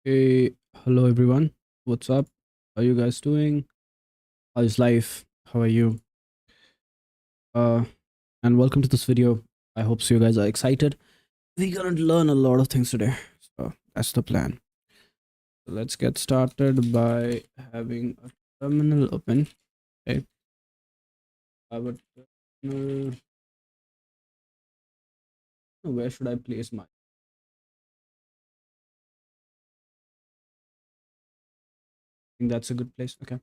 Hey, hello everyone. What's up? How you guys doing? How's life? How are you? Uh, and welcome to this video. I hope so you guys are excited. We're gonna learn a lot of things today. So that's the plan. So let's get started by having a terminal open. Okay. Have a terminal. Where should I place my? I think that's a good place. Okay.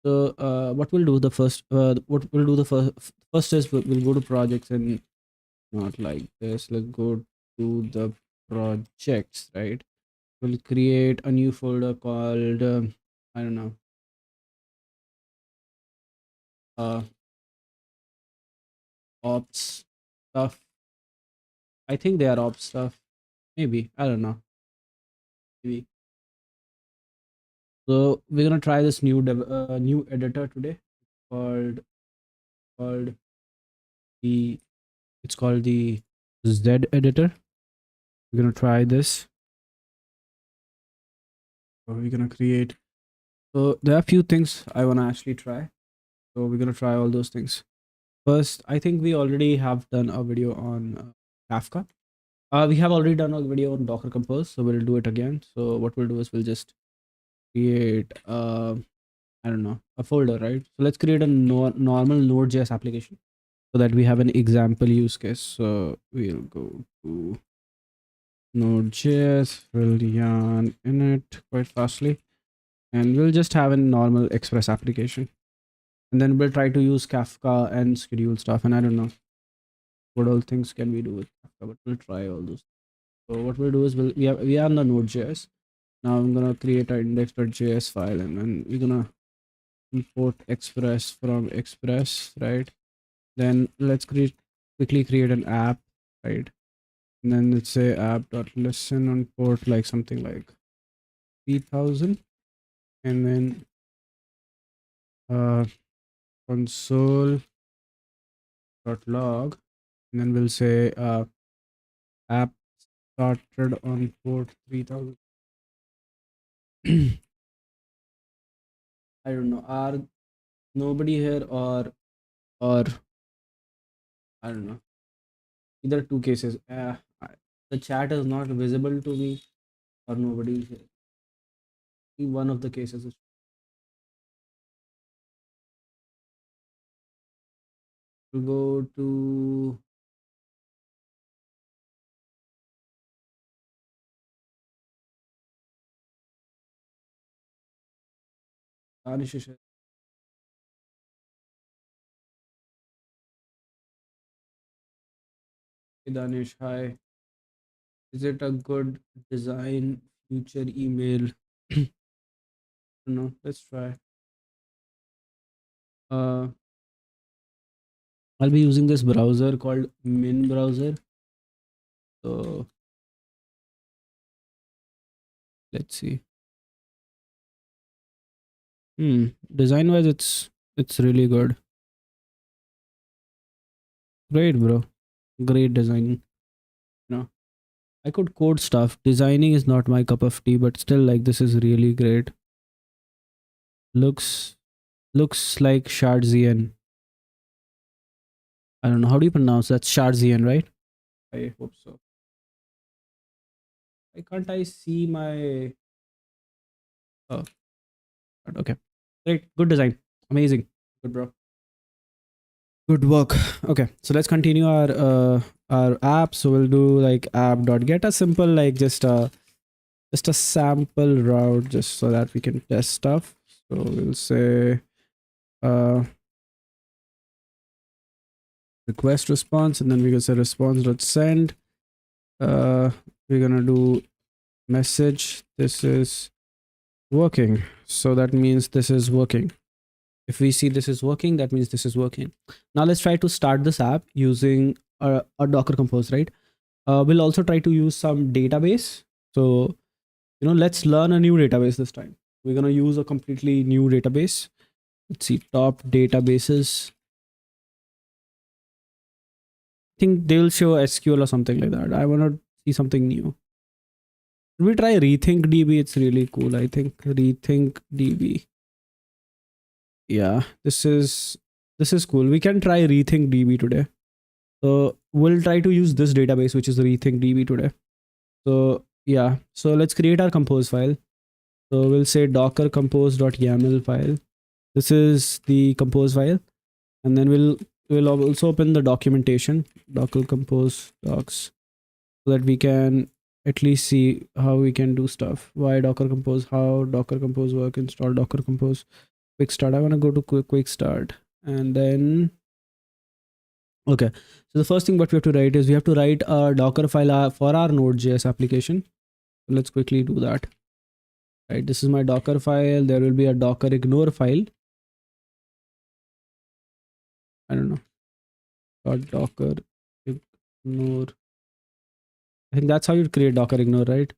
So what we'll do the first what we'll do the first is we'll go to projects and not like this. Let's go to the projects, right? We'll create a new folder called I don't know, uh ops stuff. I think they are ops stuff, maybe, I don't know, maybe. So we're gonna try this new editor today called called the it's called the Z editor. We're gonna try this. So we're gonna create, so there are a few things I want to actually try, so we're gonna try all those things. First, I think we already have done a video on Kafka. We have already done a video on Docker Compose, so we'll do it again. So what we'll do is we'll just create, I don't know, a folder, right? So let's create a normal Node.js application so that we have an example use case. So we'll go to Node.js, we'll yarn init quite fastly, and we'll just have a normal Express application. And then we'll try to use Kafka and schedule stuff. And I don't know what all things can we do with Kafka, but we'll try all those. So what we'll do is we are on the Node.js. Now I'm gonna create an index.js file, and then we're gonna import Express from Express, right? Then let's quickly create an app, right? And then let's say app.listen on port like something like 3000, and then uh console.log, and then we'll say app started on port 3000. I don't know, are nobody here, or I don't know, either two cases. The chat is not visible to me, or nobody is here. One of the cases is, to go to Danish. Danish, hi. Is it a good design future email? No, let's try. Uh, I'll be using this browser called Min browser. So let's see. Design wise, it's really good. Great, bro. Great design. No, I could code stuff. Designing is not my cup of tea, but still, like, this is really great. Looks like Shardzian. I don't know, how do you pronounce that? Shardzian, right? I hope so. Why can't I see my? Oh, okay. Great. Good design. Amazing. Good, bro. Good work. Okay, so let's continue our app. So we'll do like app.get, a simple, like, just a sample route, just so that we can test stuff. So we'll say request response, and then we can say response.send. We're gonna do message, this is working, so that means this is working. If we see this is working, that means this is working. Now let's try to start this app using a Docker Compose, right? We'll also try to use some database. So, let's learn a new database this time. We're going to use a completely new database. Let's see, top databases. I think they'll show SQL or something like that. I want to see something new. We try rethink DB. It's really cool. I think rethink DB. Yeah, this is cool. We can try rethink DB today. So we'll try to use this database, which is rethink DB today. So yeah, so let's create our compose file. So we'll say docker compose.yaml file. This is the compose file, and then we'll also open the documentation, docker compose docs, so that we can at least see how we can do stuff. Why docker compose, how docker compose work, install docker compose, quick start. I want to go to quick start, and then okay. So the first thing what we have to write is we have to write a docker file for our node.js application. So let's quickly do that. Right, this is my docker file. There will be a docker ignore file. I don't know, docker ignore. I think that's how you create docker ignore, right?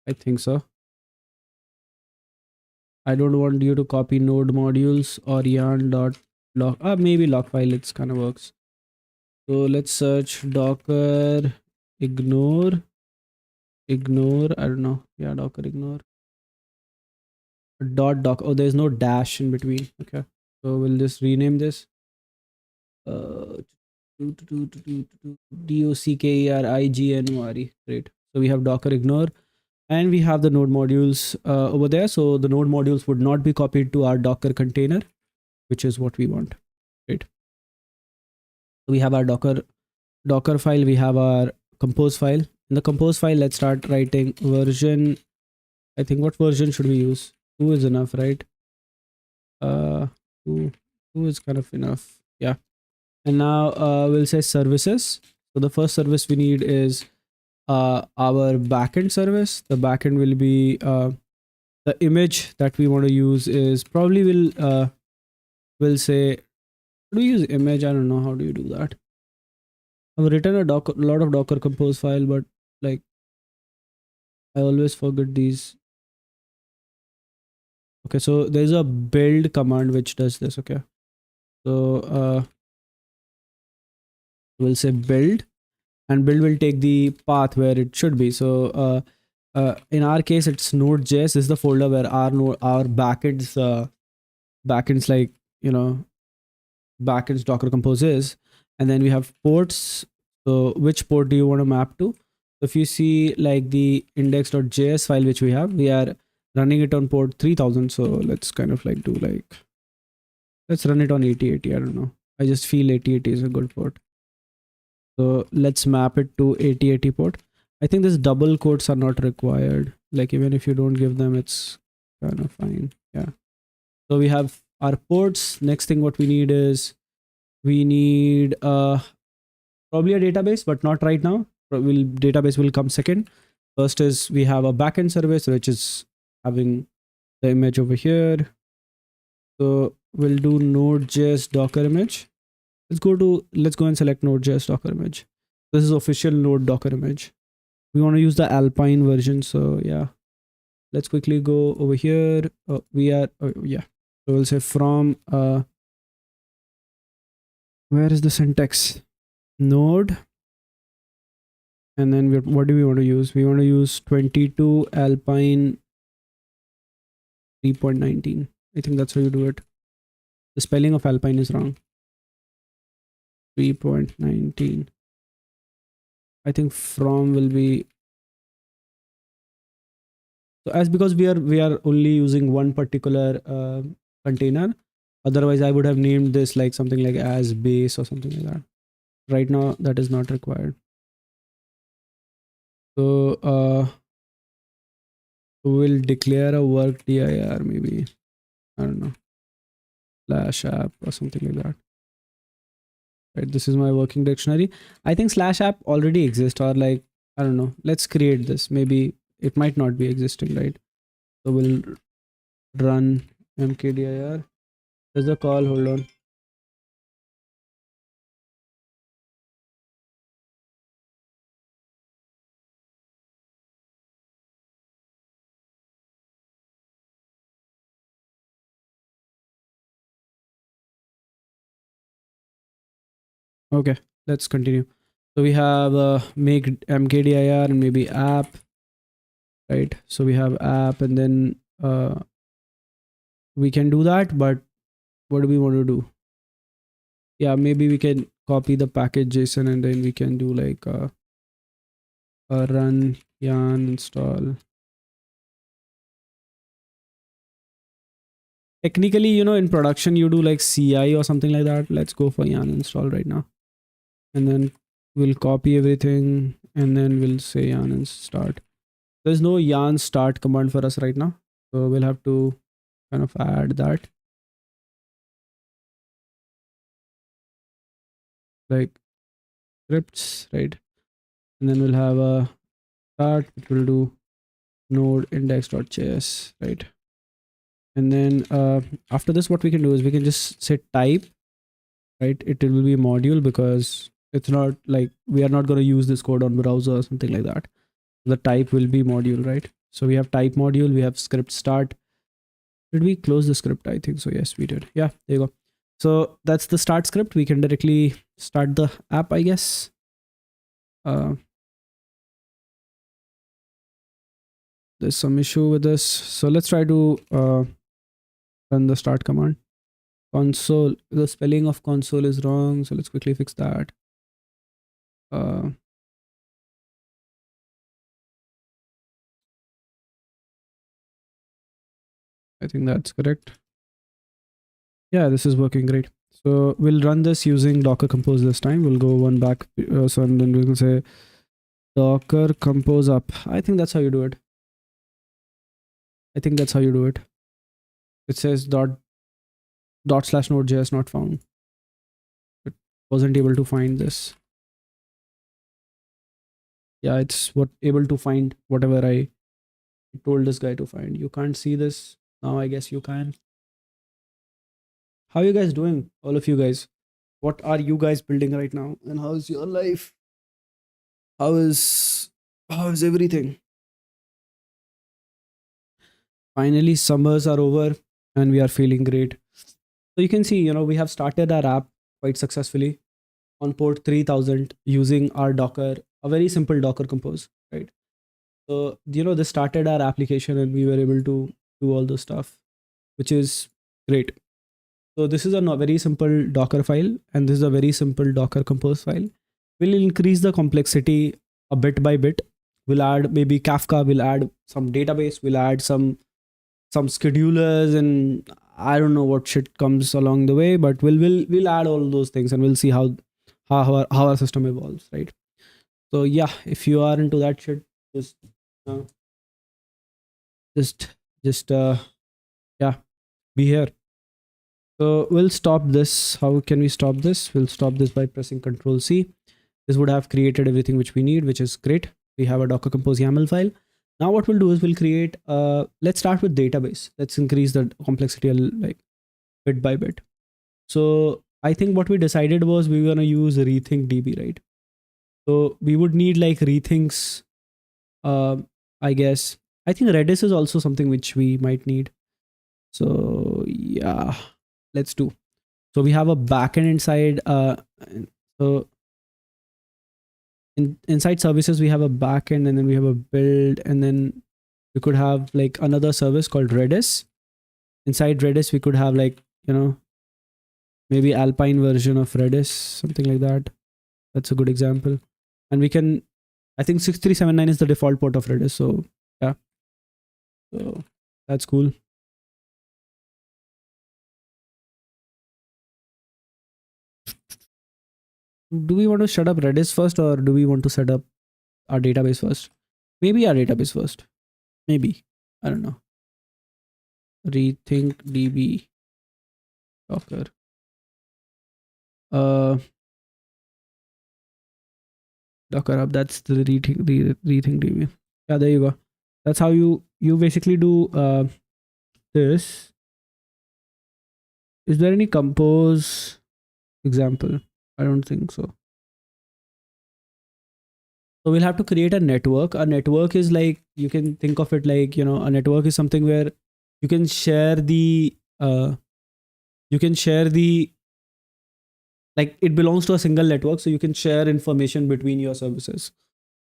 I think so. I don't want you to copy node modules or yarn dot log. Maybe log file. It's kind of works. So let's search docker ignore. I don't know. Yeah, docker ignore. Dot doc. Oh, there's no dash in between. Okay. So we'll just rename this. DOCKERIGNORE. Great. So we have docker ignore, and we have the node modules over there. So the node modules would not be copied to our docker container, which is what we want. Right. So we have our docker file. We have our compose file. In the compose file, let's start writing version. I think what version should we use? 2 is enough, right? 2 is kind of enough. Yeah. And now we'll say services. So the first service we need is our backend service. The backend will be the image that we want to use is probably will say, do we use image? I don't know. How do you do that? I've written a lot of docker compose file, but like I always forget these. Okay, so there's a build command which does this. Okay, so we'll say build, and build will take the path where it should be. So in our case, it's node.js. This is the folder where our backends like, you know, backends docker compose is, and then we have ports. So which port do you want to map to? If you see like the index.js file which we are running it on port 3000. So let's kind of like do like, let's run it on 8080. I don't know, I just feel 8080 is a good port. So let's map it to 8080 port. I think this double quotes are not required. Like even if you don't give them, it's kind of fine. Yeah. So we have our ports. Next thing what we need is we need probably a database, but not right now. Database will come second. First is we have a backend service, which is having the image over here. So we'll do node.js docker image. Let's go and select node.js docker image. This is official node docker image. We want to use the Alpine version. So yeah, let's quickly go over here. Yeah. So we'll say from where is the syntax? Node. And then what do we want to use? We want to use 22 Alpine 3.19. I think that's how you do it. The spelling of Alpine is wrong. 3.19. I think from will be, so as because we are only using one particular container. Otherwise, I would have named this like something like as base or something like that. Right now, that is not required. So we'll declare a work dir, maybe, I don't know, slash app or something like that. Right, this is my working dictionary. I think slash app already exists, or like, I don't know, let's create this. Maybe it might not be existing, right? So we'll run mkdir. There's a call, hold on. Okay, let's continue. So we have make mkdir and maybe app, right? So we have app, and then we can do that, but what do we want to do? Yeah, maybe we can copy the package JSON, and then we can do like a run yarn install. Technically, in production you do like CI or something like that. Let's go for yarn install right now, and then we'll copy everything, and then we'll say yarn and start. There's no yarn start command for us right now, so we'll have to kind of add that, like scripts, right? And then we'll have a start which will do node index.js, right? And then after this, what we can do is we can just say type, right? It will be a module, because it's not like we are not going to use this code on browser or something like that. The type will be module, right? So we have type module, we have script start. Did we close the script? I think so. Yes, we did. Yeah, there you go. So that's the start script. We can directly start the app, I guess. There's some issue with this. So let's try to run the start command. Console, the spelling of console is wrong. So let's quickly fix that. I think that's correct. Yeah, this is working great. So we'll run this using Docker Compose this time. We'll go one back. So and then we'll say Docker Compose up. I think that's how you do it. It says dot slash node.js not found. It wasn't able to find this. Yeah, it's able to find whatever I told this guy to find. You can't see this now. I guess you can. How are you guys doing? All of you guys. What are you guys building right now? And how's your life? How is everything? Finally, summers are over and we are feeling great. So you can see, we have started our app quite successfully on port 3000 using our Docker, a very simple Docker Compose, right? So, this started our application and we were able to do all the stuff, which is great. So this is a very simple Docker file, and this is a very simple Docker Compose file. We'll increase the complexity a bit by bit. We'll add maybe Kafka, we'll add some database, we'll add some schedulers, and I don't know what shit comes along the way, but we'll add all those things, and we'll see how our system evolves, right? So yeah, if you are into that shit, just uh, yeah, be here. So we'll stop this. How can we stop this? We'll stop this by pressing Control C. This would have created everything which we need, which is great. We have a Docker Compose YAML file. Now what we'll do is we'll create, let's start with database. Let's increase the complexity like bit by bit. So I think what we decided was we were going to use Rethink DB, right? So we would need like rethinks, I guess. I think Redis is also something which we might need. So yeah, let's do. So we have a backend inside. So inside services, we have a backend, and then we have a build, and then we could have like another service called Redis. Inside Redis, we could have like, maybe Alpine version of Redis, something like that. That's a good example. And we can, I think 6379 is the default port of Redis. So yeah, so that's cool. Do we want to set up Redis first, or do we want to set up our database first? Maybe our database first. Maybe. I don't know. Rethink DB Docker. Docker up. That's the rethink DB. Yeah, there you go. That's how you basically do this. Is there any compose example? I don't think so. So we'll have to create a network. A network is like, you can think of it like, a network is something where you can share the like it belongs to a single network, so you can share information between your services.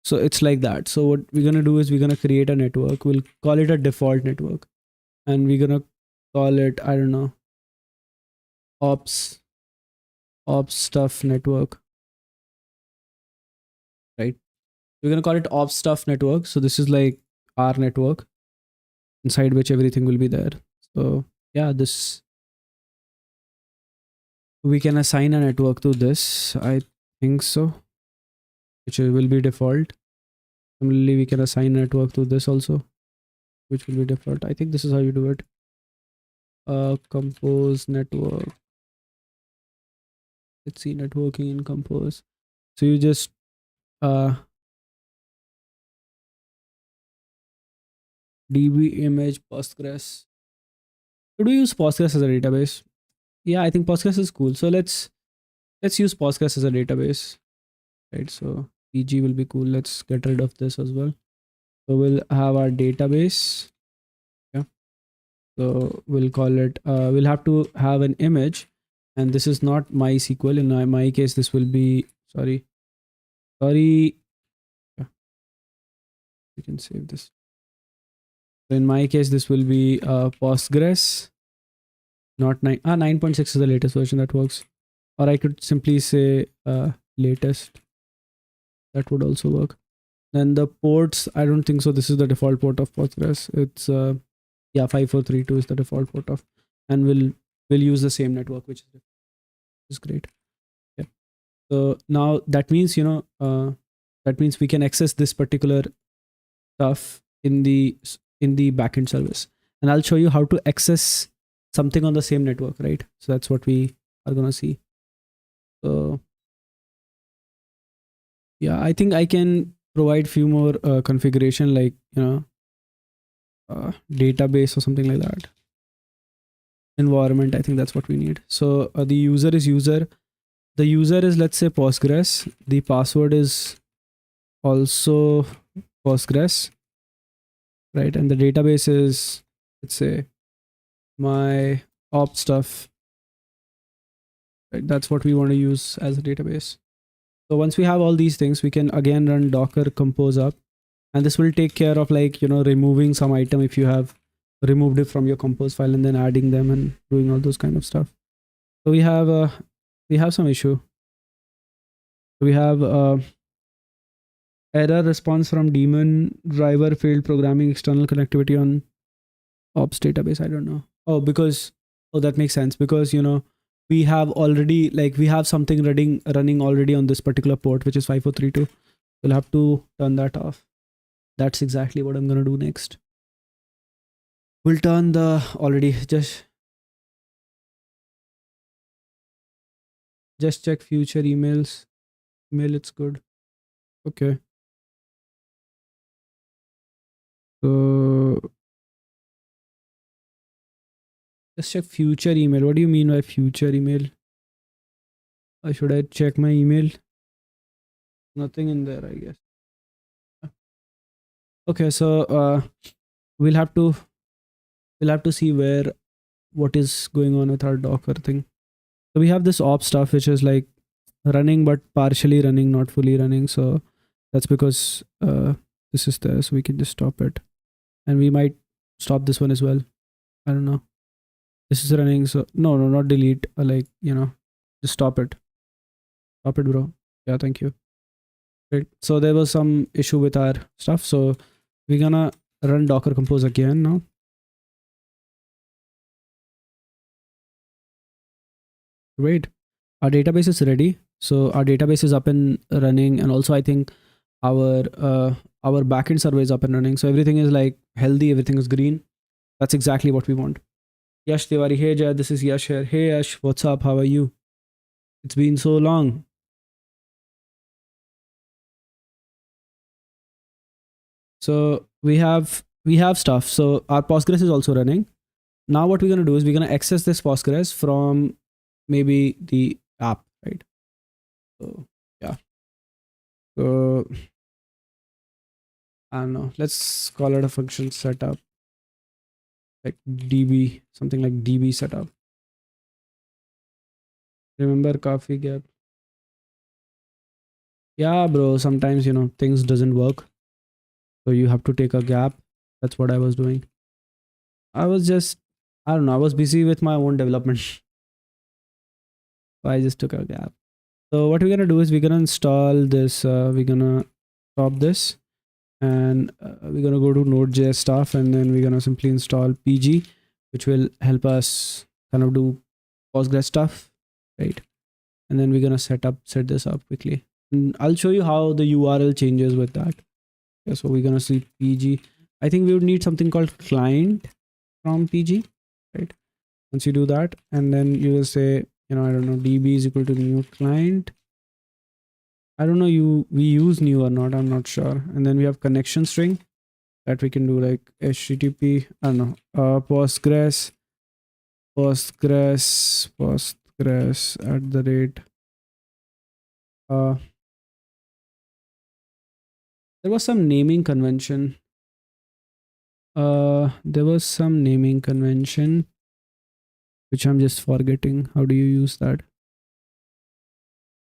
So it's like that. So what we're going to do is we're going to create a network. We'll call it a default network, and we're going to call it, I don't know, ops stuff network, right? We're going to call it ops stuff network. So this is like our network inside which everything will be there. So yeah, this, we can assign a network to this, I think so, which will be default. Similarly, we can assign a network to this also, which will be default. I think this is how you do it. Compose network. Let's see, networking in Compose. So you just DB image Postgres. Should we use Postgres as a database? Yeah, I think Postgres is cool. So let's use Postgres as a database, right? So PG will be cool. Let's get rid of this as well. So we'll have our database. Yeah. So we'll call it. We'll have to have an image, and this is not MySQL. In my case, this will be sorry. Yeah, we can save this. So in my case, this will be Postgres, not 9.6 is the latest version that works. Or I could simply say latest. That would also work. Then the ports, I don't think so. This is the default port of Postgres. It's yeah, 5432 is the default port of, and we'll use the same network, which is great. Yeah. So now that means, that means we can access this particular stuff in the backend service, and I'll show you how to access something on the same network, right? So that's what we are gonna see. So yeah, I think I can provide few more configuration, like database or something like that. Environment, I think that's what we need. So the user is user. The user is, let's say, Postgres. The password is also Postgres, right? And the database is, let's say, my op stuff, right? That's what we want to use as a database. So once we have all these things, we can again run docker compose up, and this will take care of, like, removing some item if you have removed it from your compose file, and then adding them and doing all those kind of stuff. So we have some issue. We have error response from daemon driver failed programming external connectivity on ops database. I don't know. Oh, because, oh, that makes sense, because we have already, like, we have something running already on this particular port, which is 5432. We'll have to turn that off. That's exactly what I'm gonna do next. We'll turn the already, just check future emails. Email, it's good. Okay. So just check future email. What do you mean by future email? Should I check my email? Nothing in there, I guess. Okay, so we'll have to see what is going on with our Docker thing. So we have this op stuff, which is like running but partially running, not fully running. So that's because this is there, so we can just stop it, and we might stop this one as well. I don't know. This is running, so no, not delete. Like, just stop it. Stop it, bro. Yeah, thank you. Right. So there was some issue with our stuff. So we're gonna run Docker Compose again now. Great. Our database is ready. So our database is up and running, and also I think our backend server is up and running. So everything is like healthy. Everything is green. That's exactly what we want. Yash Tiwari. Hey Jay, this is Yash here. Hey Yash, what's up? How are you? It's been so long. So we have stuff. So our Postgres is also running. Now what we're gonna do is we're gonna access this Postgres from maybe the app, right? So yeah. So I don't know. Let's call it a function setup, like DB, something like DB setup. Remember coffee gap. Yeah, bro. Sometimes things doesn't work, so you have to take a gap. That's what I was doing. I was just, I don't know. I was busy with my own development, so I just took a gap. So what we're gonna do is we're gonna install this. We're gonna stop this, and we're gonna go to Node.js stuff, and then we're gonna simply install PG, which will help us kind of do Postgres stuff, right? And then we're gonna set this up quickly, and I'll show you how the URL changes with that. Yeah, so we're gonna see PG. I think we would need something called client from PG, right? Once you do that, and then you will say, I don't know, DB is equal to new client. I don't know we use new or not, I'm not sure. And then we have connection string that we can do like HTTP, I don't know, Postgres at the rate. There was some naming convention. There was some naming convention which I'm just forgetting. How do you use that?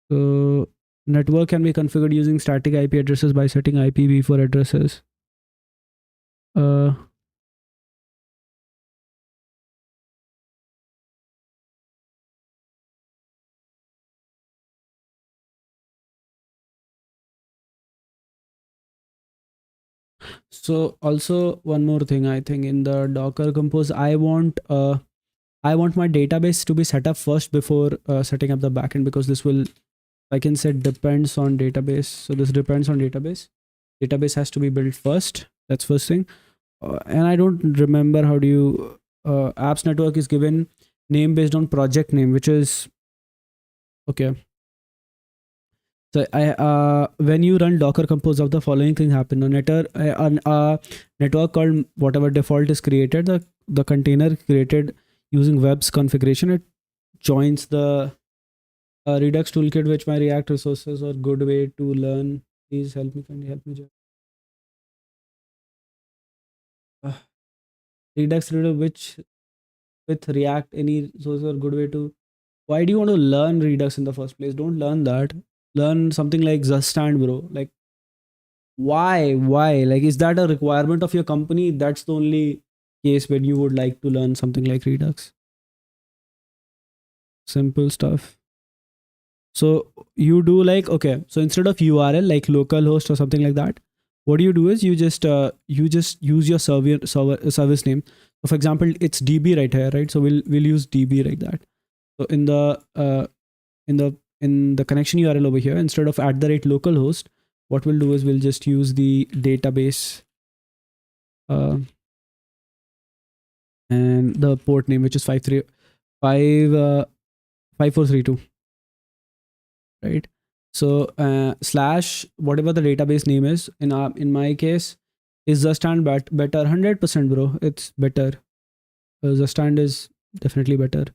So network can be configured using static IP addresses by setting IPv4 addresses. Uh, so also one more thing, I think in the Docker Compose, I want my database to be set up first before setting up the backend, because this will, I can set depends on database. So this depends on database. Database has to be built first. That's first thing. And I don't remember how do you apps network is given name based on project name, which is okay. So I when you run Docker Compose of the following thing happen. A network called whatever default is created, the container created using web's configuration, it joins the Redux toolkit, which my React resources are good way to learn. Please help me. Can you help me, Jeff? Redux which with React, any resources are good way to. Why do you want to learn Redux in the first place? Don't learn that. Learn something like Zustand, bro. Like why? Like, is that a requirement of your company? That's the only case when you would like to learn something like Redux. Simple stuff. So you do like, okay, so instead of URL like localhost or something like that, what you do is you just use your service name. So for example, it's DB right here, right? So we'll use DB like that. So in the connection URL over here, instead of @localhost, what we'll do is we'll just use the database and the port name, which is 5432, right? So slash whatever the database name is, in my case is Zustand, but better 100%, bro. It's better. Zustand is definitely better.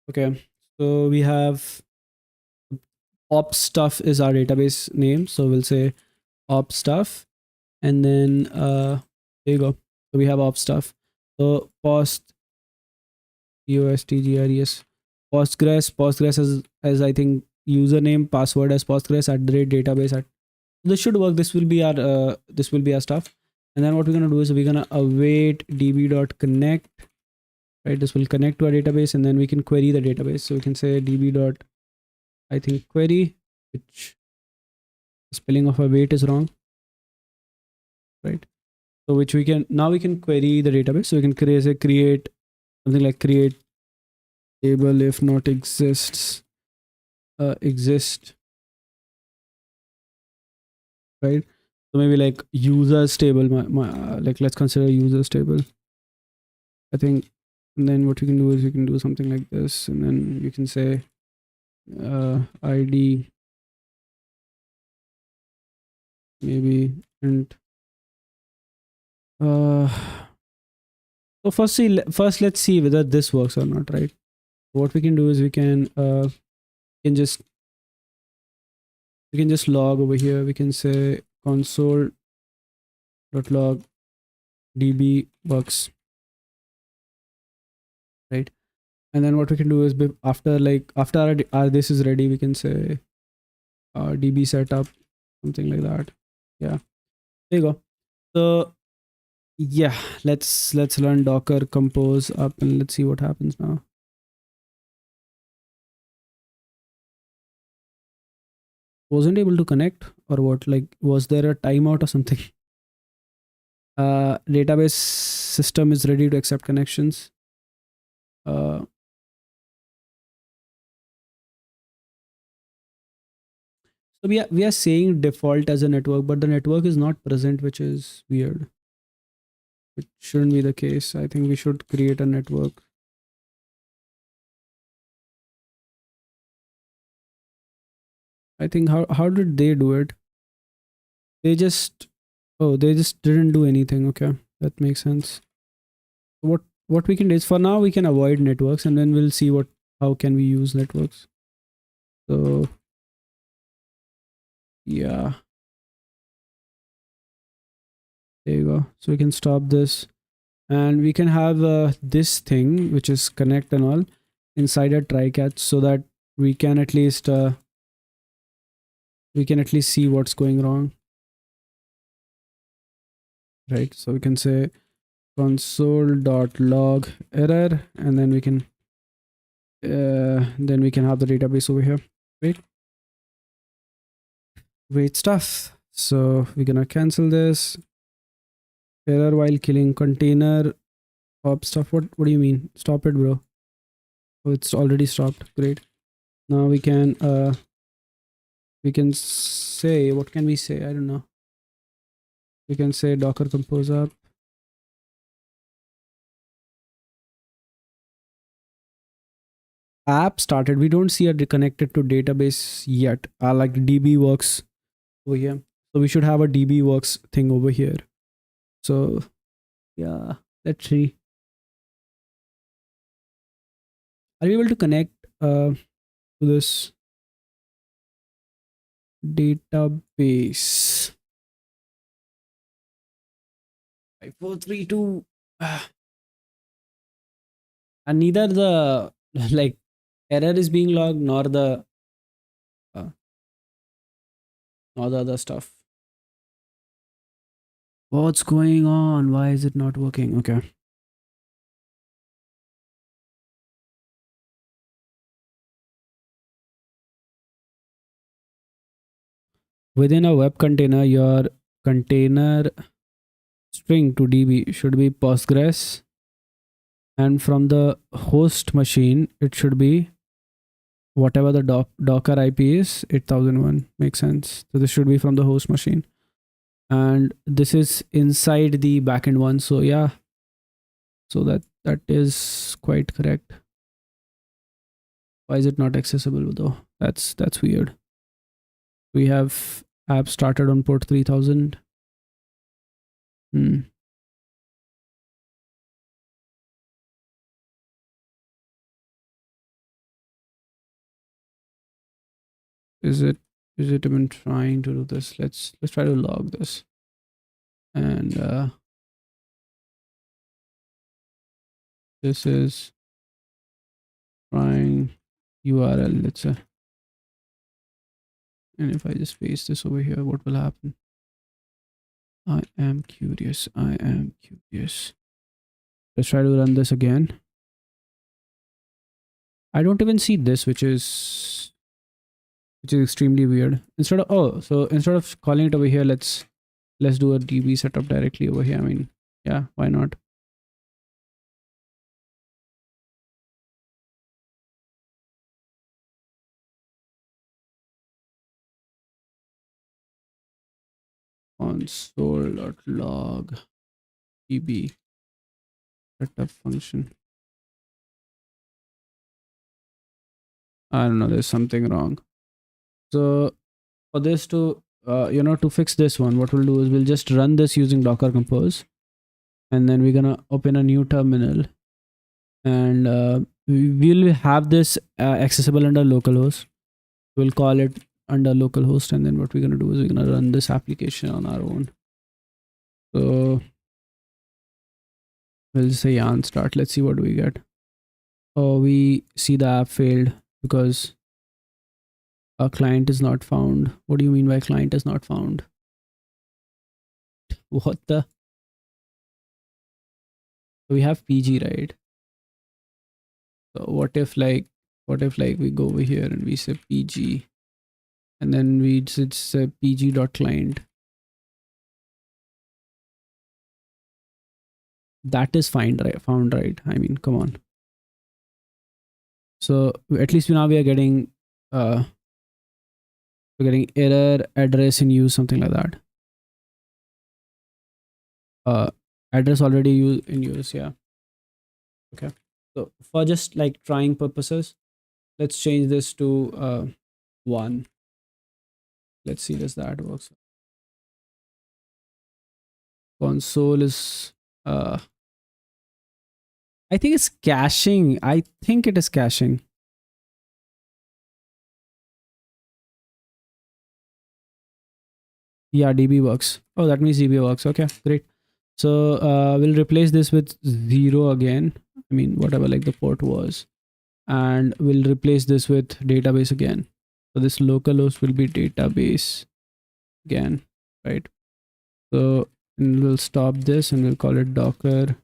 Okay, so we have ops stuff is our database name, so we'll say ops stuff, and then there you go. So we have ops stuff. So postgres as I think username, password as Postgres @database at. This should work. This will be our stuff. And then what we're gonna do is we're gonna await db.connect, right? This will connect to our database, and then we can query the database. So we can say db dot, I think, query, which spelling of await is wrong, right? So which we can query the database. So we can create something like create table if not exist, right? So maybe like users table, like let's consider users table, I think. And then what you can do is you can do something like this, and then you can say ID maybe, and so first let's see whether this works or not, right? What we can do is we can just log over here. We can say console.log db works, right? And then what we can do is after after our this is ready, we can say db setup, something like that. Yeah, there you go. So yeah, let's learn docker compose up and let's see what happens now. Wasn't able to connect or what? Like, was there a timeout or something? Database system is ready to accept connections. So we are saying default as a network, but the network is not present, which is weird. It shouldn't be the case. I think we should create a network. I think how did they do it? They just they just didn't do anything. Okay, that makes sense. What we can do is, for now we can avoid networks, and then we'll see how can we use networks. So yeah, there you go. So we can stop this, and we can have this thing which is connect and all inside a try catch, so that we can at least see what's going wrong, right? So we can say console.log error, and then we can have the database over here. Wait stuff. So we're gonna cancel this error while killing container op stuff. What do you mean? Stop it, bro. Oh, it's already stopped. Great. Now we can say, what can we say? I don't know. We can say docker compose up. App started. We don't see it connected to database yet. Like db works over here. So we should have a db works thing over here. So yeah, let's see. Are we able to connect to this database? 5432. And neither the like error is being logged nor the other stuff. What's going on? Why is it not working? Okay. Within a web container, your container string to db should be Postgres, and from the host machine it should be whatever the docker IP is, 8001. Makes sense. So this should be from the host machine, and this is inside the backend one. So yeah, so that is quite correct. Why is it not accessible though? That's weird. We have app started on port 3000. Is it even trying to do this? Let's try to log this, and this is trying URL, let's say. And if I just paste this over here, what will happen? I am curious. Let's try to run this again. I don't even see this, which is extremely weird. Instead of calling it over here, let's do a db setup directly over here. I mean, yeah, why not? Console.log db setup function. I don't know, there's something wrong. So for this to to fix this one, what we'll do is we'll just run this using docker compose, and then we're gonna open a new terminal, and we'll have this accessible under localhost. We'll call it under localhost, and then what we're gonna do is we're gonna run this application on our own. So we'll say yarn start. Let's see what do we get. or we see the app failed because a client is not found. What do you mean by client is not found? What the? We have PG, right? So what if we go over here and we say PG, and then we just say PG dot client. That is find right, found, right? I mean, come on. So at least now we are getting error address in use, something like that. Address already in use, yeah. Okay. So for just like trying purposes, let's change this to 1. Let's see does that works. Console is I think it's caching. I think it is caching. Yeah, DB works. Oh, that means DB works. Okay, great. So we'll replace this with 0 again. I mean, whatever like the port was. And we'll replace this with database again. So this localhost will be database again, right? So we'll stop this and we'll call it Docker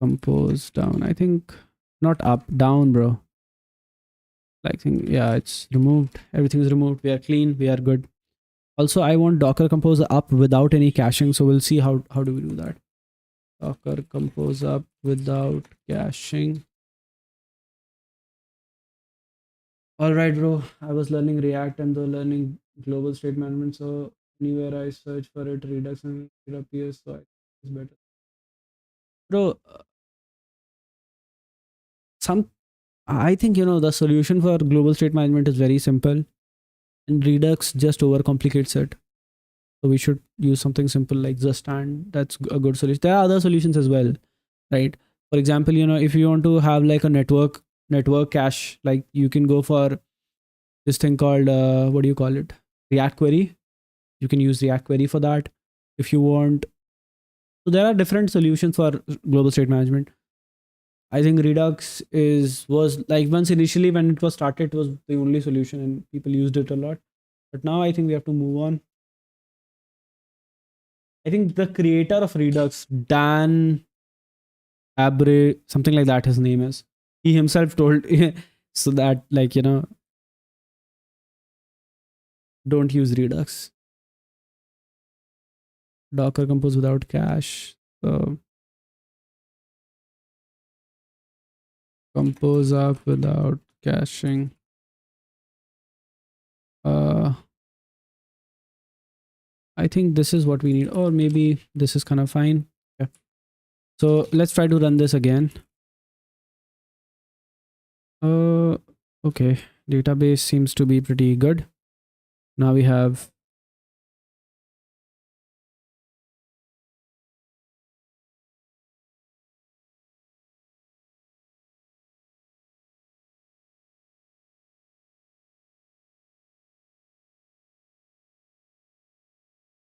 compose down. I think not up, down, bro. Like, yeah, it's removed. Everything is removed. We are clean. We are good. Also, I want Docker compose up without any caching. So we'll see how do we do that. Docker compose up without caching. All right, bro. I was learning React and the learning global state management. So anywhere I search for it, Redux and it appears. So it's better. Bro, some I think the solution for global state management is very simple, and Redux just overcomplicates it. So we should use something simple like Zustand. That's a good solution. There are other solutions as well, right? For example, if you want to have like a network cache, like you can go for this thing called what do you call it? React Query. You can use React Query for that if you want. So there are different solutions for global state management. I think Redux was like once initially when it was started, it was the only solution and people used it a lot. But now I think we have to move on. I think the creator of Redux, Dan Abre, something like that, his name is. He himself told so that like don't use Redux. Docker compose without cache. So compose up without caching. I think this is what we need, or maybe this is kind of fine. Yeah. So let's try to run this again. Okay, database seems to be pretty good. Now we have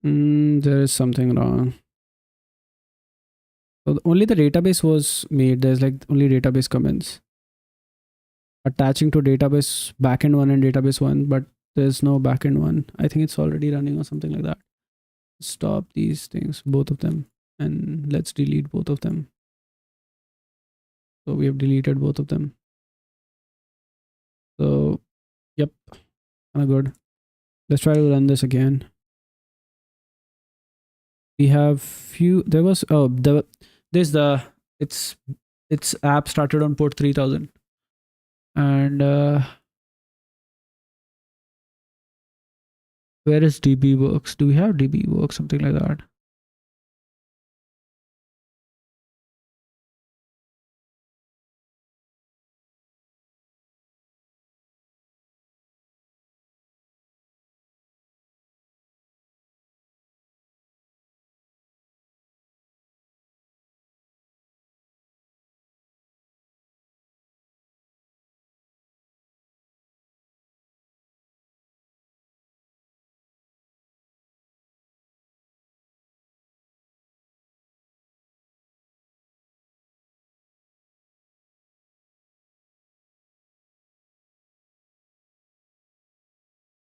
there is something wrong. So only the database was made. There's like only database comments attaching to database backend 1 and database 1, but there's no backend 1. I think it's already running or something like that. Stop these things, both of them, and let's delete both of them. So we have deleted both of them. So yep, kind of good. Let's try to run this again. We have few. There was its app started on port 3000, and where is DB works? Do we have DB works, something like that?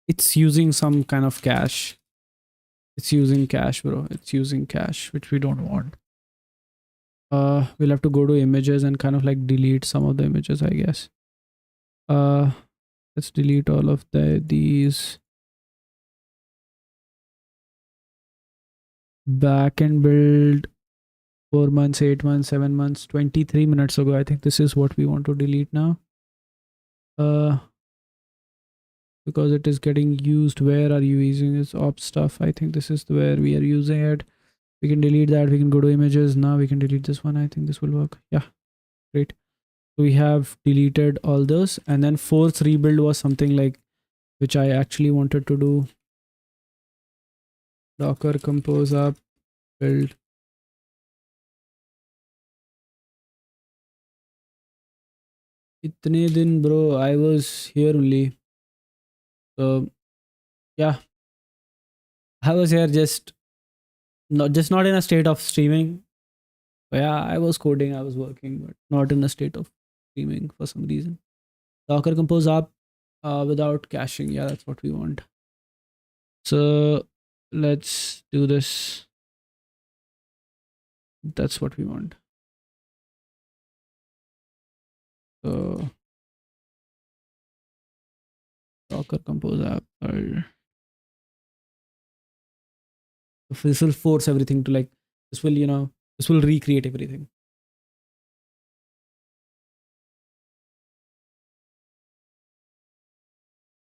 It's using some kind of cache. It's using cache, bro. It's using cache, which we don't want. We'll have to go to images and kind of like delete some of the images, I guess. Let's delete all of these. Back and build 4 months, 8 months, 7 months, 23 minutes ago. I think this is what we want to delete now. Because it is getting used. Where are you using this op stuff? I think this is where we are using it. We can delete that. We can go to images. Now we can delete this one. I think this will work. Yeah, great. We have deleted all those, and then force rebuild was something like which I actually wanted to do. Docker compose app build. Itne din, bro, I was here only. So yeah, I was here just not in a state of streaming. But yeah, I was coding, I was working, but not in a state of streaming for some reason. Docker compose app without caching. Yeah, that's what we want. So let's do this. That's what we want. So Docker compose app. This will force everything to like, this will, this will recreate everything.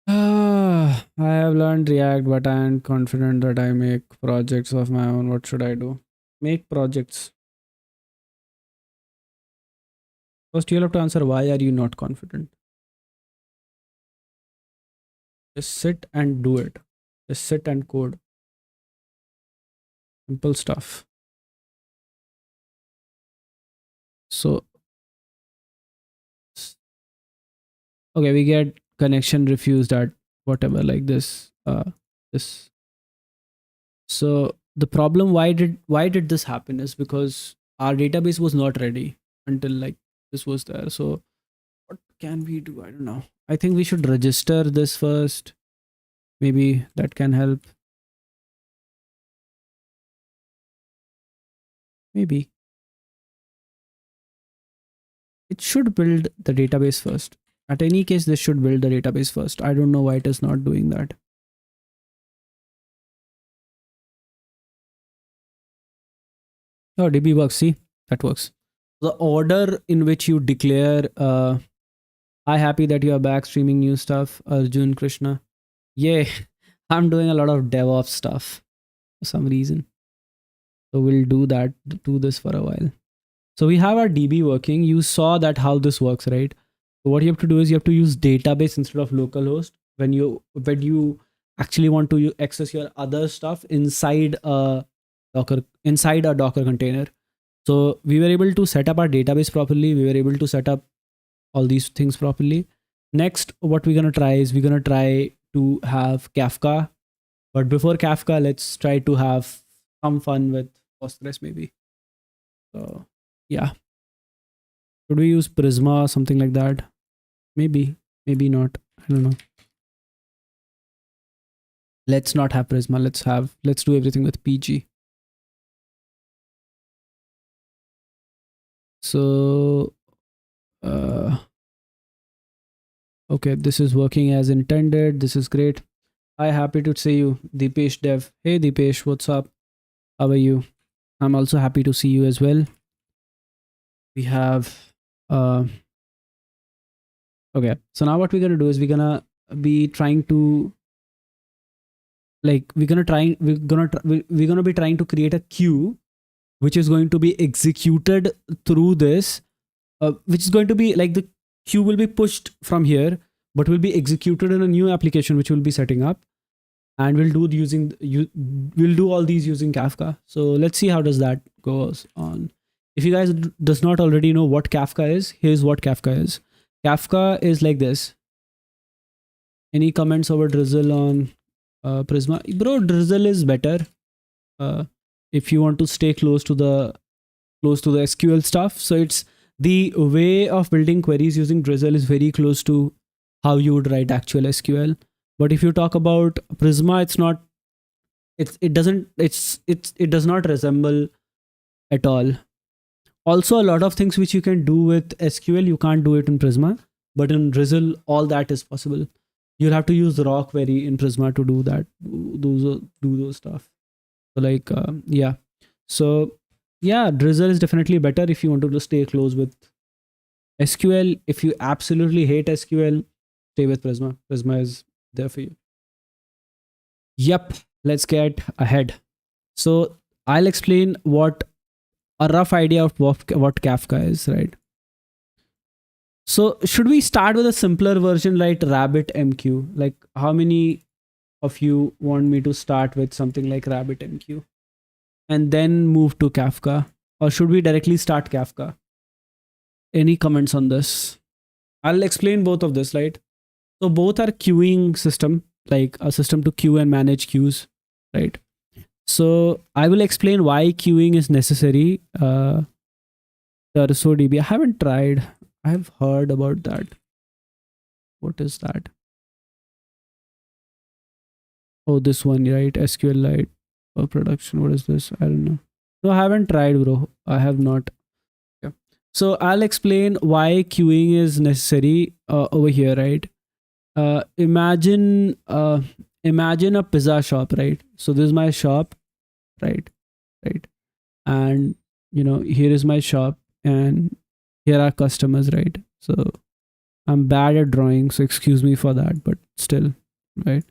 I have learned React, but I am confident that I make projects of my own. What should I do? Make projects. First, you'll have to answer why are you not confident? Just sit and do it. Just sit and code. Simple stuff. So, okay, we get connection refused at whatever like this. This. So the problem why did this happen is because our database was not ready until like this was there. So what can we do? I don't know. I think we should register this first. Maybe that can help. Maybe it should build the database first. At any case, this should build the database first. I don't know why it is not doing that. Oh, DB works. See, that works. The order in which you declare, hi, happy that you are back streaming new stuff, Arjun Krishna. Yeah, I'm doing a lot of DevOps stuff for some reason. So we'll do this for a while. So we have our DB working. You saw that how this works, right? So what you have to do is you have to use database instead of localhost when you actually want to access your other stuff inside a Docker container. So we were able to set up our database properly. We were able to set up all these things properly. Next, what we're gonna try is we're gonna try to have Kafka. But before Kafka, let's try to have some fun with Postgres maybe. So yeah. Should we use Prisma or something like that? Maybe, maybe not. I don't know. Let's not have Prisma. Let's do everything with PG. So, okay, this is working as intended. This is great. Hi, happy to see you, Deepesh Dev. Hey, Deepesh, what's up? How are you? I'm also happy to see you as well. We have, okay. So now what we're gonna do is we're gonna be trying to, like, we're gonna be trying to create a queue, which is going to be executed through this, which is going to be like the queue will be pushed from here, but will be executed in a new application which we'll be setting up, and we'll do all these using Kafka. So let's see how does that goes on. If you guys does not already know what Kafka is, here's what Kafka is. Kafka is like this. Any comments over Drizzle on Prisma? Bro, Drizzle is better. If you want to stay close to the SQL stuff. So it's the way of building queries using Drizzle is very close to how you would write actual SQL. But if you talk about Prisma, it's not, it doesn't, it does not resemble at all. Also, a lot of things which you can do with SQL, you can't do it in Prisma, but in Drizzle, all that is possible. You'll have to use the rock query in Prisma to do that, do those stuff. So like, yeah. So yeah, Drizzle is definitely better if you want to just stay close with SQL. If you absolutely hate SQL, stay with Prisma. Prisma is there for you. Yep. Let's get ahead. So I'll explain what a rough idea of what Kafka is, right? So should we start with a simpler version like RabbitMQ? Like, how many of you want me to start with something like RabbitMQ and then move to Kafka? Or should we directly start Kafka? Any comments on this? I'll explain both of this, right? So both are queuing system, like a system to queue and manage queues, right? So I will explain why queuing is necessary. TersoDB, I haven't tried. I've heard about that. What is that? Oh, this one, right? SQLite for production. What is this? I don't know. No, I haven't tried, bro. I have not. Okay. So I'll explain why queuing is necessary over here, right? Imagine a pizza shop, right? So this is my shop, right? And here is my shop, and here are customers, right? So I'm bad at drawing, so excuse me for that, but still, right?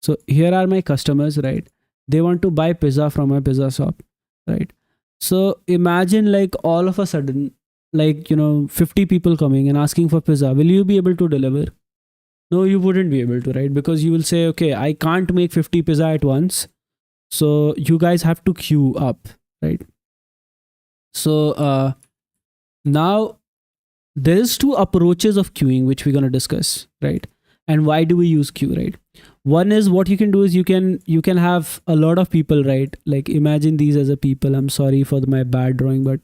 So here are my customers, right? They want to buy pizza from my pizza shop, right? So imagine like all of a sudden, like 50 people coming and asking for pizza. Will you be able to deliver? No, you wouldn't be able to, right? Because you will say, okay, I can't make 50 pizza at once, so you guys have to queue up, right? So now there's two approaches of queuing which we're going to discuss, right? And why do we use queue, right? One is, what you can do is you can have a lot of people, right? Like imagine these as a people. I'm sorry for my bad drawing, but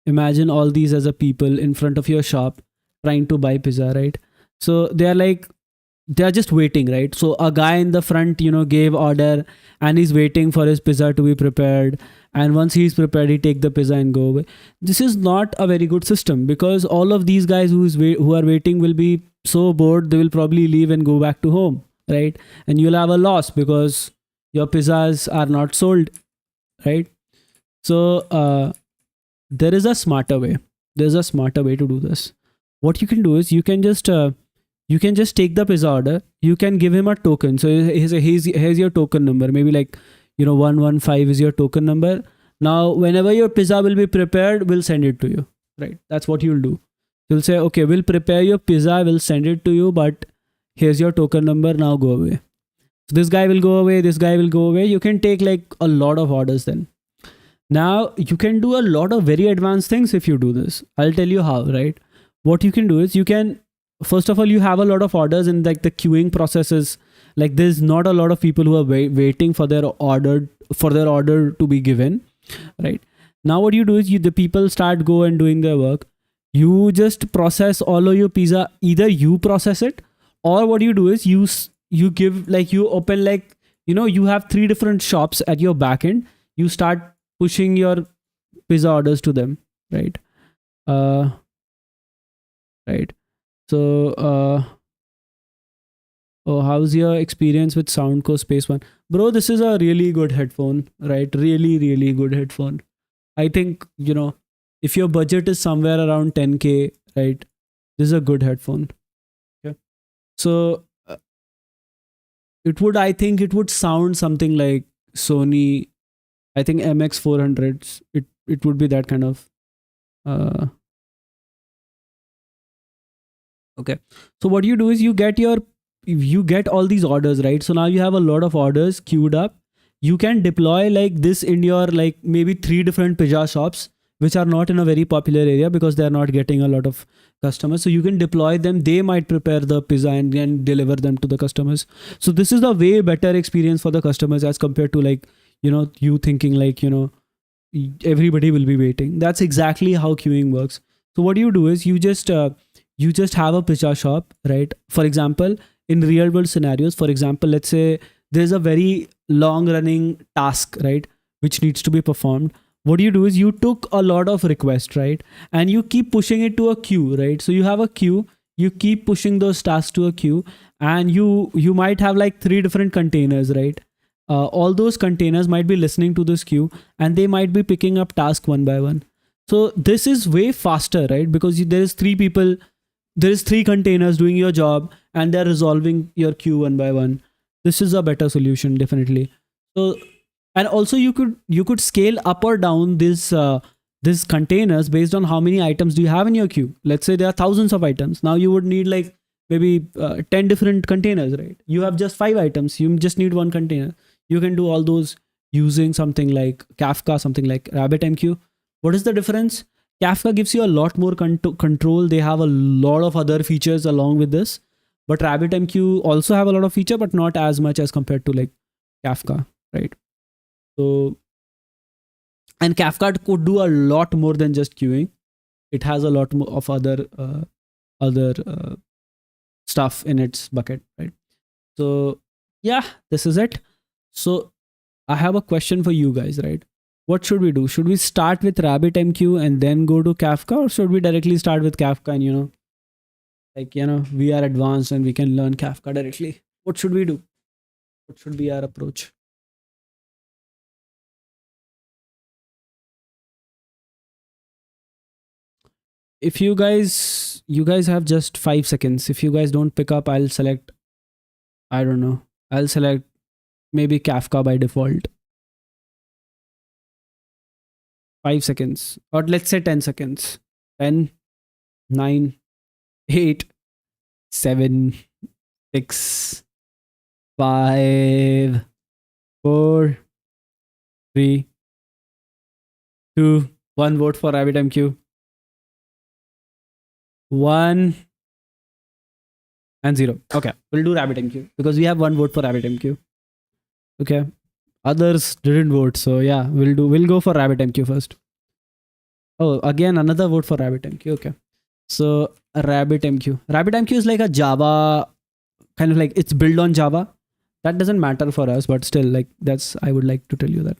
imagine all these as a people in front of your shop trying to buy pizza, right? So they're just waiting, right? So a guy in the front, gave order and he's waiting for his pizza to be prepared. And once he's prepared, he take the pizza and go away. This is not a very good system, because all of these guys who are waiting will be so bored, they will probably leave and go back to home, right? And you'll have a loss because your pizzas are not sold, right? So there is a smarter way. There's a smarter way to do this. What you can do is you can just take the pizza order. You can give him a token. So here's your token number. Maybe like 115 is your token number. Now whenever your pizza will be prepared, we'll send it to you, right? That's what you'll do. You'll say, okay, we'll prepare your pizza, we'll send it to you, but here's your token number, now go away. So this guy will go away, this guy will go away. You can take like a lot of orders then. Now you can do a lot of very advanced things if you do this. I'll tell you how, right? What you can do is first of all, you have a lot of orders, and like the queuing process is like there's not a lot of people who are waiting for their order to be given, right? Now what you do is the people start go and doing their work. You just process all of your pizza. Either you process it, or what you do is you give, like, you open, like, you have 3 different shops at your backend. You start pushing your pizza orders to them, right? Right. So oh, how's your experience with Soundco Space One? Bro, this is a really good headphone, right? Really, really good headphone. I think, if your budget is somewhere around 10K, right? This is a good headphone. Okay. So I think it would sound something like Sony, I think MX400s. It would be that kind of okay. So what you do is you get all these orders, right? So now you have a lot of orders queued up. You can deploy like this in your like maybe 3 different pizza shops, which are not in a very popular area because they're not getting a lot of customers. So you can deploy them. They might prepare the pizza and then deliver them to the customers. So this is a way better experience for the customers as compared to like, you thinking like, everybody will be waiting. That's exactly how queuing works. So what you do is you just have a pizza shop, right? For example, in real world scenarios. For example, let's say there's a very long running task, right, which needs to be performed. What you do is you took a lot of requests, right, and you keep pushing it to a queue, right? So you have a queue, you keep pushing those tasks to a queue, and you might have like three different containers, right? All those containers might be listening to this queue, and they might be picking up task one by one. So this is way faster, right? Because there is three people, there is three containers doing your job, and they're resolving your queue one by one. This is a better solution, definitely. So, and also you could scale up or down this containers based on how many items do you have in your queue. Let's say there are thousands of items. Now you would need like maybe 10 different containers, right? You have just 5 items, you just need one container. You can do all those using something like Kafka, something like RabbitMQ. What is the difference? Kafka gives you a lot more control. They have a lot of other features along with this, but RabbitMQ also have a lot of feature, but not as much as compared to like Kafka, right? So, and Kafka could do a lot more than just queuing. It has a lot more of other stuff in its bucket, right? So yeah, this is it. So I have a question for you guys, right? What should we do? Should we start with RabbitMQ and then go to Kafka, or should we directly start with Kafka and we are advanced and we can learn Kafka directly? What should we do? What should be our approach? If you guys have just 5 seconds. If you guys don't pick up, I'll select, I don't know, I'll select maybe Kafka by default. 5 seconds, or let's say 10 seconds. 10, 9, 8, 7, 6, 5, 4, 3, 2, 1. Vote for RabbitMQ. 1 and 0. Okay, we'll do RabbitMQ because we have 1 vote for RabbitMQ. Okay, others didn't vote, so yeah, we'll go for RabbitMQ first. Oh, again another vote for RabbitMQ. Okay, so RabbitMQ is like a Java, kind of like it's built on Java. That doesn't matter for us, but still, like, that's, I would like to tell you that.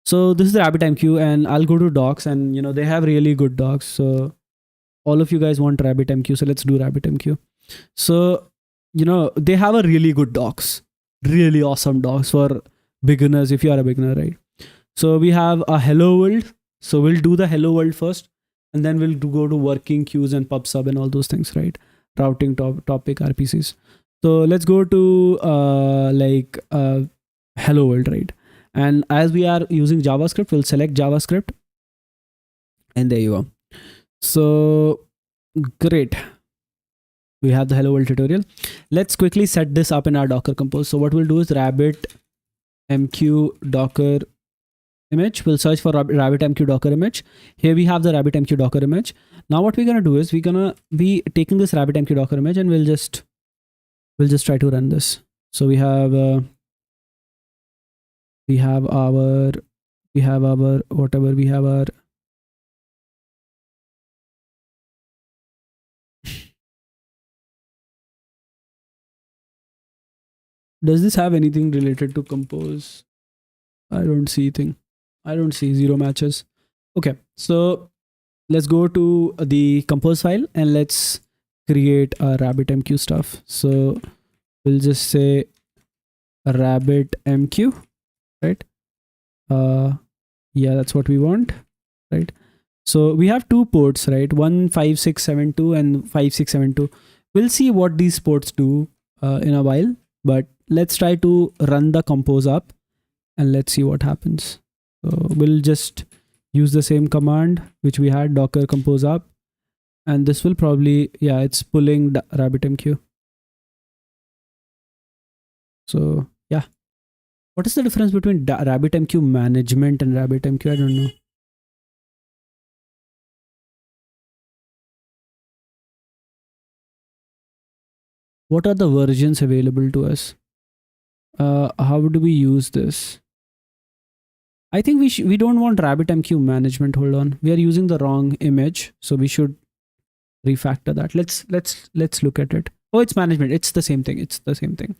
So this is RabbitMQ, and I'll go to docs, and they have really good docs. So all of you guys want RabbitMQ, so let's do RabbitMQ. So they have a really good docs, really awesome docs for beginners if you are a beginner, right? So we have a hello world. So we'll do the hello world first, and then we'll go to working queues and pub sub and all those things, right? Routing, topic, RPCs. So let's go to hello world, right? And as we are using JavaScript, we'll select JavaScript, and there you go. So great, we have the hello world tutorial. Let's quickly set this up in our Docker Compose. So what we'll do is RabbitMQ Docker image. We'll search for RabbitMQ Docker image. Here we have the RabbitMQ Docker image. Now what we're gonna do is we're gonna be taking this RabbitMQ Docker image, and we'll just try to run this. So we have our does this have anything related to compose? I don't see 0 matches. Okay, so let's go to the compose file and let's create a RabbitMQ stuff. So we'll just say RabbitMQ, right? Yeah, that's what we want, right? So we have 2 ports, right? 15672 and 5672. We'll see what these ports do in a while, but let's try to run the compose up and let's see what happens. So we'll just use the same command which we had, docker compose up, and this will probably, yeah, it's pulling the RabbitMQ. So yeah, what is the difference between RabbitMQ management and RabbitMQ? I don't know. What are the versions available to us? How do we use this? I think we don't want RabbitMQ management. Hold on, we are using the wrong image, so we should refactor that. Let's look at it. Oh, it's management. It's the same thing. It's the same thing.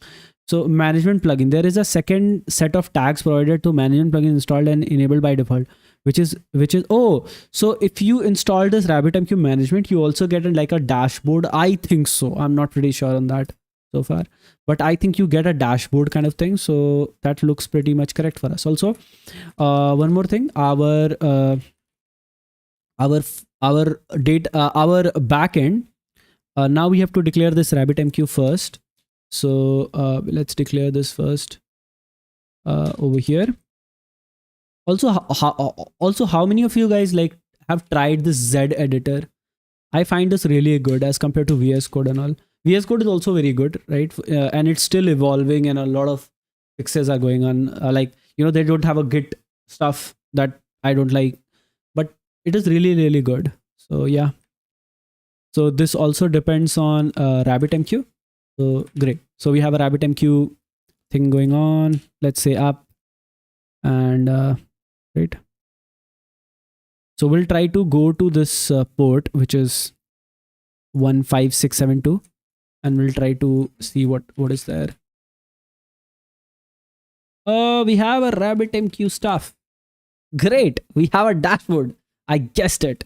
So management plugin. There is a second set of tags provided to management plugin installed and enabled by default, which is oh, so if you install this RabbitMQ management, you also get like a dashboard. I think so. I'm not pretty sure on that so far, but I think you get a dashboard kind of thing. So that looks pretty much correct for us. Also, one more thing, our data, our backend. Now we have to declare this RabbitMQ first. So let's declare this first over here. Also, how many of you guys like have tried this Z editor? I find this really good as compared to VS Code and all. VS Code is also very good, right? And it's still evolving, and a lot of fixes are going on. Like, they don't have a Git stuff that I don't like, but it is really, really good. So yeah. So this also depends on RabbitMQ. So great. So we have a RabbitMQ thing going on. Let's say up, and right. So we'll try to go to this port, which is 15672, and we'll try to see what is there. We have a RabbitMQ stuff. Great. We have a dashboard. I guessed it.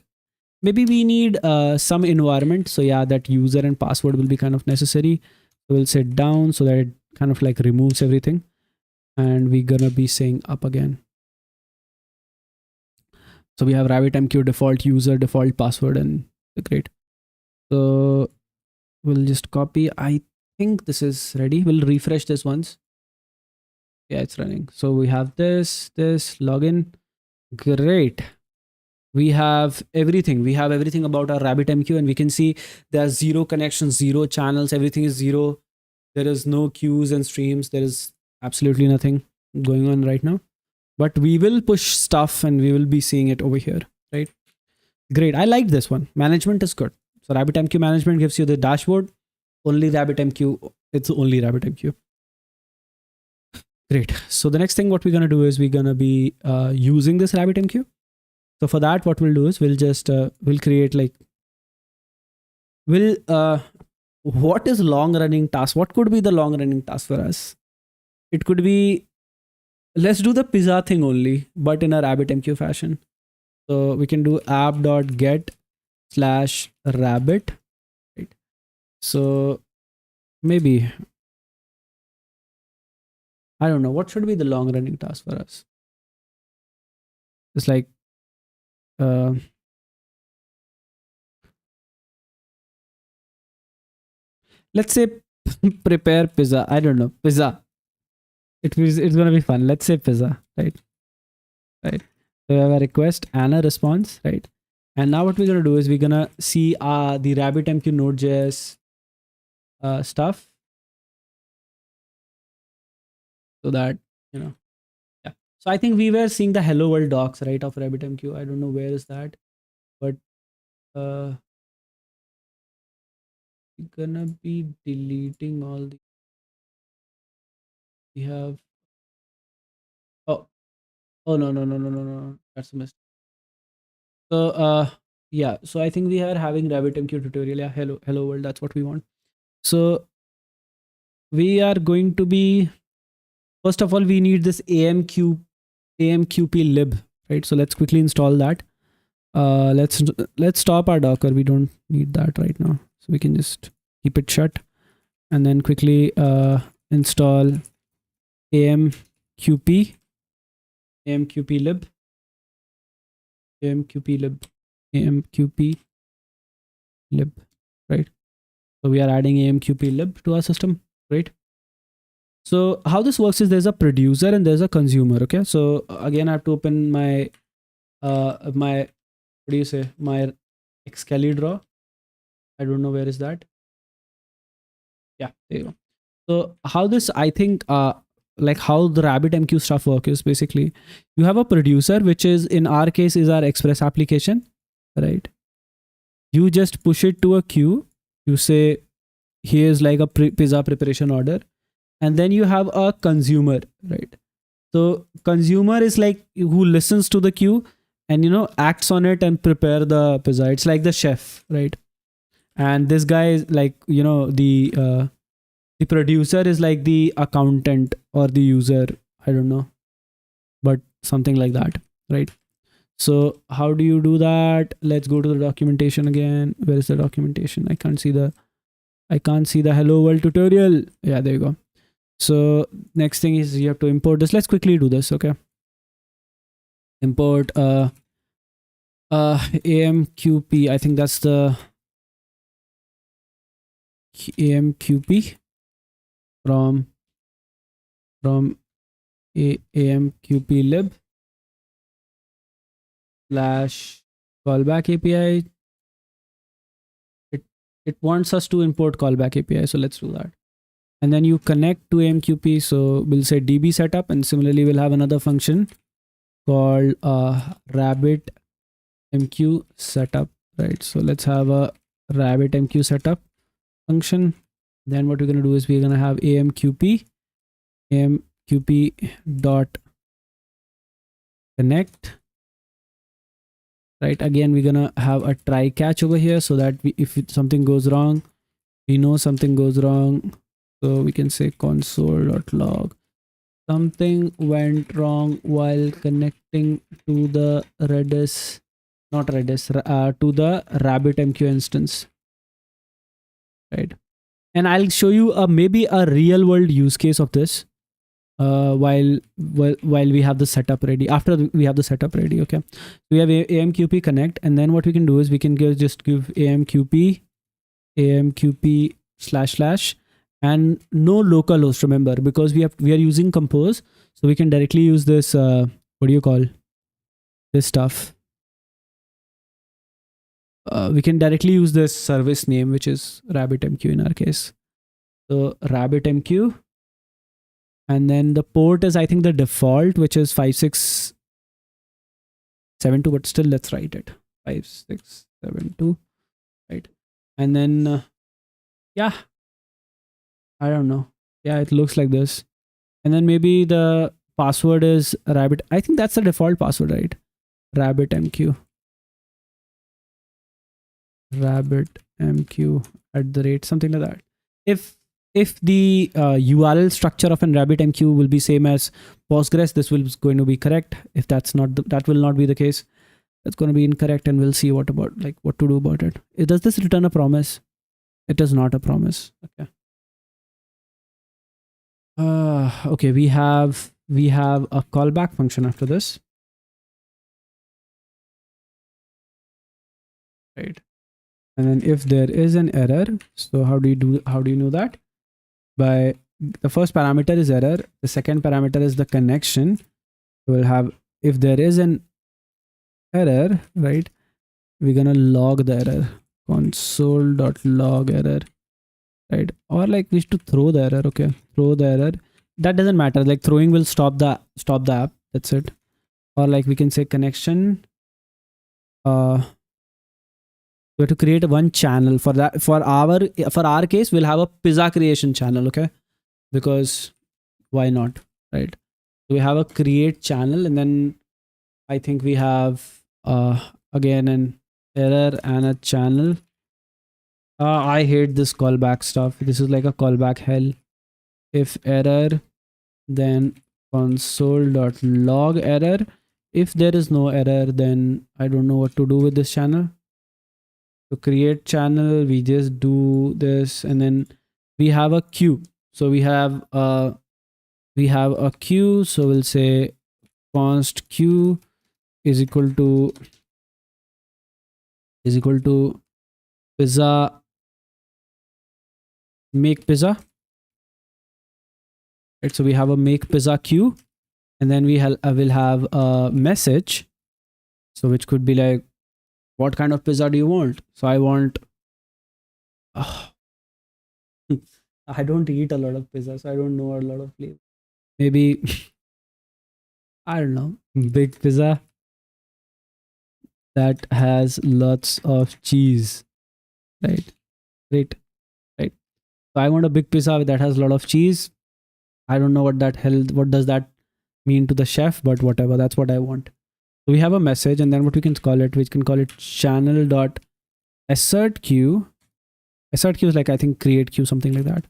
Maybe we need some environment. So yeah, that user and password will be kind of necessary. So we'll set down so that it kind of like removes everything. And we're gonna be saying up again. So we have RabbitMQ default user, default password, and great. So we'll just copy. I think this is ready. We'll refresh this once. Yeah, it's running. So we have this login. Great. We have everything. We have everything about our RabbitMQ, and we can see there are 0 connections, 0 channels. Everything is 0. There is no queues and streams. There is absolutely nothing going on right now. But we will push stuff, and we will be seeing it over here, right? Great. I like this one. Management is good. So RabbitMQ management gives you the dashboard. Only RabbitMQ. It's only RabbitMQ. Great. So the next thing what we're going to do is we're going to be using this RabbitMQ. So for that, what we'll do is we'll just we'll create like what is long running task? What could be the long running task for us? It could be, let's do the pizza thing only, but in a RabbitMQ fashion. So we can do app.get/rabbit, right? So maybe, I don't know, what should be the long running task for us? It's like let's say prepare pizza. I don't know, pizza. It's gonna be fun. Let's say pizza, right? So we have a request and a response, right? And now what we're gonna do is we're gonna see the RabbitMQ Node.js stuff, so that yeah. So I think we were seeing the hello world docs, right, of RabbitMQ. I don't know where is that, but we're gonna be deleting all the. We have. Oh no, that's a mistake. So yeah, so I think we are having RabbitMQ tutorial. Yeah, hello world. That's what we want. So we are going to be, first of all, we need this AMQP lib, right? So let's quickly install that. Let's stop our Docker. We don't need that right now, so we can just keep it shut, and then quickly install AMQP lib, right? So we are adding AMQP lib to our system, right? So how this works is there's a producer and there's a consumer. Okay, so again I have to open my my, what do you say, my Excalibur. I don't know where is that. Yeah, there you go. So how this, I think like how the RabbitMQ stuff works is basically you have a producer, which is in our case is our Express application, right? You just push it to a queue. You say here's like a pizza preparation order, and then you have a consumer, right? So consumer is like who listens to the queue and acts on it and prepare the pizza. It's like the chef, right? and this guy is like, the producer is like the accountant or the user, I don't know, but something like that, right? So how do you do that? Let's go to the documentation again. Where is the documentation? I can't see the hello world tutorial. Yeah, there you go. So next thing is you have to import this. Let's quickly do this. Okay, import AMQP. I think that's the AMQP from AMQP lib slash callback API. It wants us to import callback API, so let's do that. And then you connect to AMQP. So we'll say DB setup, and similarly we'll have another function called rabbit MQ setup, right? So let's have a rabbit MQ setup function. Then what we're going to do is we're going to have AMQP dot connect, right? Again, we're going to have a try catch over here so that if something goes wrong, we know something goes wrong. So we can say console.log. Something went wrong while connecting to the Redis, not Redis, to the RabbitMQ instance, right? And I'll show you maybe a real world use case of this while we have the setup ready. After we have the setup ready, okay. We have AMQP connect, and then what we can do is we can just give AMQP // and no localhost, remember, because we are using Compose, so we can directly use this what do you call this stuff, we can directly use this service name, which is RabbitMQ in our case. So RabbitMQ, and then the port is, I think, the default, which is 5672, but still let's write it 5672, right? And then yeah, I don't know. Yeah, it looks like this. And then maybe the password is rabbit. I think that's the default password, right? RabbitMQ. RabbitMQ @ something like that. If the URL structure of an RabbitMQ will be same as Postgres, this will going to be correct. If that's not that will not be the case, that's going to be incorrect, and we'll see what to do about it. Does this return a promise? It is not a promise. Okay. Okay, we have a callback function after this, right? And then if there is an error, so how do you know that? By the first parameter is error, the second parameter is the connection. We'll have, if there is an error, right, we're gonna log the error, console.log error, right? Or like we should throw the error. Okay, throw the error. That doesn't matter, like throwing will stop the app, that's it. Or like we can say connection, we have to create one channel for that. For our case, we'll have a pizza creation channel, okay? Because why not, right? So we have a create channel, and then I think we have again an error and a channel. I hate this callback stuff. This is like a callback hell. If error, then console.log error. If there is no error, then I don't know what to do with this channel. To create channel, we just do this, and then we have a queue. So we have a queue. So we'll say const queue is equal to pizza, make pizza, right? So we have a make pizza queue, and then we will have a message, so which could be like, what kind of pizza do you want? So I want I don't eat a lot of pizza, so I don't know a lot of flavor. Maybe I don't know, big pizza that has lots of cheese, right? Great, right? So I want a big pizza that has a lot of cheese. I don't know what does that mean to the chef, but whatever, that's what I want. So we have a message, and then what we can call it channel.assert queue, assert queue is like, I think, create queue, something like that.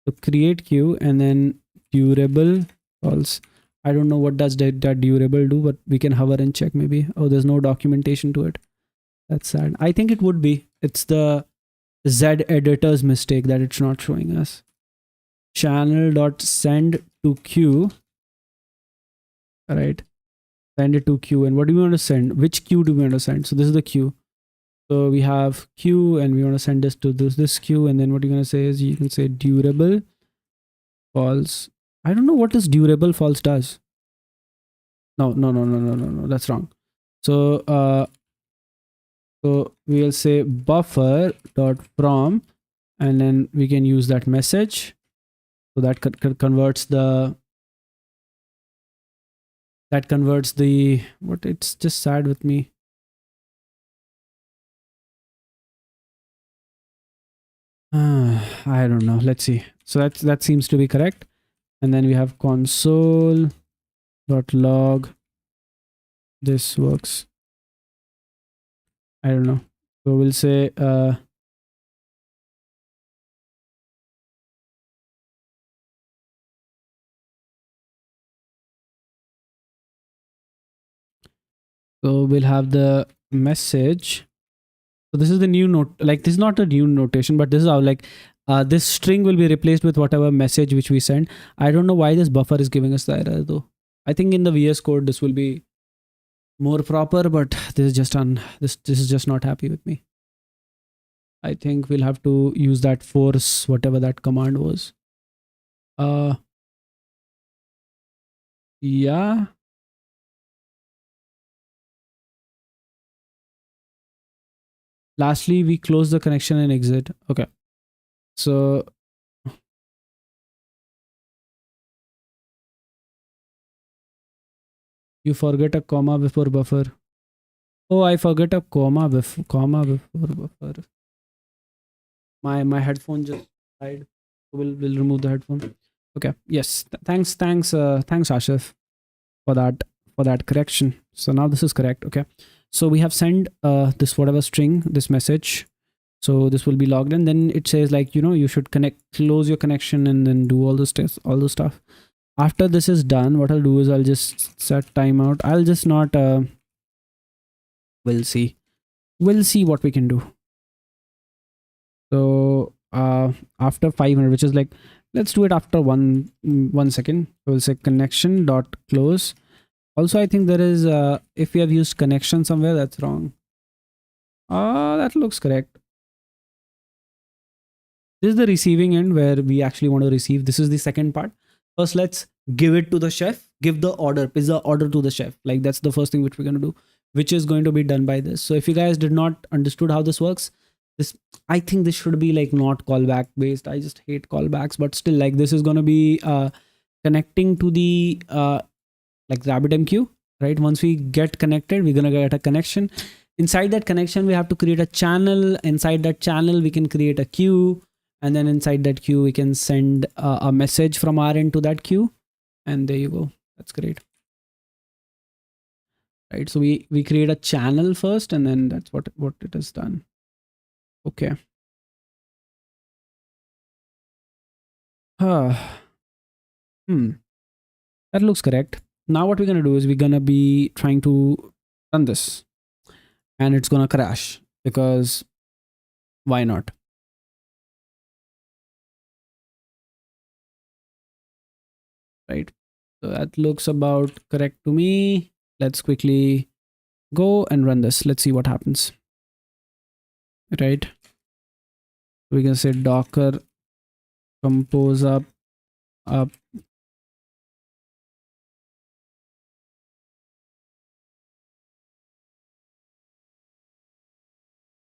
So create queue and then durable false. I don't know what does that durable do, but we can hover and check maybe. Oh, there's no documentation to it. That's sad. I think it would be. It's the Z editor's mistake that it's not showing us. Channel dot send to queue. All right. Send it to queue. And what do we want to send? Which queue do we want to send? So this is the queue. So we have queue and we want to send this to this queue. And then what you're going to say is you can say durable false. I don't know what this durable false does. No. That's wrong. So we'll say buffer dot from, and then we can use that message. So that converts the what, it's just sad with me. I don't know. Let's see. So that seems to be correct. And then we have console dot log. This works. I don't know. So we'll say so we'll have the message. So this is the new note. Like, this is not a new notation, but this is how, like, this string will be replaced with whatever message which we send. I don't know why this buffer is giving us the error though. I think in the VS Code this will be more proper, but this is just this is just not happy with me. I think we'll have to use that force, whatever that command was. Yeah. Lastly, we close the connection and exit. Okay. So you forget a comma before buffer. Oh, I forget a comma before buffer. My headphone just died. We'll remove the headphone. Okay. Yes. Thanks, Ashif, for that correction. So now this is correct. Okay. So we have sent this whatever string, this message. So this will be logged in. Then it says, like, you should close your connection and then do all this all the stuff. After this is done, what I'll do is I'll just set timeout. I'll just not we'll see what we can do. So after 500, which is like, let's do it after 1 second. We'll say connection dot close. Also, I think there is if we have used connection somewhere, that's wrong. That looks correct. This is the receiving end where we actually want to receive. This is the second part. First, let's give it to the chef. Give the order, pizza order to the chef. Like, that's the first thing which we're going to do, which is going to be done by this. So if you guys did not understood how this works, I think this should be like not callback based. I just hate callbacks, but still, like, this is going to be connecting to the like RabbitMQ, right? Once we get connected, we're going to get a connection. Inside that connection, we have to create a channel. Inside that channel, we can create a queue. And then inside that queue, we can send a message from our end to that queue. And there you go. That's great. Right. So we create a channel first, and then that's what it has done. Okay. That looks correct. Now what we're going to do is we're going to be trying to run this. And it's going to crash because why not? Right. So that looks about correct to me. Let's quickly go and run this. Let's see what happens. Right. We can say docker compose up.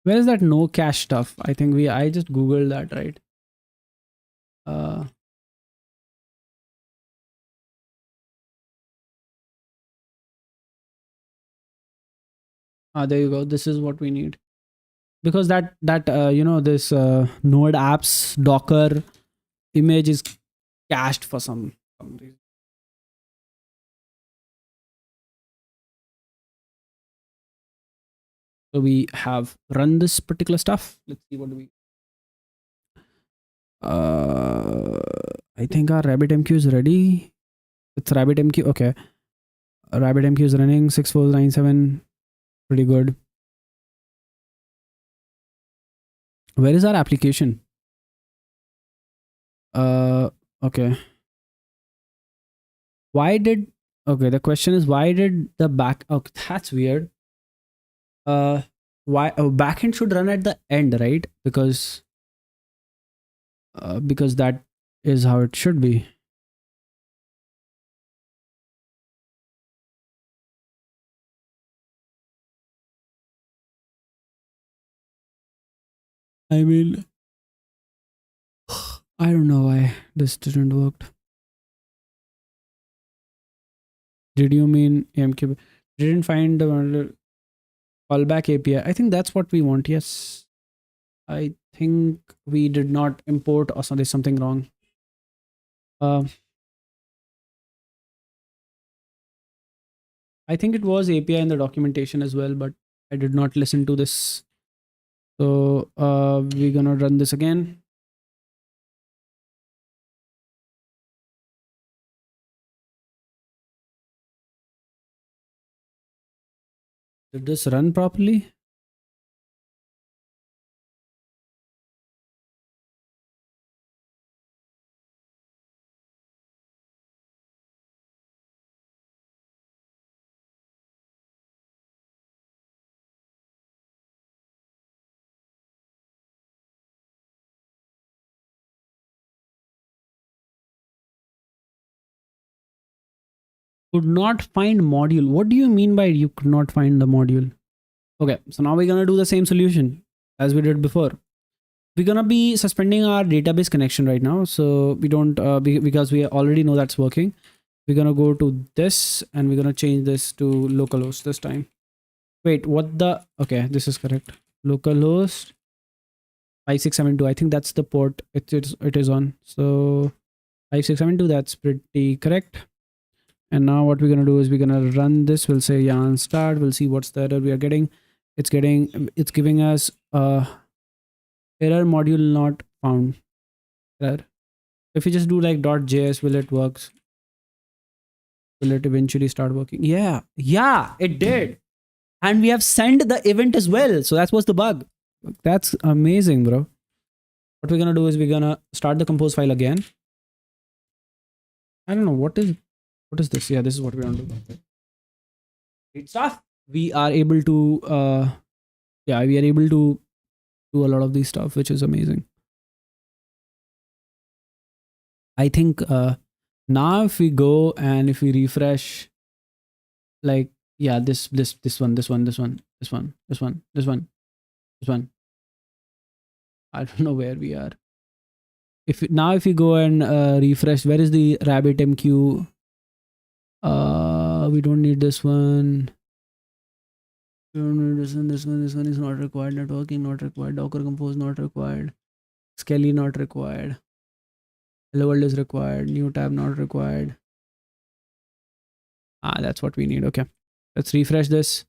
Where is that no cache stuff? I think I just Googled that, right? There you go. This is what we need. Because that this node apps docker image is cached for some reason. So we have run this particular stuff. Let's see what do we Uh, I think our RabbitMQ is ready. It's RabbitMQ. Okay. RabbitMQ is running 6497. Pretty good. Where is our application? Okay. Why did okay? The question is why did the back? Okay, that's weird. Why backend should run at the end, right? Because that is how it should be. I mean, I don't know why this didn't work. Did you mean AMQ? Didn't find the callback API. I think that's what we want. Yes. I think we did not import or there's something wrong. I think it was API in the documentation as well, but I did not listen to this. So we're gonna run this again. Did this run properly? Could not find module. What do you mean by you could not find the module? Okay, so now we're gonna do the same solution as we did before. We're gonna be suspending our database connection right now, so we don't because we already know that's working. We're gonna go to this and we're gonna change this to localhost this time. Wait, what the? Okay, this is correct. Localhost 5672. I think that's the port it is on. So 5672. That's pretty correct. And now what we're gonna do is we're gonna run this. We'll say yarn start. We'll see what's the error we are getting. It's giving us error module not found. Error. If you just do like .js, will it works? Will it eventually start working? Yeah, it did. And we have sent the event as well. So that was the bug. That's amazing, bro. What we're gonna do is we're gonna start the compose file again. I don't know what is this. Yeah, this is what we're gonna do. Great stuff. We are able to we are able to do a lot of these stuff, which is amazing. I think now if we go and if we refresh, like yeah, this one. I don't know where we are. If we go and refresh, where is the RabbitMQ? We don't need this one. We don't need this one. This one is not required. Networking not required. Docker Compose not required. Skelly not required. Hello world is required. New tab not required. That's what we need. Okay, let's refresh this.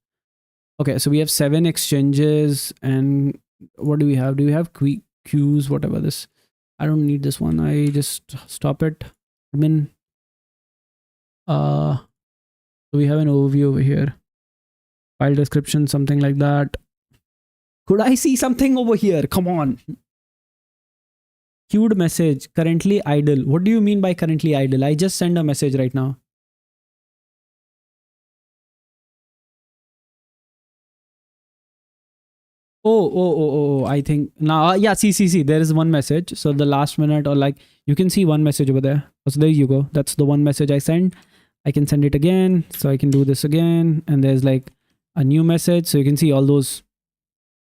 Okay, so we have 7 exchanges, and what do we have? Do we have queues? Whatever this. I don't need this one. I just stop it. Admin. So we have an overview over here. File description, something like that. Could I see something over here? Come on. Queued message, currently idle. What do you mean by currently idle? I just send a message right now. Oh, I think now, yeah, see. There is one message. So the last minute or like, you can see one message over there. So there you go. That's the one message I sent. I can send it again. So I can do this again. And there's like a new message. So you can see all those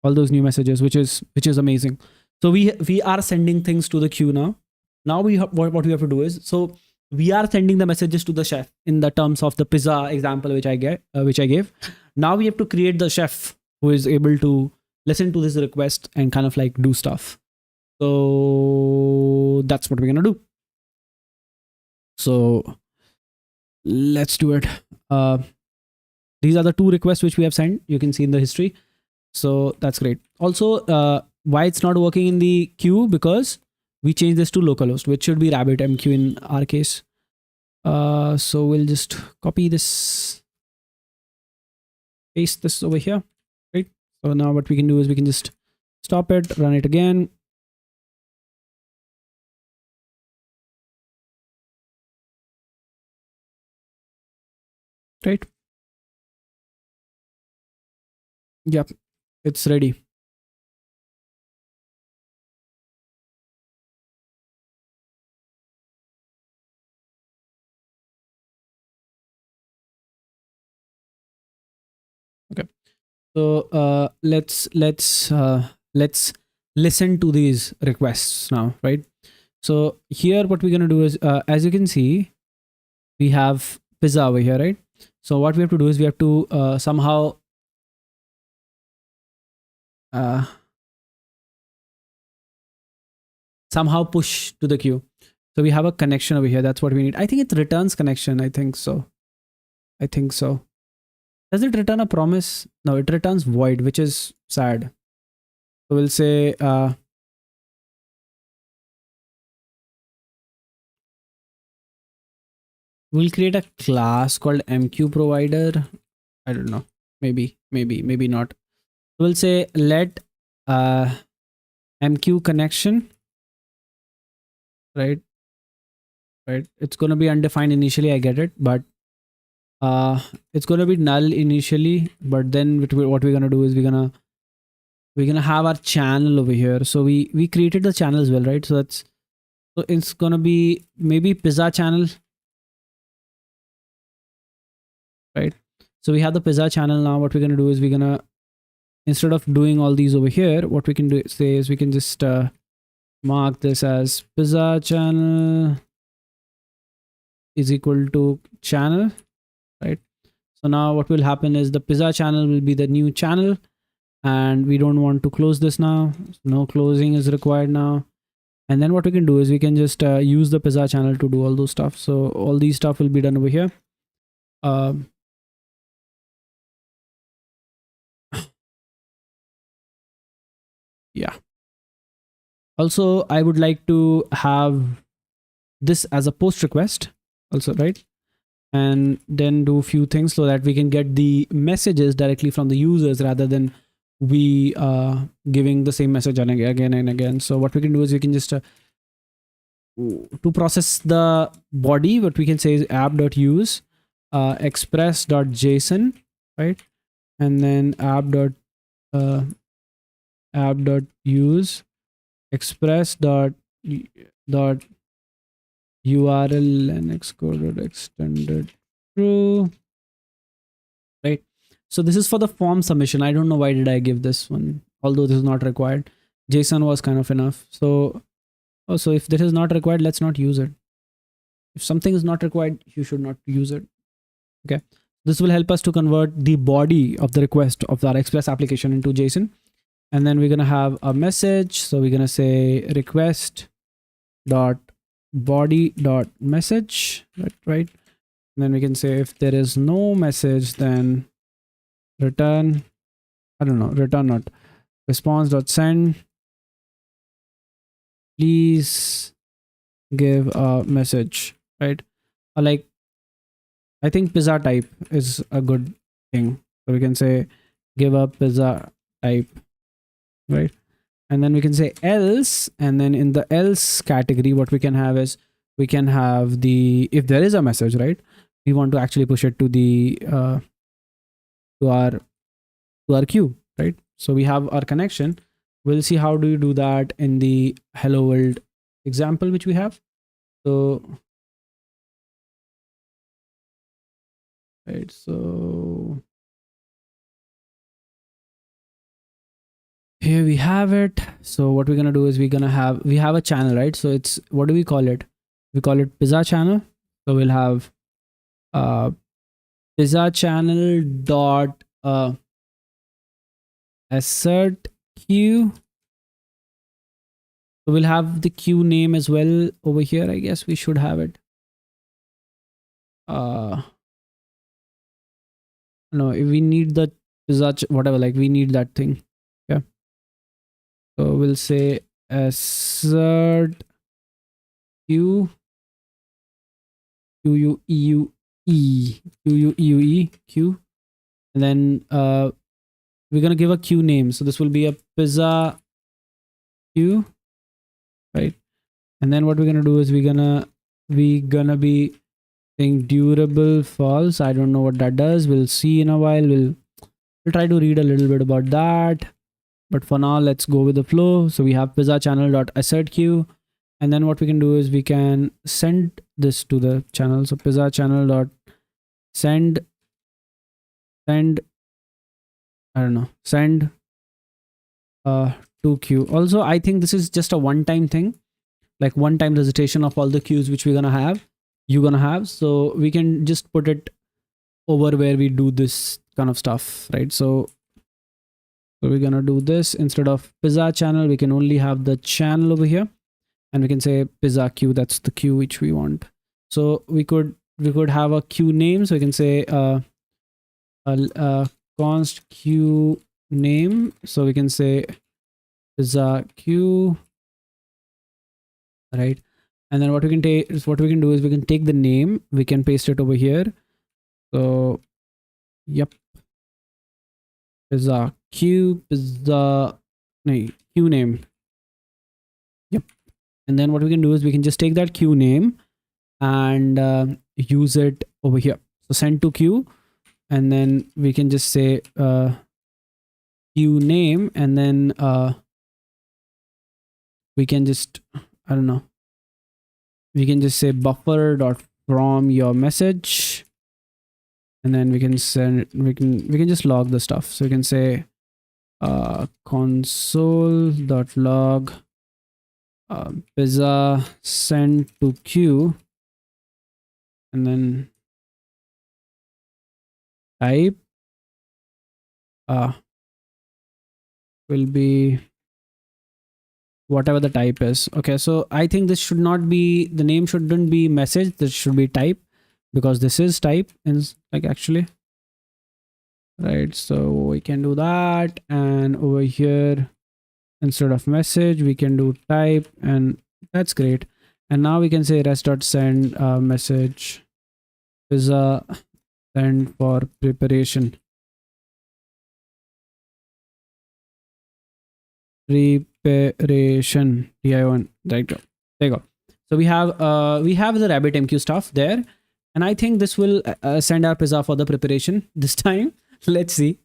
new messages, which is amazing. So we are sending things to the queue now. Now what we have to do is, so we are sending the messages to the chef in the terms of the pizza example which I gave. Now we have to create the chef who is able to listen to this request and kind of like do stuff. So that's what we're gonna do. So let's do it. These are the 2 requests which we have sent. You can see in the history. So that's great. Also, why it's not working in the queue? Because we change this to localhost, which should be RabbitMQ in our case. So we'll just copy this, paste this over here, right? So now what we can do is we can just stop it, run it again. Right? Yep, it's ready. Okay. So let's listen to these requests now, right? So here what we're gonna do is, as you can see, we have pizza over here, right? So what we have to do is we have to somehow push to the queue. So we have a connection over here. That's what we need. I think it returns connection. I think so. Does it return a promise? No, it returns void, which is sad. So we'll say we'll create a class called MQ provider. I don't know. Maybe not. We'll say let MQ connection, right? It's going to be undefined initially. I get it, but it's going to be null initially. But then what we're going to do is we're gonna have our channel over here. So we created the channel as well, right? So it's going to be maybe pizza channel, right? So we have the pizza channel. Now what we're going to do is we're going to, instead of doing all these over here, what we can do is we can just mark this as pizza channel is equal to channel, right? So now what will happen is the pizza channel will be the new channel, and we don't want to close this now. No closing is required now. And then what we can do is we can just use the pizza channel to do all those stuff. So all these stuff will be done over here. Yeah. Also, I would like to have this as a post request also, right? And then do a few things so that we can get the messages directly from the users rather than we giving the same message again and again. So what we can do is we can just to process the body, what we can say is app.use express.json, right? And then app.use express.url Linux code extended true, right? So this is for the form submission. I don't know why did I give this one, although this is not required. JSON was kind of enough. So also, if this is not required, let's not use it. If something is not required, you should not use it. Okay. This will help us to convert the body of the request of our Express application into JSON. And then we're going to have a message. So we're going to say request dot body dot message, right? And then we can say if there is no message, then return, I don't know, return not response dot send, please give a message, right? Or like, I think pizza type is a good thing. So we can say give a pizza type, right? And then we can say else, and then in the else category, what we can have is we can have the, if there is a message, right? We want to actually push it to the to our queue, right? So we have our connection. We'll see how do you do that in the hello world example which we have. So right, so here we have it. So what we're gonna do is we have a channel, right? So it's, what do we call it? We call it pizza channel. So we'll have pizza channel dot assert queue. So we'll have the queue name as well over here. I guess we should have it. No, if we need the pizza whatever, like we need that thing. Yeah. So we'll say assert Q Q U E U E Q U E U E Q, and then we're gonna give a queue name. So this will be a pizza queue, right? And then what we're gonna do is we gonna be saying durable false. I don't know what that does. We'll see in a while. We'll try to read a little bit about that. But for now, let's go with the flow. So we have pizza channel dot assert queue, and then what we can do is we can send this to the channel. So pizza channel dot send I don't know, send to queue. Also, I think this is just a one-time thing, like one-time recitation of all the queues which you're gonna have. So we can just put it over where we do this kind of stuff, right? So we're gonna do this. Instead of pizza channel, we can only have the channel over here, and we can say pizza queue. That's the queue which we want. So we could have a queue name. So we can say const queue name. So we can say pizza queue, right? And then what we can do is we can take the name, we can paste it over here. So yep, pizza queue, queue name. Yep. And then what we can do is we can just take that queue name and use it over here. So send to queue, and then we can just say queue name, and then we can just, I don't know, we can just say buffer dot from your message, and then we can send, we can just log the stuff. So we can say console dot log pizza send to queue, and then type will be whatever the type is. Okay, so I think this should not be, the name shouldn't be message, this should be type, because this is type and like actually, right? So we can do that, and over here instead of message we can do type, and that's great. And now we can say rest.send message pizza send for preparation. Preparation DIO1, right? There you go. So we have the RabbitMQ stuff there, and I think this will send our pizza for the preparation this time. Let's see.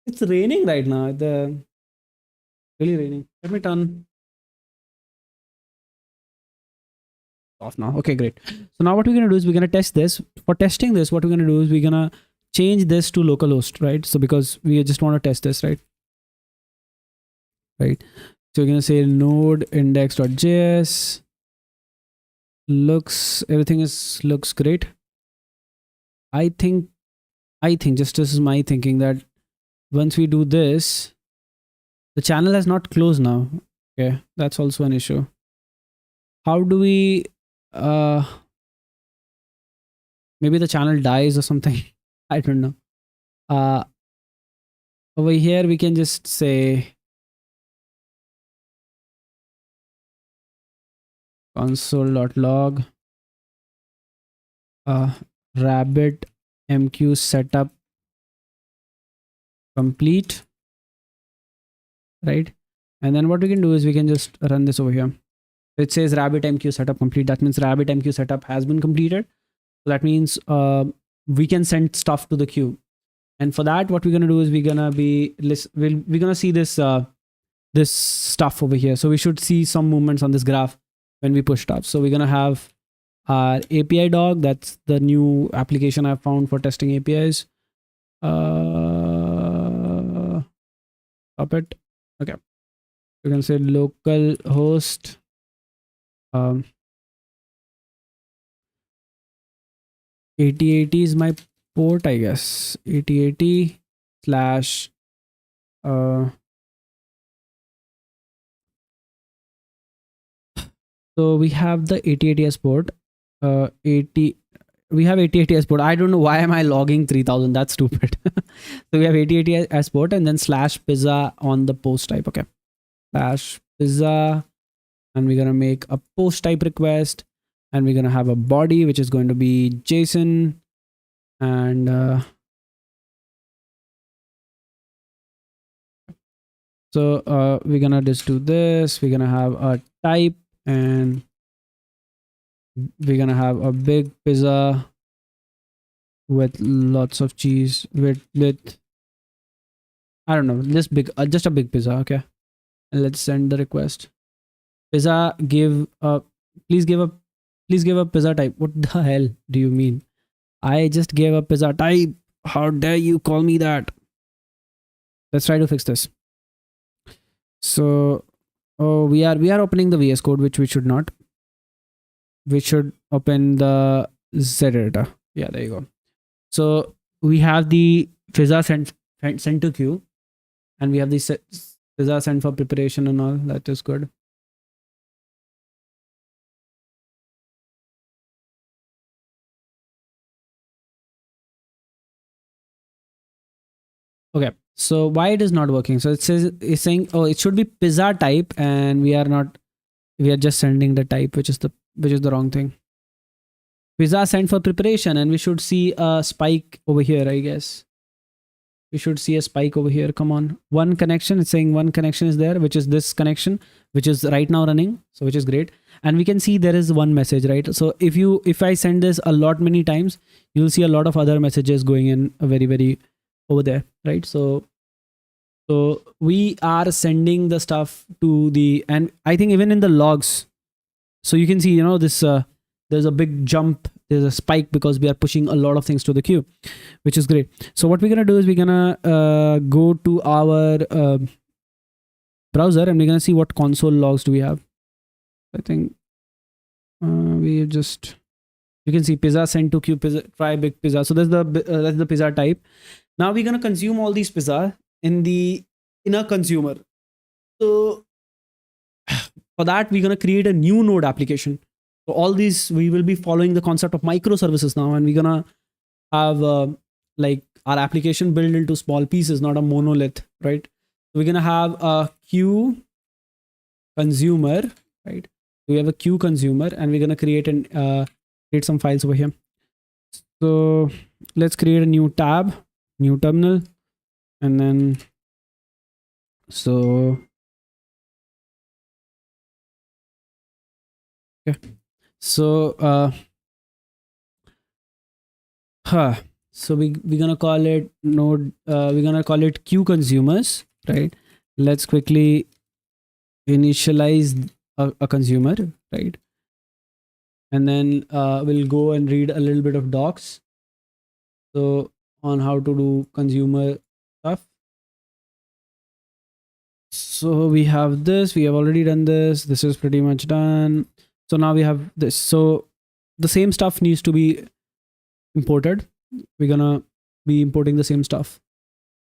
It's raining right now. Really raining. Let me turn off now. Okay, great. So now what we're gonna do is we're gonna test this. For testing this, what we're gonna do is we're gonna change this to localhost, right? So because we just want to test this, right? Right. So we're gonna say node index.js. Everything looks great. I think just this is my thinking that once we do this, the channel has not closed now. Okay, that's also an issue. How do we maybe the channel dies or something? I don't know. Over here we can just say console.log rabbit mq setup complete, right? And then what we can do is we can just run this over here. It says rabbit mq setup complete. That means rabbit mq setup has been completed. So that means we can send stuff to the queue. And for that, what we're gonna do is we're gonna see this this stuff over here. So we should see some movements on this graph when we push stuff. So we're gonna have our API dog. That's the new application I found for testing APIs. Stop it. Okay. You can say local host 8080 is my port, I guess. 8080 slash so we have the 8080 as port. We have 8080 as port. I don't know why am I logging 3000. That's stupid. So we have 8080 as port, and then slash pizza on the post type. Okay. Slash pizza and we're gonna make a post type request, and we're gonna have a body which is going to be JSON, and we're gonna just do this. We're gonna have a type, and we're gonna have a big pizza with lots of cheese with I don't know, just a big pizza. Okay, and let's send the request. Pizza give a please give a pizza type. What the hell do you mean? I just gave a pizza type. How dare you call me that? Let's try to fix this. So, oh, we are opening the VS Code, which we should not. We should open the Zedata. Yeah, there you go. So we have the pizza sent to queue, and we have the pizza sent for preparation and all. That is good. Okay, so why it is not working? So it's saying, oh, it should be pizza type, and we are just sending the type, which is the wrong thing. Pizza sent for preparation, and we should see a spike over here, I guess. We should see a spike over here. Come on, one connection. It's saying one connection is there, which is this connection, which is right now running. So which is great, and we can see there is one message, right? So if I send this a lot many times, you'll see a lot of other messages going in very over there, right? So we are sending the stuff to the, and I think even in the logs, so you can see, this there's a big jump, there's a spike because we are pushing a lot of things to the queue, which is great. So what we're gonna do is we're gonna go to our browser, and we're gonna see what console logs do we have. I think we just, you can see pizza sent to queue, pizza, try big pizza. So that's the pizza type. Now we're gonna consume all these pizza in a consumer. So for that, we're gonna create a new node application. So all these, we will be following the concept of microservices now, and we're gonna have like our application built into small pieces, not a monolith, right? So we're gonna have a queue consumer, right? We have a queue consumer, and we're gonna create some files over here. So let's create a new tab, new terminal, and then okay. So so we're gonna call it node, we're gonna call it queue consumers, right? Let's quickly initialize a consumer, right? And then we'll go and read a little bit of docs, so on how to do consumer stuff. So we have this, we have already done this is pretty much done. So now we have this. So the same stuff needs to be imported. We're gonna be importing the same stuff.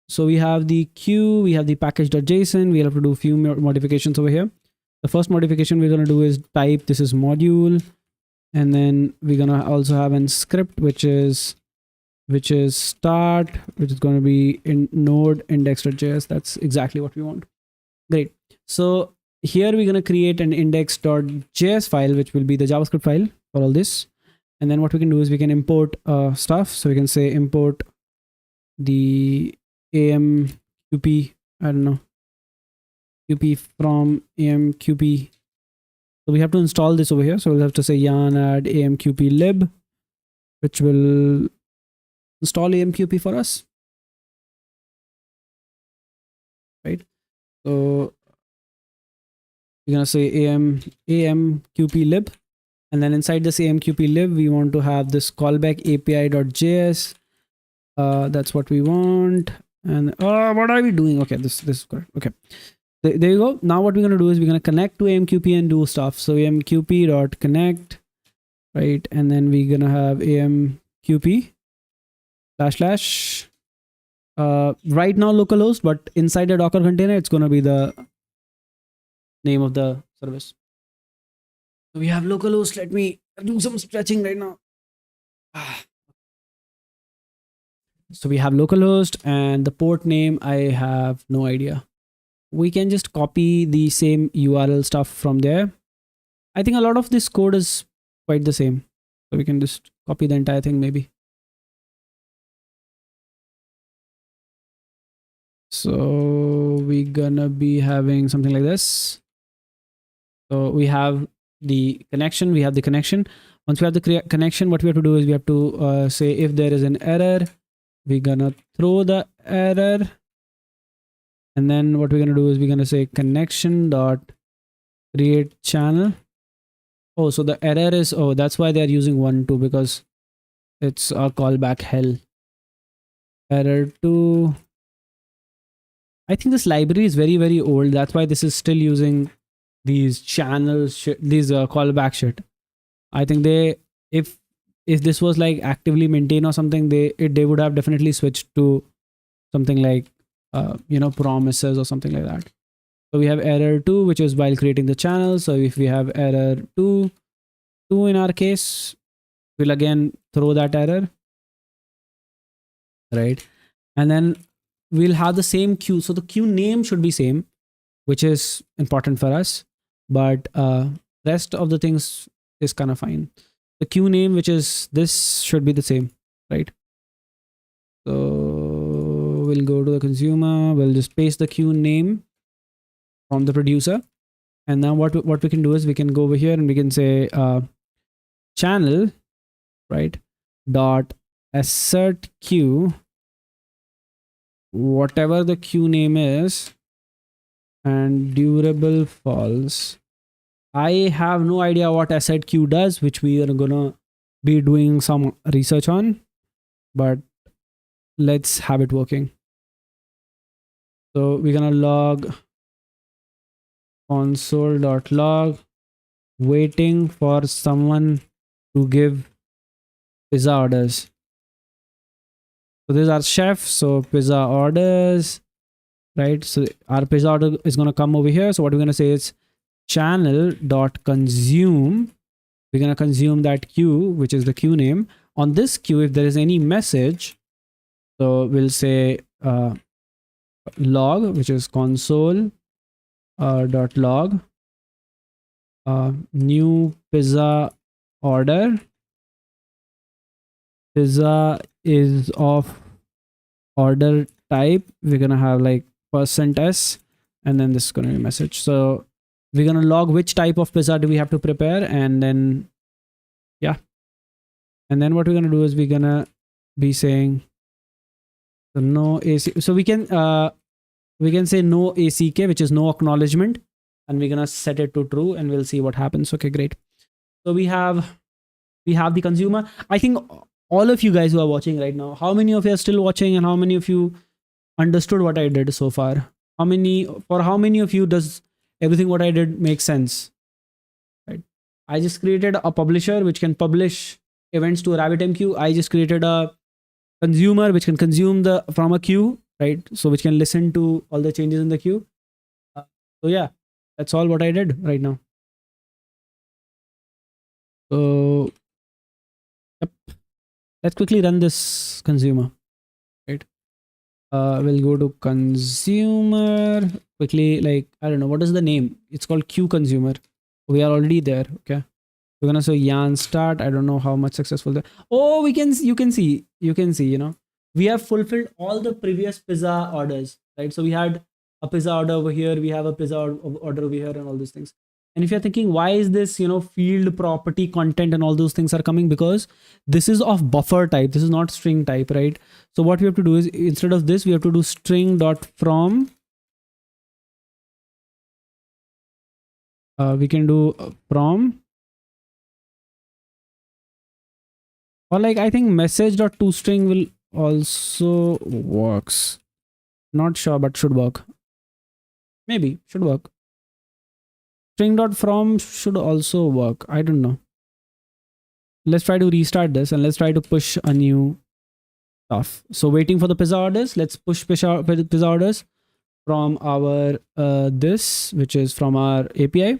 So we have the queue, we have the package.json. We have to do a few modifications over here. The first modification we're gonna do is type, this is module, and then we're gonna also have a script which is start, which is going to be in node index.js. That's exactly what we want. Great. So here we're going to create an index.js file, which will be the JavaScript file for all this. And then what we can do is we can import stuff. So we can say import the AMQP, I don't know, QP from AMQP. So we have to install this over here. So we'll have to say yarn add AMQP lib, which will install AMQP for us, right? So we're gonna say AMQP lib, and then inside this AMQP lib, we want to have this callback API.js. That's what we want. And what are we doing? Okay, this is correct. Okay, there you go. Now what we're gonna do is we're gonna connect to AMQP and do stuff. So AMQP.connect, right? And then we're gonna have AMQP / right now localhost, but inside the Docker container, it's gonna be the name of the service. So we have localhost. Let me do some stretching right now. So we have localhost, and the port name, I have no idea. We can just copy the same URL stuff from there. I think a lot of this code is quite the same. So we can just copy the entire thing maybe. So we're gonna be having something like this. So we have the connection, we have the connection. Once we have the connection, what we have to do is we have to say if there is an error, we're gonna throw the error. And then what we're gonna do is we're gonna say connection dot create channel. Oh, so the error is, oh, that's why they're using 1, 2, because it's a callback hell. Error 2. I think this library is very, very old. That's why this is still using these channels, these callback shit. I think they, if this was like actively maintained or something, they would have definitely switched to something like promises or something like that. So we have error 2, which is while creating the channel. So if we have error 2 in our case, we'll again throw that error, right? And then we'll have the same queue. So the queue name should be same, which is important for us. But rest of the things is kind of fine. The queue name, which is this, should be the same, right? So we'll go to the consumer. We'll just paste the queue name from the producer. And now what we can do is we can go over here and we can say channel, right, dot assert queue, whatever the queue name is, and durable false. I have no idea what assert queue does, which we are gonna be doing some research on, but let's have it working. So we're gonna log console.log waiting for someone to give pizza orders. So this is our chef. So pizza orders, right? So our pizza order is going to come over here. So what we're going to say is channel.consume. We're going to consume that queue, which is the queue name. On this queue, if there is any message, so we'll say log, which is console dot log new pizza order. Pizza is of order type. We're gonna have like %s, and then this is gonna be a message. So we're gonna log which type of pizza do we have to prepare, and then yeah, and then what we're gonna do is we're gonna be saying so no AC. So we can say no ACK, which is no acknowledgement, and we're gonna set it to true, and we'll see what happens. Okay, great. So we have the consumer. I think all of you guys who are watching right now, how many of you are still watching, and how many of you understood what I did so far? How many of you does everything what I did make sense? Right? I just created a publisher which can publish events to a RabbitMQ. I just created a consumer which can consume from a queue, right? So which can listen to all the changes in the queue. So yeah, that's all what I did right now. So yep. Let's quickly run this consumer, right? We'll go to consumer quickly. Like, I don't know, what is the name? It's called queue consumer. We are already there. Okay. We're gonna say yarn start. I don't know how much successful there. Oh, you can see, we have fulfilled all the previous pizza orders, right? So we had a pizza order over here. We have a pizza order over here, and all these things. And if you're thinking, why is this, field property content and all those things are coming? Because this is of buffer type. This is not string type, right? So what we have to do is, instead of this, we have to do string dot from. We can do from, or like, I think message dot toString will also works. Not sure, but should work. Maybe should work. String dot from should also work. I don't know. Let's try to restart this, and let's try to push a new stuff. So waiting for the pizza orders. Let's push pizza orders from our this, which is from our API.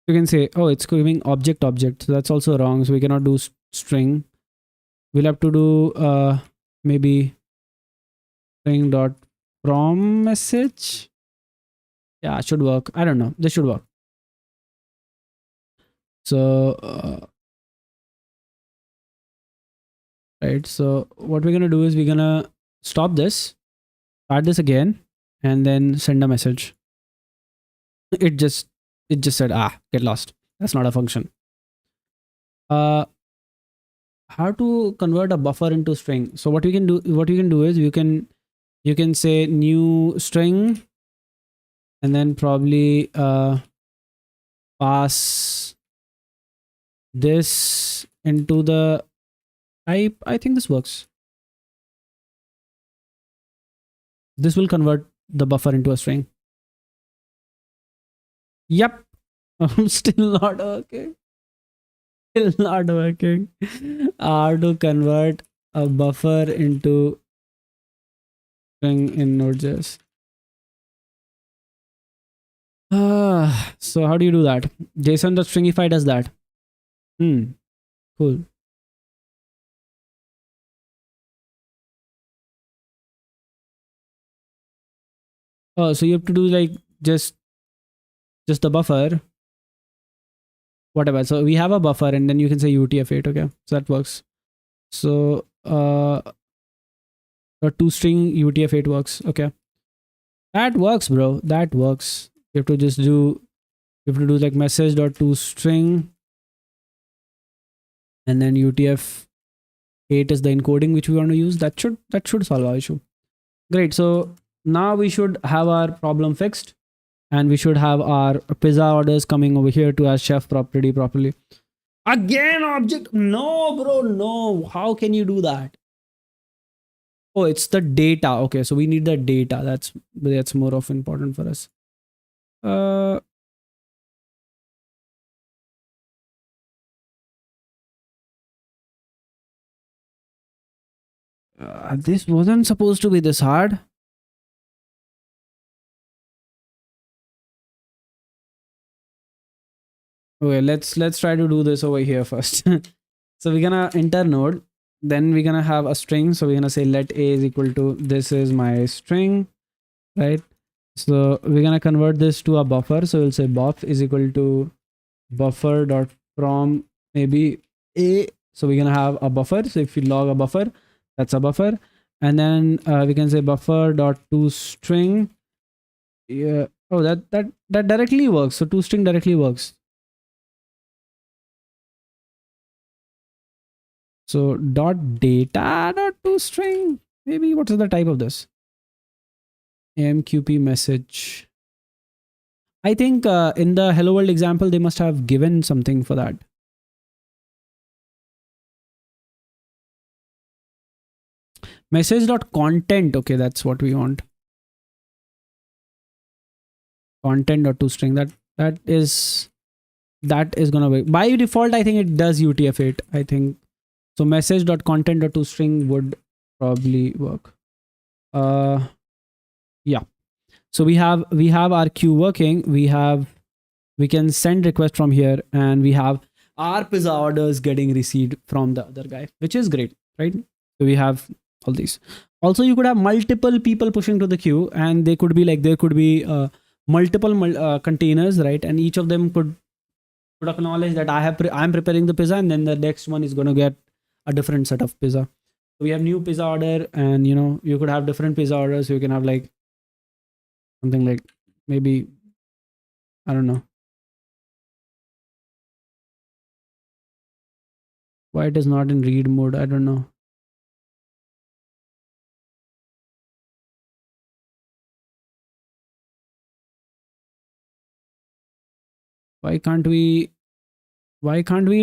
You can say, oh, it's giving object. So that's also wrong. So we cannot do string. We'll have to do maybe string dot from message. Yeah, it should work. I don't know. This should work. So right, so what we're gonna do is we're gonna stop this, start this again, and then send a message. It just said, get lost. That's not a function. How to convert a buffer into string? So what you can do is you can say new string, and then probably pass this into the type. I think this works. This will convert the buffer into a string. Yep. Still not working. Still not working. How to convert a buffer into string in Node.js? So how do you do that? JSON.stringify does that. Cool. Oh, so you have to do like just the buffer, whatever. So we have a buffer, and then you can say UTF-8. Okay, so that works. So the toString UTF-8 works. Okay, that works, bro. That works. You have to just do. You have to do like message.toString, and then UTF-8 is the encoding which we want to use. That should solve our issue. Great. So now we should have our problem fixed, and we should have our pizza orders coming over here to our chef properly. Again, object. No, bro. No. How can you do that? Oh, it's the data. Okay, so we need the data. That's more of important for us. This wasn't supposed to be this hard. Okay, let's try to do this over here first. So we're gonna enter node, then we're gonna have a string. So we're gonna say let a is equal to this is my string, right? So we're gonna convert this to a buffer. So we'll say buff is equal to buffer dot from maybe a. So we're gonna have a buffer. So if you log a buffer, that's a buffer, and then we can say buffer dot to string. Yeah. Oh, that directly works. So toString directly works. So dot data dot toString. Maybe what is the type of this? AMQP message. I think in the hello world example, they must have given something for that. Message.content. Okay, that's what we want. Content.toString. That is gonna be by default. I think it does UTF-8. I think so. Message.content.toString would probably work. Yeah. So we have our queue working. We can send request from here, and we have our pizza orders getting received from the other guy, which is great, right? So we have all these. Also, you could have multiple people pushing to the queue, and they could be like there could be multiple containers, right? And each of them could acknowledge that I'm preparing the pizza, and then the next one is going to get a different set of pizza. So we have new pizza order, and you could have different pizza orders. So you can have like something like maybe, I don't know why it is not in read mode. I don't know. Why can't we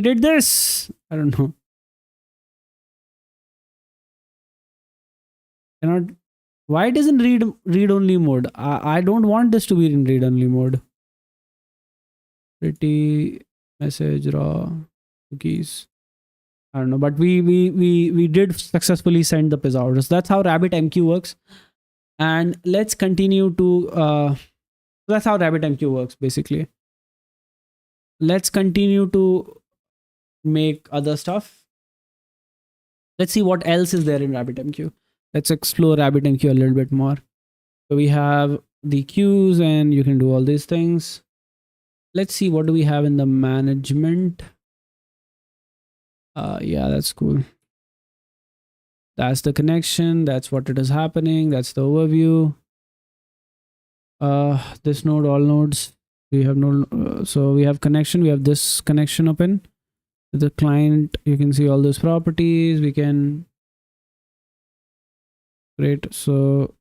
did this? I don't know. Cannot. Why it isn't read only mode? I don't want this to be in read only mode. Pretty message raw cookies. I don't know, but we did successfully send the pizza orders. That's how RabbitMQ works. And let's continue to that's how RabbitMQ works basically. Let's continue to make other stuff. Let's see what else is there in RabbitMQ. Let's explore RabbitMQ a little bit more. So we have the queues, and you can do all these things. let's see what do we have in the management. Yeah, that's cool. That's the connection. That's what it is happening. That's the overview. This node, all nodes. We have no. So we have connection. We have this connection open. The client. You can see all those properties. We can. Great. So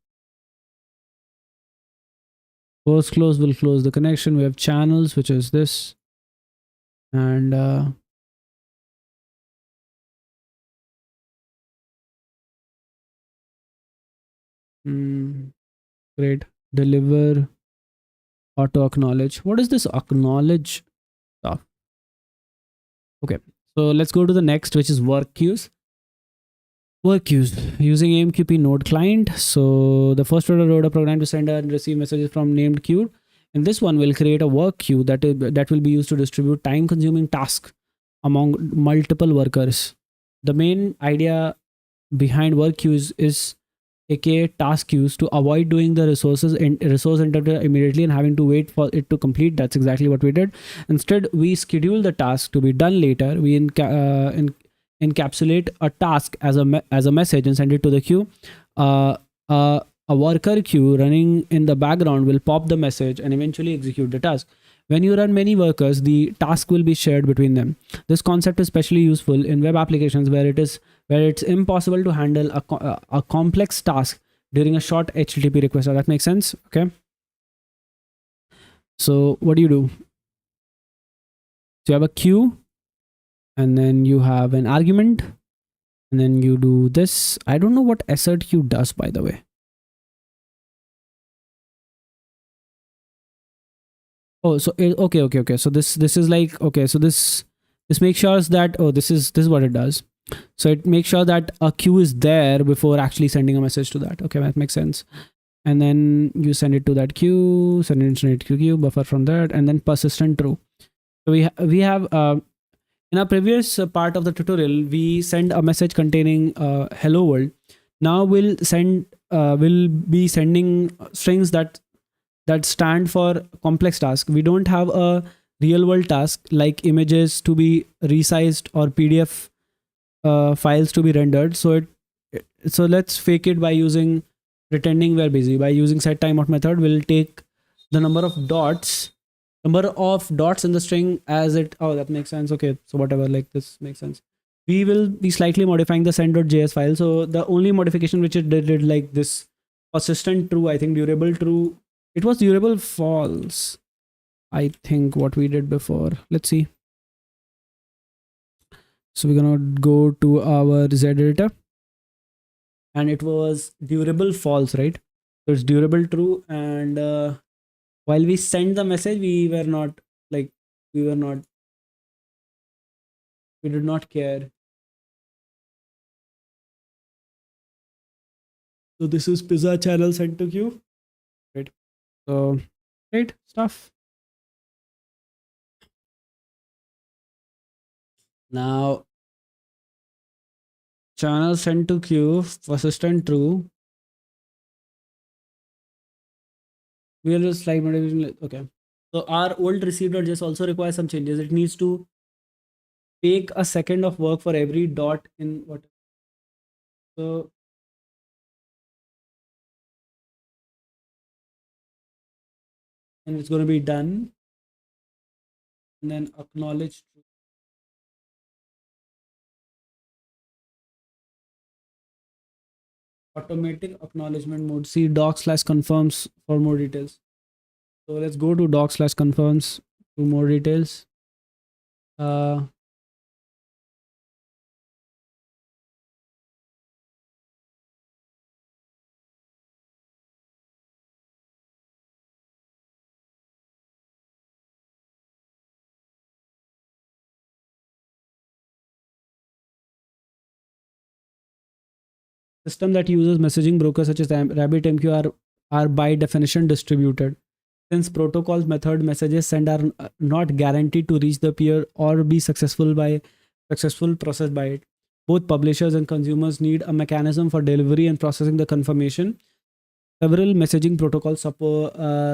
post close will close the connection. We have channels, which is this, and great. Deliver auto acknowledge. What is this acknowledge stuff? Okay, so let's go to the next, which is work queues. Work queues using AMQP node client. So the first order wrote a program to send and receive messages from named queue. And this one will create a work queue that will be used to distribute time consuming tasks among multiple workers. The main idea behind work queues is aka task queues to avoid doing the resource enter immediately and having to wait for it to complete. That's exactly what we did. Instead, we schedule the task to be done later. We encapsulate a task as a message and send it to the queue. A worker queue running in the background will pop the message and eventually execute the task. When you run many workers, the task will be shared between them. This concept is especially useful in web applications where it's impossible to handle a complex task during a short HTTP request. Does that make sense? Okay. So what do? So you have a queue, and then you have an argument, and then you do this. I don't know what assert queue does, by the way. Oh, so okay. So this is like, okay, so this makes sure that, oh, this is what it does. So it makes sure that a queue is there before actually sending a message to that. Okay, that makes sense. And then you send it to that queue, send it to queue, buffer from that, and then persistent true. So we have in our previous part of the tutorial, we send a message containing hello world. Now we'll be sending strings that stand for complex task. We don't have a real world task like images to be resized or PDF files to be rendered. So let's fake it by using pretending we're busy. By using set timeout method, we'll take the number of dots in the string as it. Oh, that makes sense. Okay, so whatever, like this makes sense. We will be slightly modifying the send.js file. So the only modification which it did like this persistent true, I think durable true. It was durable false, I think, what we did before. Let's see. So we're gonna go to our Z editor, and it was durable false, right? So it's durable true, and while we send the message, we did not care. So this is pizza channel sent to queue, right? So great stuff. Now channel sent to queue, persistent true. We will slide modification. Okay. So our old receive.js also requires some changes. It needs to take a second of work for every dot in what. So and it's going to be done, and then acknowledge true. Automatic acknowledgement mode. See doc/confirms for more details. So let's go to doc/confirms to more details. System that uses messaging brokers such as RabbitMQ are by definition distributed. Since protocols method messages sent are not guaranteed to reach the peer or be successful processed by it. Both publishers and consumers need a mechanism for delivery and processing the confirmation. Several messaging protocols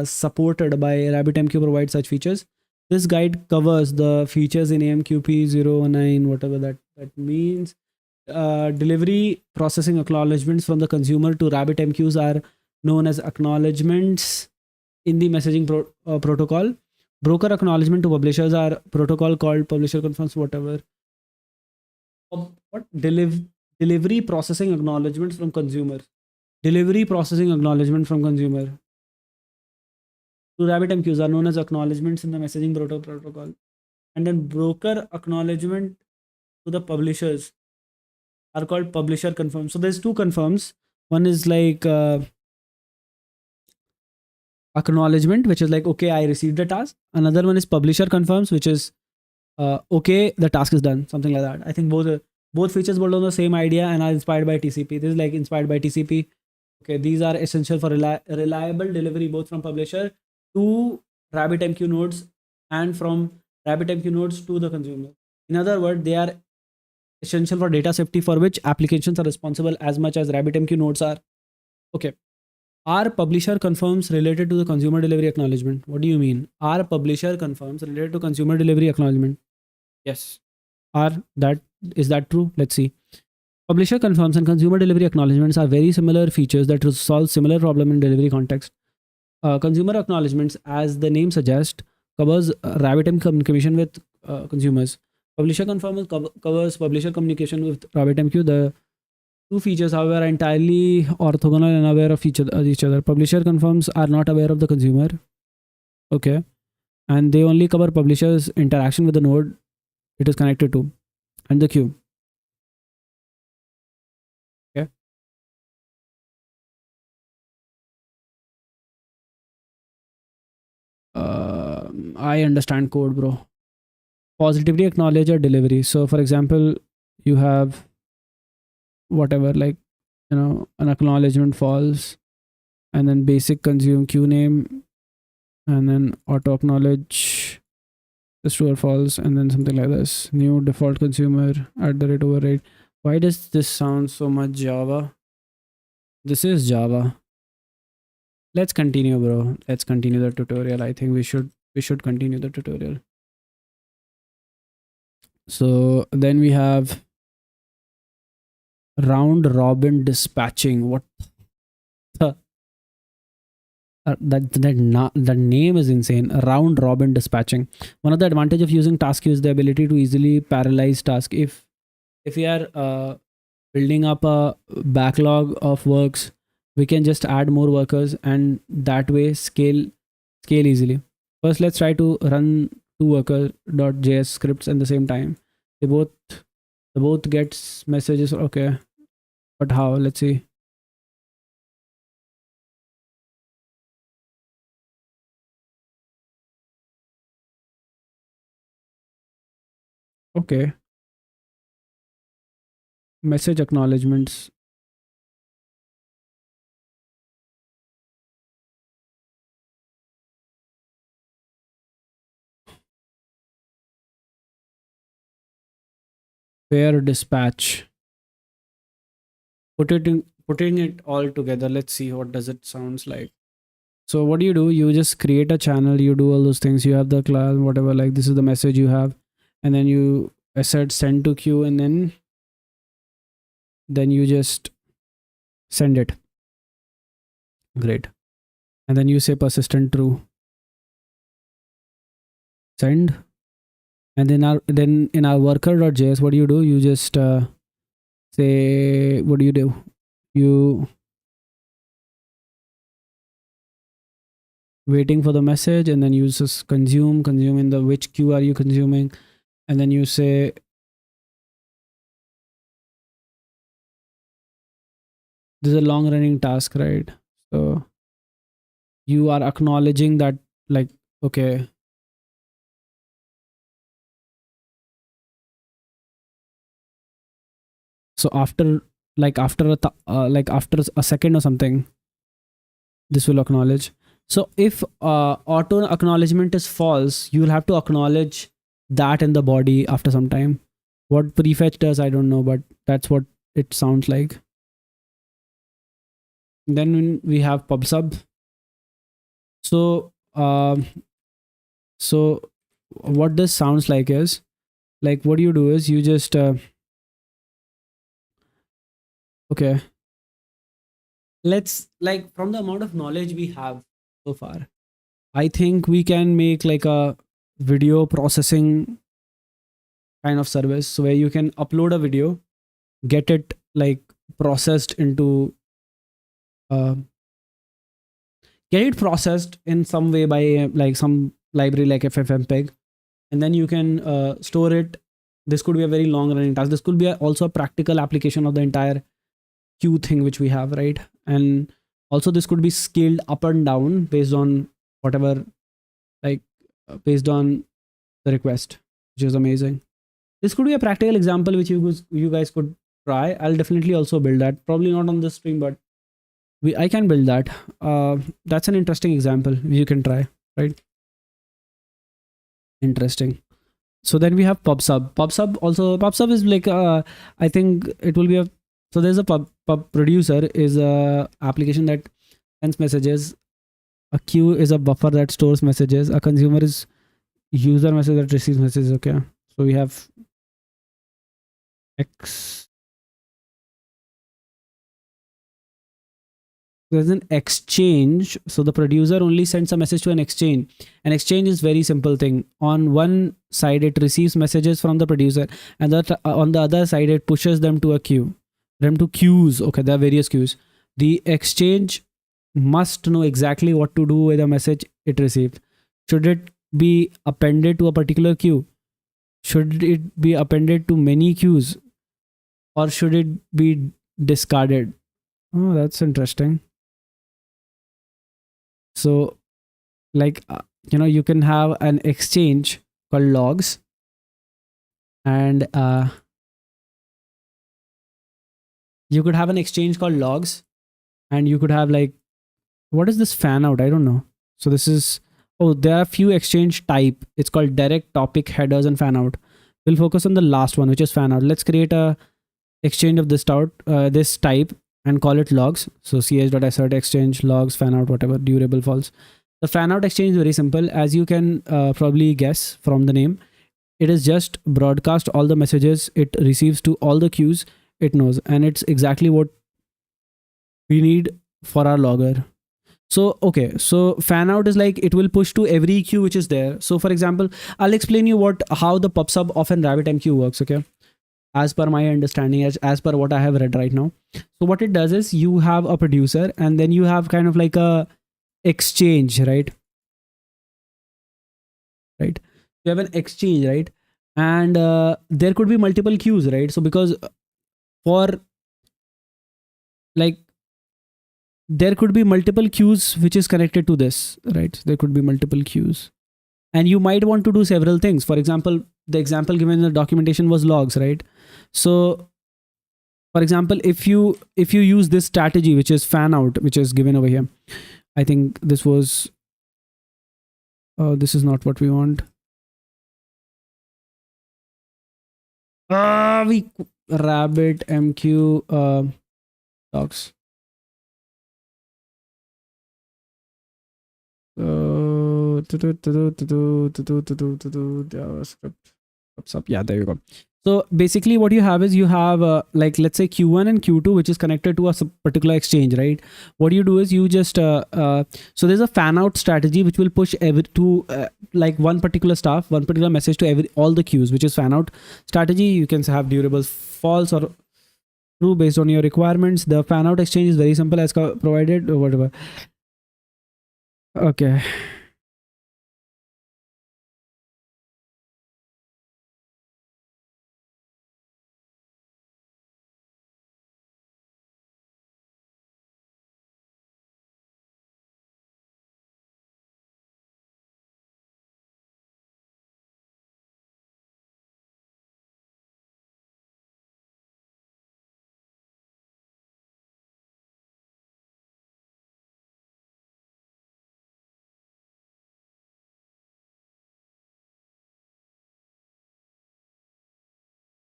supported by RabbitMQ provide such features. This guide covers the features in AMQP 019, whatever that means. Delivery processing acknowledgements from the consumer to RabbitMQs are known as acknowledgements in the messaging protocol. Broker acknowledgement to publishers are protocol called publisher confirms whatever. What delivery processing acknowledgements from consumer? Delivery processing acknowledgement from consumer to RabbitMQs are known as acknowledgements in the messaging protocol. And then broker acknowledgement to the publishers are called publisher confirms. So there's two confirms. One is like acknowledgement, which is like, okay, I received the task. Another one is publisher confirms, which is okay, the task is done, something like that. I think both features build on the same idea and are inspired by TCP. This is like inspired by TCP. Okay, these are essential for reliable delivery both from publisher to RabbitMQ nodes and from RabbitMQ nodes to the consumer. In other words, they are essential for data safety, for which applications are responsible as much as RabbitMQ nodes are. Okay. Are publisher confirms related to the consumer delivery acknowledgement? What do you mean? Are publisher confirms related to consumer delivery acknowledgement? Yes. Is that true? Let's see. Publisher confirms and consumer delivery acknowledgements are very similar features that solve similar problem in delivery context. Consumer acknowledgements, as the name suggests, covers RabbitMQ communication with consumers. Publisher confirms covers publisher communication with RabbitMQ. The two features, however, are entirely orthogonal and aware of each other. Publisher confirms are not aware of the consumer. Okay. And they only cover publisher's interaction with the node it is connected to and the queue. Okay. I understand code, bro. Positively acknowledge a delivery. So, for example, you have whatever, like, an acknowledgement false, and then basic consume queue name, and then auto acknowledge is true or false, and then something like this. New default consumer @override. Why does this sound so much Java? This is Java. Let's continue, bro. Let's continue the tutorial. I think we should continue the tutorial. So then we have round robin dispatching. What the that name is insane. Round robin dispatching. One of the advantage of using task queue is the ability to easily parallelize task. If we are building up a backlog of works, we can just add more workers and that way scale easily. First, let's try to run two worker.js scripts at the same time. They both get messages. Okay, but how? Let's see. Okay. Message acknowledgements. Pair dispatch. Putting it all together. Let's see what does it sounds like. So what do? You just create a channel. You do all those things. You have the class, whatever. Like this is the message you have, and then you assert send to queue, and then you just send it. Great. And then you say persistent true. Send. And then in our worker.js, what do? You just say, what do? You waiting for the message, and then you just consume in the which queue are you consuming, and then you say this is a long running task, right? So you are acknowledging that, like, okay, so after a second or something, this will acknowledge. So if auto acknowledgement is false, you will have to acknowledge that in the body after some time. What prefetch does, I don't know, but that's what it sounds like. Then we have pub sub. So what this sounds like is, like, what you do is you just okay, let's, like, from the amount of knowledge we have so far, I think we can make like a video processing kind of service, so where you can upload a video, get it like processed into uh, get it processed in some way by like some library like ffmpeg, and then you can store it. This could be a very long running task. This could be also a practical application of the entire queue thing which we have, right? And also this could be scaled up and down based on whatever, like based on the request, which is amazing. This could be a practical example which you guys could try. I'll definitely also build that, probably not on this stream, but I can build that. That's an interesting example you can try, right? Interesting. So then we have pubsub. Pubsub is like I think it will be a, so there's a pub producer is a application that sends messages. A queue is a buffer that stores messages. A consumer is user message that receives messages. Okay, so we have X. There's an exchange. So the producer only sends a message to an exchange. An exchange is very simple thing. On one side, it receives messages from the producer, and on the other side, it pushes them to a queue. Them to queues. Okay, there are various queues. The exchange must know exactly what to do with the message it received. Should it be appended to a particular queue? Should it be appended to many queues? Or should it be discarded? Oh, that's interesting. So, like, you can have an exchange called logs, and you could have an exchange called logs, and you could have like, what is this fan out? I don't know. So this is, oh, there are a few exchange type. It's called direct, topic, headers, and fan out. We'll focus on the last one, which is fan out. Let's create a exchange of this type and call it logs. So ch.assert exchange logs fan out, whatever, durable false. The fan out exchange is very simple, as you can probably guess from the name. It is just broadcast all the messages it receives to all the queues it knows, and it's exactly what we need for our logger. So okay, so fan out is like it will push to every queue which is there. So for example, I'll explain you how the pubsub of an RabbitMQ works. Okay, as per my understanding, as per what I have read right now. So what it does is you have a producer, and then you have kind of like a exchange, right? You have an exchange, right? And there could be multiple queues, right? So because for like there could be multiple queues which is connected to this, right? There could be multiple queues, and you might want to do several things. For example, the example given in the documentation was logs, right? So for example, if you use this strategy, which is fan out, which is given over here, I think this was this is not what we want. We RabbitMQ docs. JavaScript. Yeah, there you go. So basically what you have is you have like, let's say Q1 and Q2, which is connected to a particular exchange, right? What you do is you just so there's a fan out strategy which will push like one particular message to all the queues, which is fan out strategy. You can have durable false or true based on your requirements. The fan out exchange is very simple, as provided or whatever. Okay.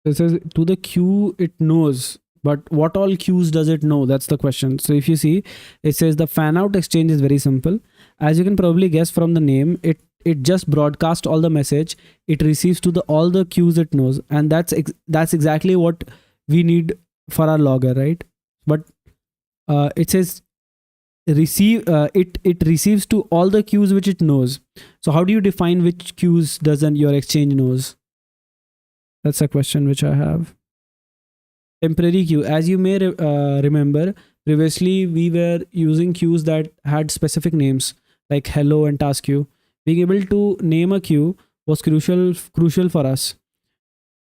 It says to the queue it knows, but what all queues does it know? That's the question. So if you see, it says the fan out exchange is very simple. As you can probably guess from the name, it just broadcasts all the message it receives to the all the queues it knows, and that's exactly what we need for our logger, right? But it says it receives to all the queues which it knows. So how do you define which queues doesn't your exchange knows? That's a question which I have. Temporary queue, as you may remember, previously we were using queues that had specific names like hello and task queue. Being able to name a queue was crucial for us.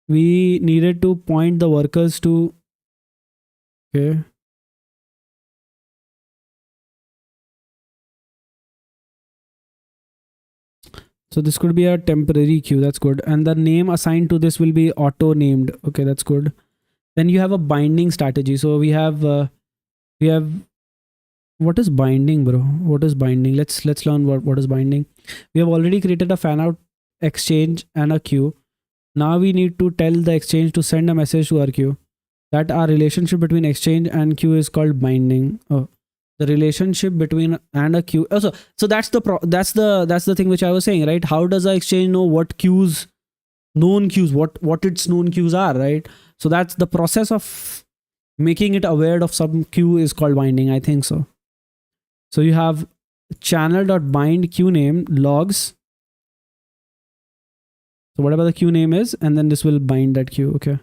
We needed to point the workers to, okay, so this could be a temporary queue. That's good. And the name assigned to this will be auto named. Okay, that's good. Then you have a binding strategy. So we have what is binding, bro? What is binding? Let's learn what is binding. We have already created a fan out exchange and a queue. Now we need to tell the exchange to send a message to our queue. That our relationship between exchange and queue is called binding. Oh, the relationship between and a queue. Also, so that's the thing which I was saying, right? How does a exchange know what queues, known queues, what its known queues are, right? So that's the process of making it aware of some queue is called binding. I think so. So you have channel.bind queue name logs. So whatever the queue name is, and then this will bind that queue. Okay.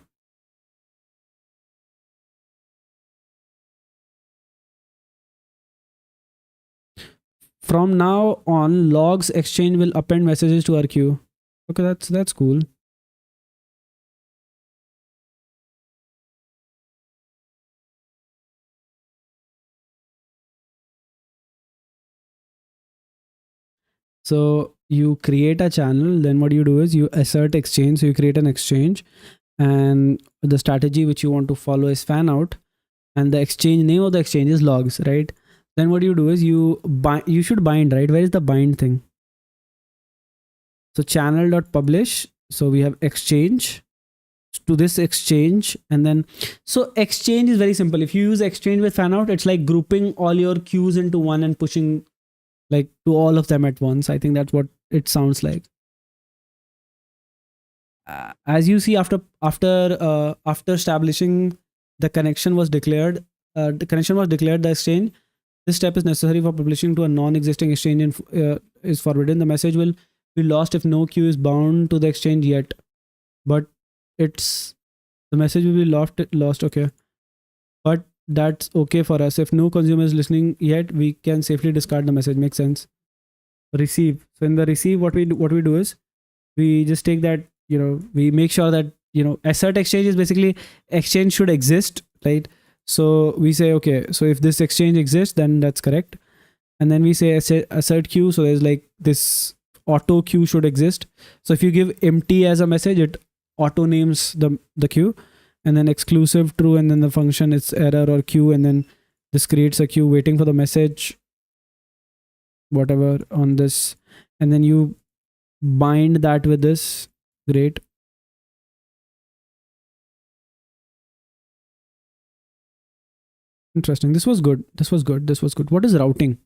From now on, logs exchange will append messages to our queue. Okay, that's cool. So you create a channel, then what you do is you assert exchange. So you create an exchange, and the strategy which you want to follow is fan out, and the exchange name of the exchange is logs, right? Then what you do is you should bind, right? Where is the bind thing? So channel.publish. So we have exchange to this exchange, and then so exchange is very simple. If you use exchange with fan out, it's like grouping all your queues into one and pushing like to all of them at once. I think that's what it sounds like. As you see, after establishing the connection was declared, the exchange. This step is necessary for publishing to a non-existing exchange and is forbidden. The message will be lost if no queue is bound to the exchange yet. But the message will be lost. Okay, but that's okay for us. If no consumer is listening yet, we can safely discard the message. Makes sense. Receive. So in the receive, what we do is we just take that, we make sure that, assert exchange is basically exchange should exist, right? So we say, okay, so if this exchange exists, then that's correct. And then we say assert queue. So there's like this auto queue should exist. So if you give empty as a message, it auto names the queue, and then exclusive true, and then the function is error or queue, and then this creates a queue waiting for the message, whatever on this, and then you bind that with this. Great. Interesting. This was good. What is routing?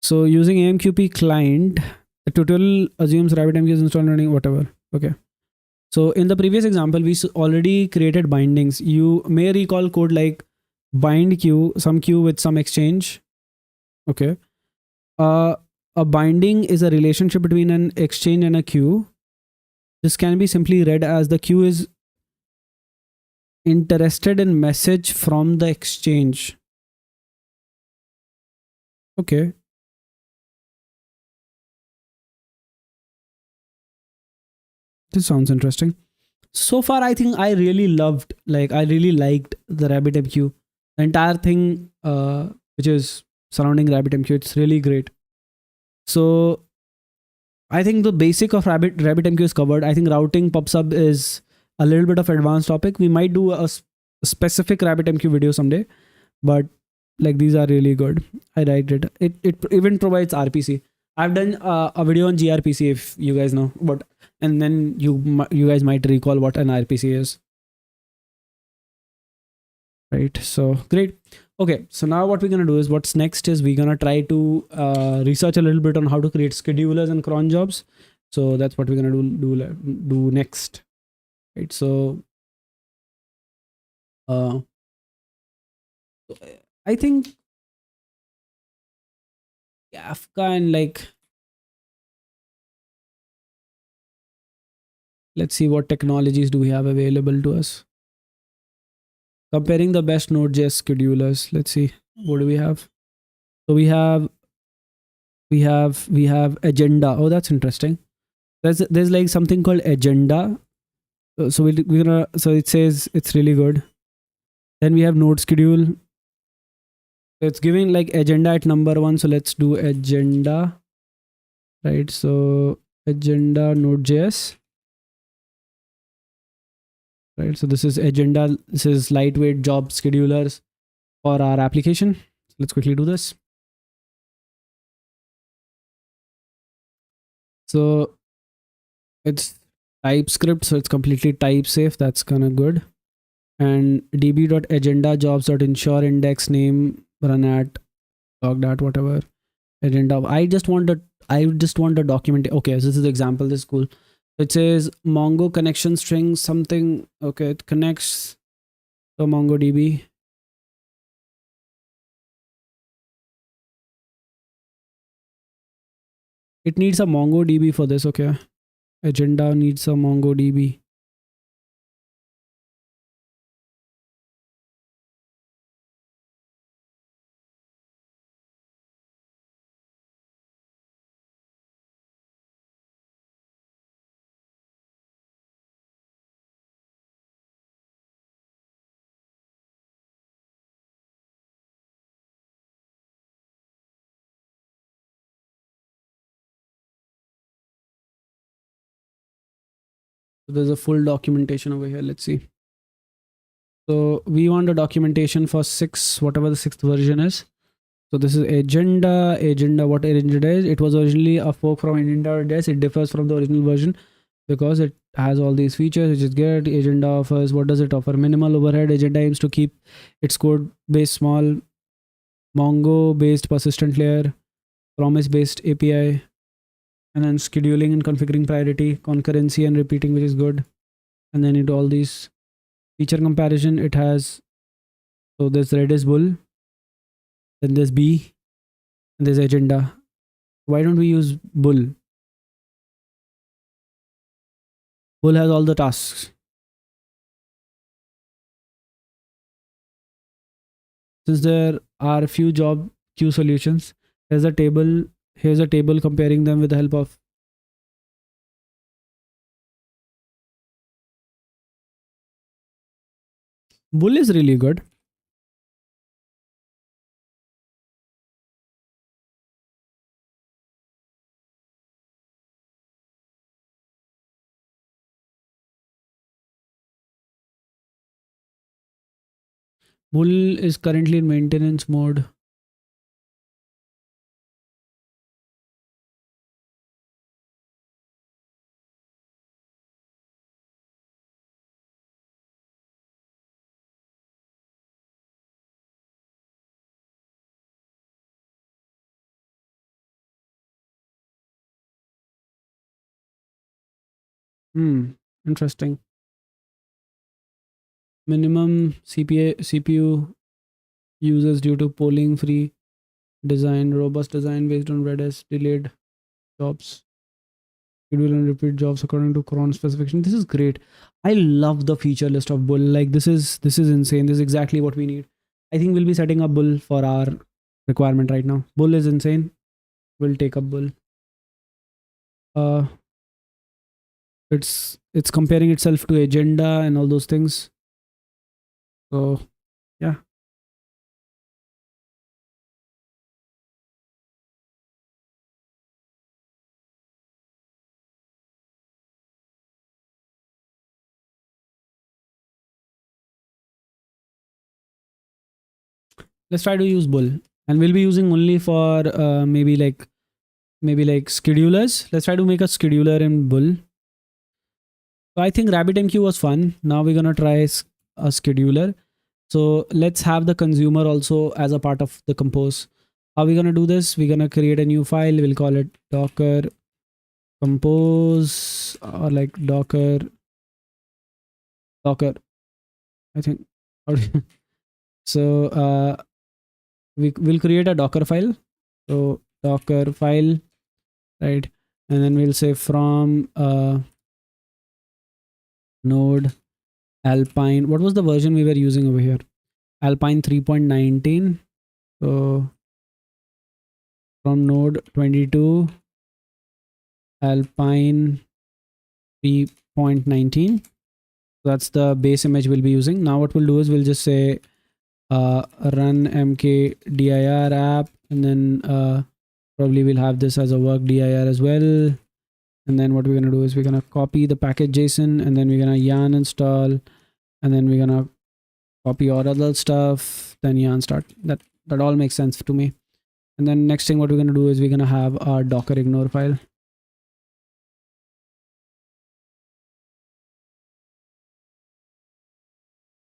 So using AMQP client, the tutorial assumes RabbitMQ is installed running, whatever. Okay. So in the previous example, we already created bindings. You may recall code like bind queue, some queue with some exchange. Okay. A binding is a relationship between an exchange and a queue. This can be simply read as the queue is interested in message from the exchange. Okay. This sounds interesting. So far, I think I really liked the RabbitMQ. The entire thing, which is surrounding RabbitMQ, it's really great. So I think the basic of RabbitMQ is covered. I think routing PubSub is a little bit of advanced topic. We might do a specific RabbitMQ video someday, but like these are really good. I liked it. It even provides RPC. I've done a video on gRPC, if you guys know, but and then you guys might recall what an RPC is, right? So great. Okay, so now what we're gonna do is, what's next is we're gonna try to research a little bit on how to create schedulers and cron jobs. So that's what we're gonna do next, right? So, uh, I think Kafka and like, let's see what technologies do we have available to us. Comparing the best Node.js schedulers. Let's see, what do we have. So we have agenda. Oh, that's interesting. There's like something called agenda. So we're gonna, so it says it's really good. Then we have node schedule. So it's giving like agenda at number 1. So let's do agenda, right? So agenda node.js, right? So this is agenda. This is lightweight job schedulers for our application. So let's quickly do this. So it's TypeScript, so it's completely type safe. That's kind of good. And db.agenda jobs.ensure index name run at log that whatever agenda. I just want a document. Okay, so this is the example. This is cool. It says Mongo connection string something. Okay, it connects to MongoDB. It needs a MongoDB for this. Okay, agenda needs a MongoDB. So there's a full documentation over here. Let's see. So we want a documentation for 6, whatever the 6th version is. So this is agenda. What agenda is? It was originally a fork from agenda.js. It differs from the original version because it has all these features, which is good. Agenda offers, what does it offer? Minimal overhead. Agenda aims to keep its code base small. Mongo based persistent layer. Promise based API. And then scheduling and configuring priority, concurrency and repeating, which is good. And then into all these feature comparison, it has, so there's Redis bull, then there's B, and there's agenda. Why don't we use bull? Bull has all the tasks. Since there are a few job queue solutions, here's a table comparing them with the help of bull is really good. Bull is currently in maintenance mode. Interesting. Minimum CPU users due to polling free design, robust design based on Redis, delayed jobs, schedule and repeat jobs according to cron specification. This is great. I love the feature list of bull. Like this is insane. This is exactly what we need. I think we'll be setting up bull for our requirement right now. Bull is insane. We'll take up bull. It's comparing itself to agenda and all those things. So yeah. Let's try to use bull, and we'll be using only for maybe like schedulers. Let's try to make a scheduler in bull. So I think RabbitMQ was fun. Now we're gonna try a scheduler. So let's have the consumer also as a part of the compose. How are we going to do this? We're going to create a new file. We'll call it docker compose, or like docker, I think. So we will create a docker file. So docker file, right? And then we'll say from node Alpine. What was the version we were using over here? Alpine 3.19. So from node 22 Alpine 3.19. That's the base image we'll be using. Now what we'll do is we'll just say run mkdir app, and then probably we'll have this as a work dir as well. And then what we're going to do is we're going to copy the package JSON, and then we're going to yarn install, and then we're going to copy all other stuff, then yarn start. That all makes sense to me. And then next thing what we're going to do is we're going to have our docker ignore file.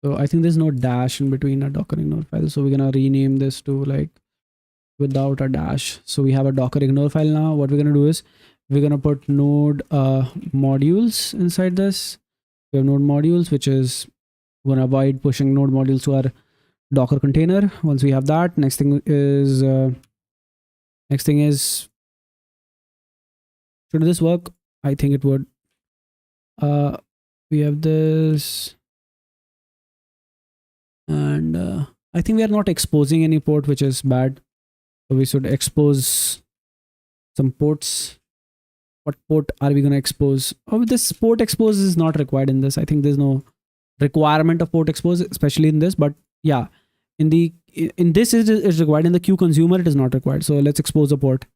So I think there's no dash in between a docker ignore file. So we're going to rename this to like without a dash. So we have a docker ignore file now. What we're going to do is we're going to put node modules inside this. We have node modules, which is going to avoid pushing node modules to our Docker container. Once we have that, next thing is should this work? I think it would. We have this, and I think we are not exposing any port, which is bad. So we should expose some ports. What port are we going to expose? Oh, this port expose is not required in this. I think there's no requirement of port expose, especially in this. But yeah, in this is required. In the queue consumer, it is not required. So let's expose a port.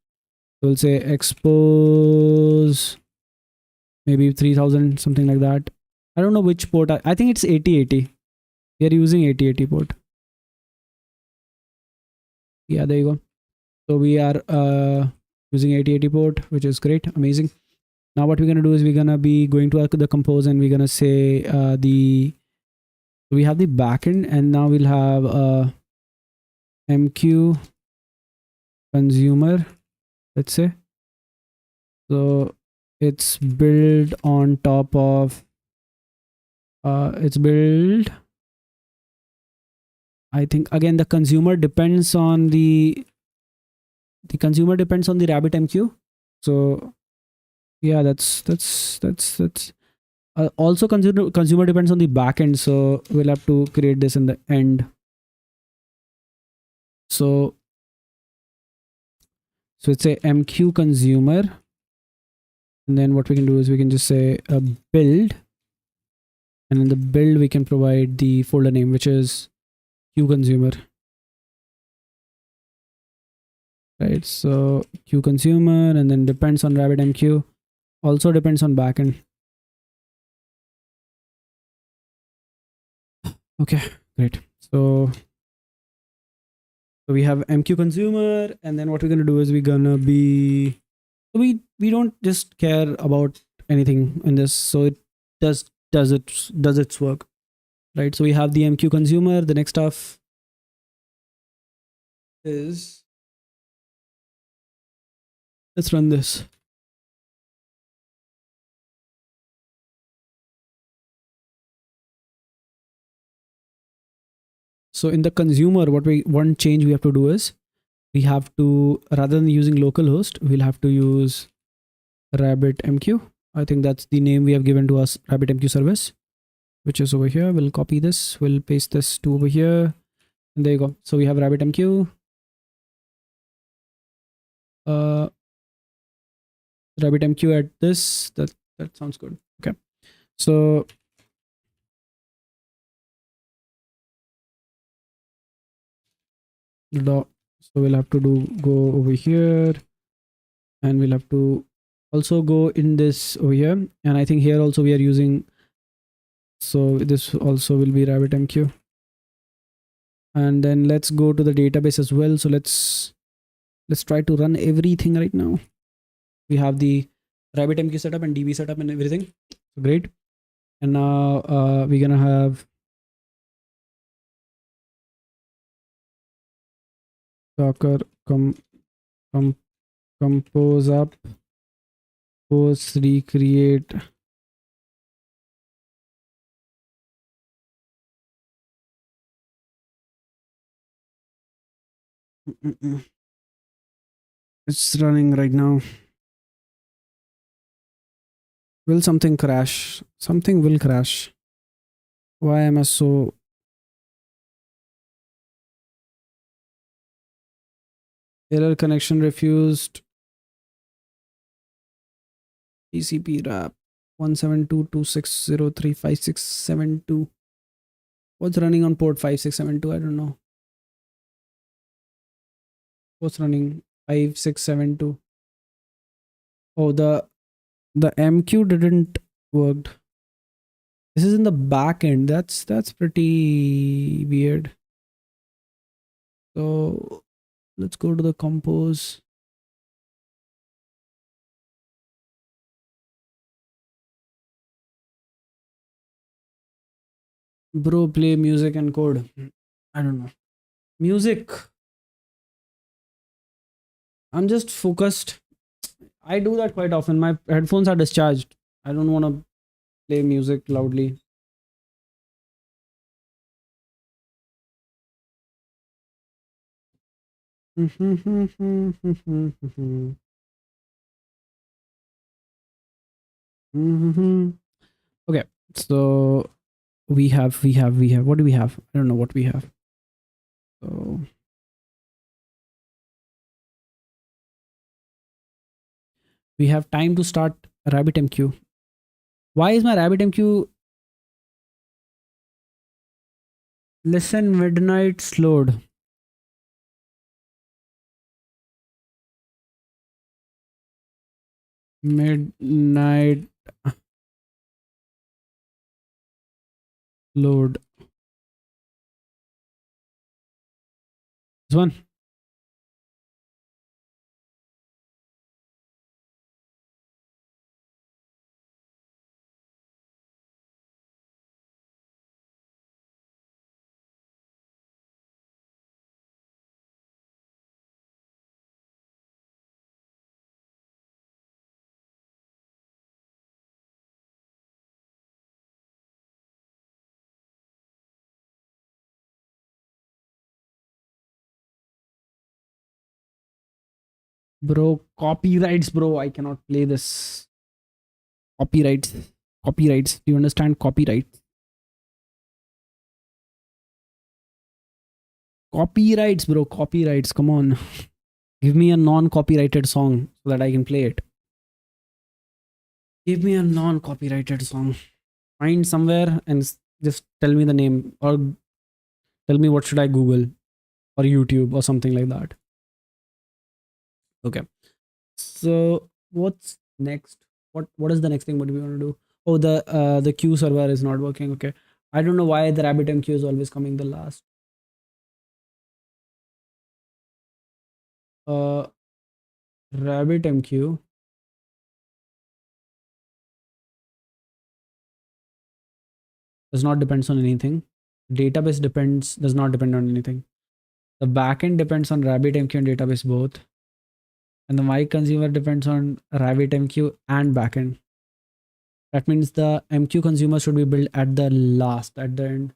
So we'll say expose maybe 3000, something like that. I don't know which port. I think it's 8080. We are using 8080 port. Yeah, there you go. So we are using 8080 port, which is great, amazing. Now what we're gonna do is we're gonna be going to the compose, and we're gonna say we have the backend, and now we'll have MQ consumer, let's say. So it's built on top of it's built. I think again the consumer depends on the RabbitMQ. So yeah, that's also consumer depends on the backend. So we'll have to create this in the end. So it's a MQ consumer, and then what we can do is we can just say a build, and in the build we can provide the folder name, which is Q consumer. Right, so Q consumer, and then depends on RabbitMQ, also depends on backend. Okay, great. So we have MQ consumer, and then what we're gonna do is we're gonna be we don't just care about anything in this, so it does its work, right? So we have the MQ consumer. The next stuff is, let's run this. So in the consumer, one change we have to do is we have to, rather than using localhost, we'll have to use RabbitMQ. I think that's the name we have given to us, RabbitMQ service, which is over here. We'll copy this, we'll paste this to over here, and there you go. So we have RabbitMQ. RabbitMQ at this. That sounds good. Okay. So we'll have to go over here, and we'll have to also go in this over here, and I think here also we are using, so this also will be RabbitMQ. And then let's go to the database as well. So let's try to run everything right now. We have the RabbitMQ setup and DB setup and everything. Great. And now we're gonna have Docker com, compose up, post recreate. It's running right now. Will something crash? Something will crash. Why am I so... Error connection refused. TCP wrap 172.260.356.72. What's running on port 5672? I don't know. What's running 5672? Oh, the MQ didn't work. This is in the back end. That's pretty weird. So let's go to the compose. Bro, play music and code. I don't know. Music. I'm just focused. I do that quite often. My headphones are discharged. I don't want to play music loudly. Okay, so we have what do we have? I don't know what we have. So we have time to start RabbitMQ. Why is my RabbitMQ listen midnight slowed? Midnight load. This one. Bro, copyrights, bro. I cannot play this. Copyrights. Copyrights. Do you understand copyrights? Copyrights, bro. Copyrights. Come on. Give me a non-copyrighted song so that I can play it. Give me a non-copyrighted song. Find somewhere and just tell me the name, or tell me what should I Google or YouTube or something like that. Okay. So what's next? What is the next thing? What do we want to do? Oh, the queue server is not working. Okay. I don't know why the RabbitMQ is always coming the last. RabbitMQ does not depends on anything. Database does not depend on anything. The backend depends on RabbitMQ and database both. And the my consumer depends on RabbitMQ and backend. That means the MQ consumer should be built at the last, at the end.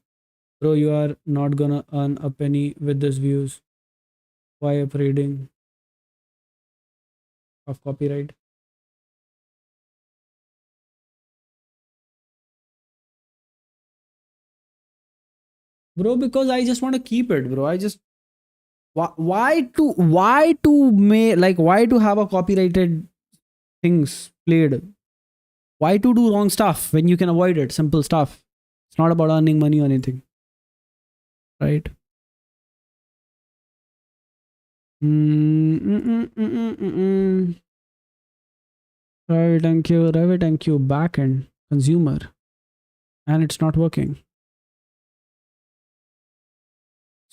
Bro, you are not gonna earn a penny with this views. Why upgrading of copyright? Bro, because I just want to keep it, bro. I just why to have a copyrighted things played? Why to do wrong stuff when you can avoid it? Simple stuff. It's not about earning money or anything, right? Right, thank you. Right, thank you. Backend consumer, and it's not working.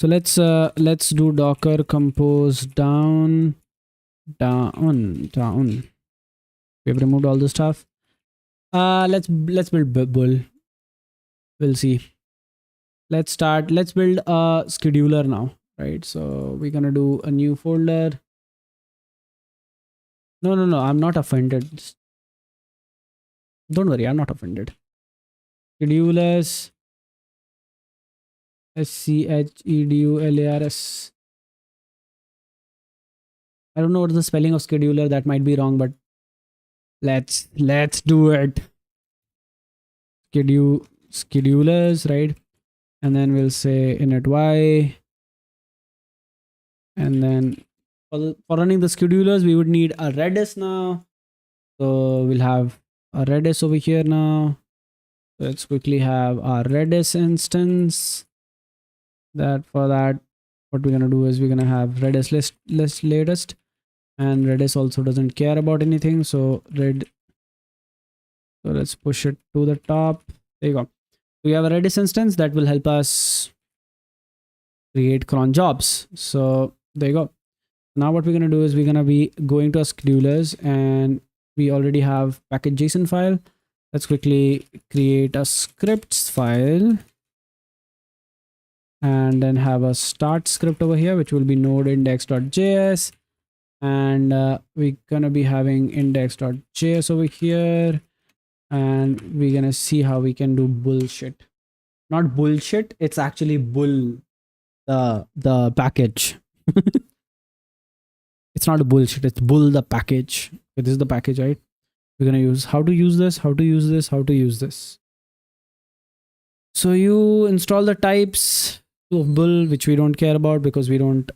So let's do Docker compose down. We've removed all the stuff. Let's build bull. We'll see. Let's build a scheduler now. right? So we're gonna do a new folder. No, I'm not offended. Don't worry, I'm not offended. Schedulers, schedulars. I don't know what's the spelling of scheduler. That might be wrong, but let's do it. Schedulers, right? And then we'll say init y, and then for running the schedulers, we would need a Redis now. So we'll have a Redis over here now. Let's quickly have our Redis instance. That for that, what we're gonna do is we're gonna have Redis list latest, and Redis also doesn't care about anything. So so let's push it to the top. There you go. We have a Redis instance that will help us create cron jobs. So there you go. Now what we're gonna do is we're gonna be going to our schedulers, and we already have package JSON file. Let's quickly create a scripts file, and then have a start script over here, which will be node index.js, and we're gonna be having index.js over here, and we're gonna see how we can do bullshit. Not bullshit, it's actually bull, the package. It's not a bullshit, it's bull the package. So this is the package, right? We're gonna use how to use this, how to use this, how to use this. So you install the types of bull, which we don't care about because we don't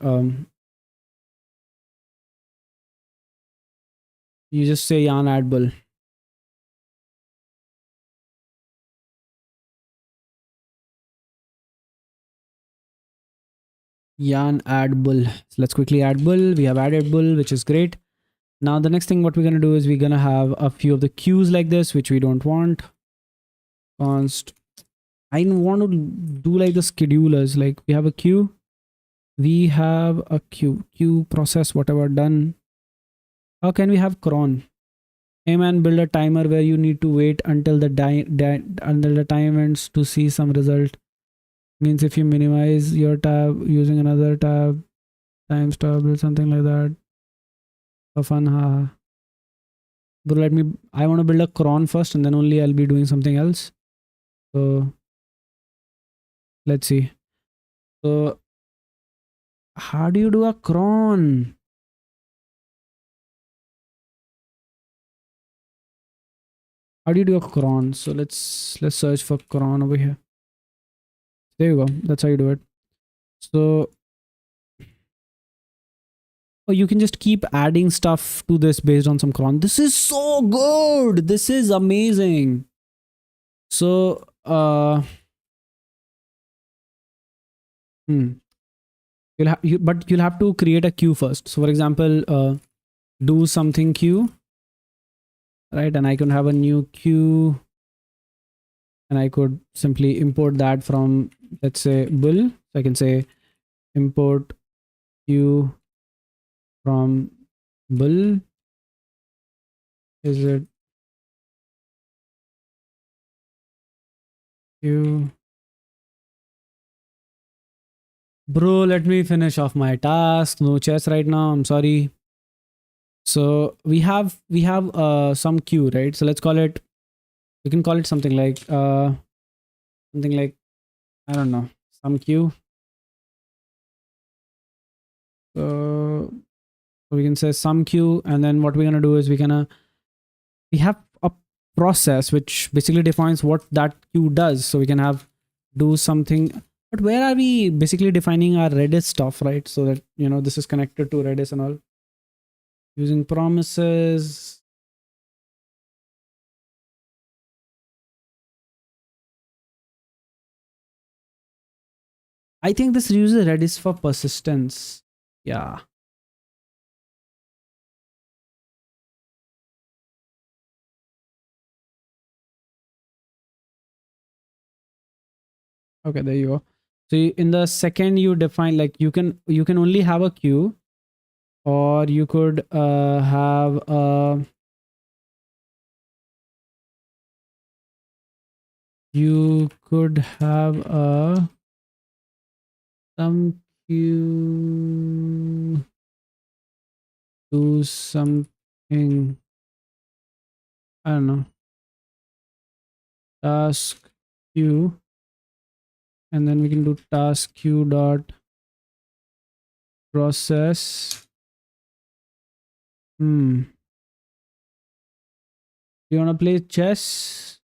you just say yarn add bull. Yarn add bull. So let's quickly add bull. We have added bull, which is great. Now the next thing what we're gonna do is we're gonna have a few of the queues like this, which we don't want. Const. I want to do like the schedulers. Like we have a queue. We have a queue process, whatever done. How can we have cron? Hey man, build a timer where you need to wait until the until the time ends to see some result. Means if you minimize your tab using another tab, time stop or something like that. For fun, haha. But I want to build a cron first, and then only I'll be doing something else. So let's see. So how do you do a cron? How do you do a cron? So let's search for cron over here. There you go. That's how you do it. So you can just keep adding stuff to this based on some cron. This is so good. This is amazing. So you'll have to create a queue first. So for example, do something queue, right? And I can have a new queue, and I could simply import that from, let's say, bull. So I can say import queue from bull. Is it queue? Bro, let me finish off my task. No chess right now. I'm sorry. So we have some queue, right? So let's call it, we can call it something like I don't know, some queue. So we can say some queue, and then what we're gonna do is we have a process which basically defines what that queue does. So we can have do something, but where are we basically defining our Redis stuff, right? So that this is connected to Redis and all. Using promises. I think this uses Redis for persistence. Yeah. Okay, there you go. So in the second you define, like you can only have a queue, or you could have a some queue do something. I don't know. Task queue, and then we can do task queue dot process. Do you want to play chess?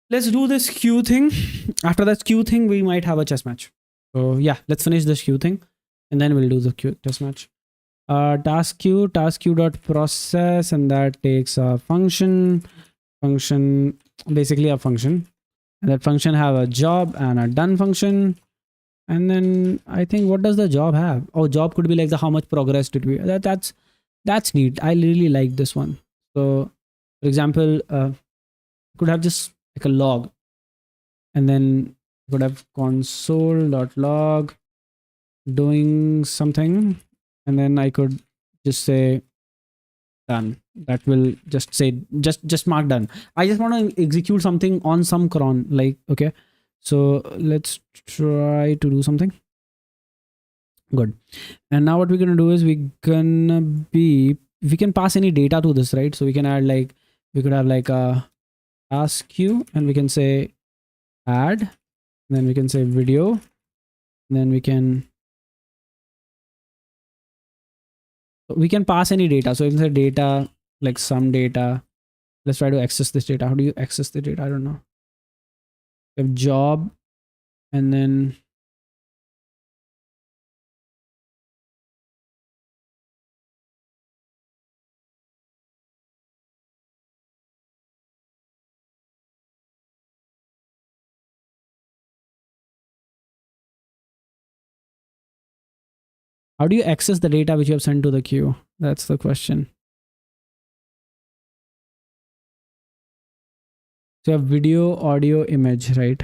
Let's do this queue thing. After that queue thing, we might have a chess match. So yeah, let's finish this queue thing, and then we'll do the queue chess match. Task queue dot process, and that takes a function, basically a function, and that function have a job and a done function. And then I think, what does the job have? Oh, job could be like the how much progress did we. That's neat. I really like this one. So for example, could have just like a log, and then could have console.log doing something, and then I could just say done. That will just say just mark done. I just want to execute something on some cron, like, okay, so let's try to do something good. And now what we're gonna do is we can pass any data to this, right? So we can add, like, we could have like a task queue, and we can say add, and then we can say video, and then we can pass any data. So you can say data, like some data. Let's try to access this data. How do you access the data? I don't know. We have job, and then how do you access the data which you have sent to the queue? That's the question. So you have video, audio, image, right?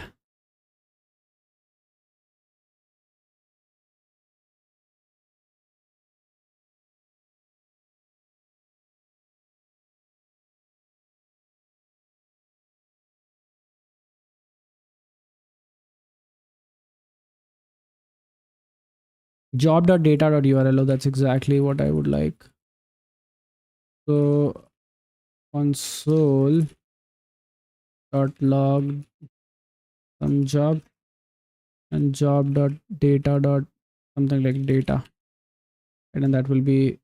Job.data.url. Oh, that's exactly what I would like. So console.log some job, and job.data. Something like data. And then that will be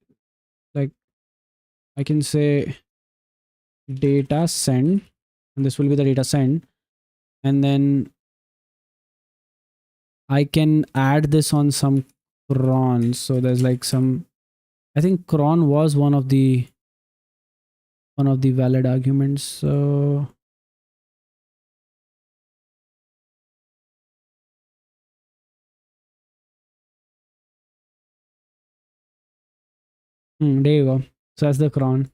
like, I can say data send, and this will be the data send. And then I can add this on some cron. So there's like some, I think cron was one of the valid arguments. So there you go. So that's the cron.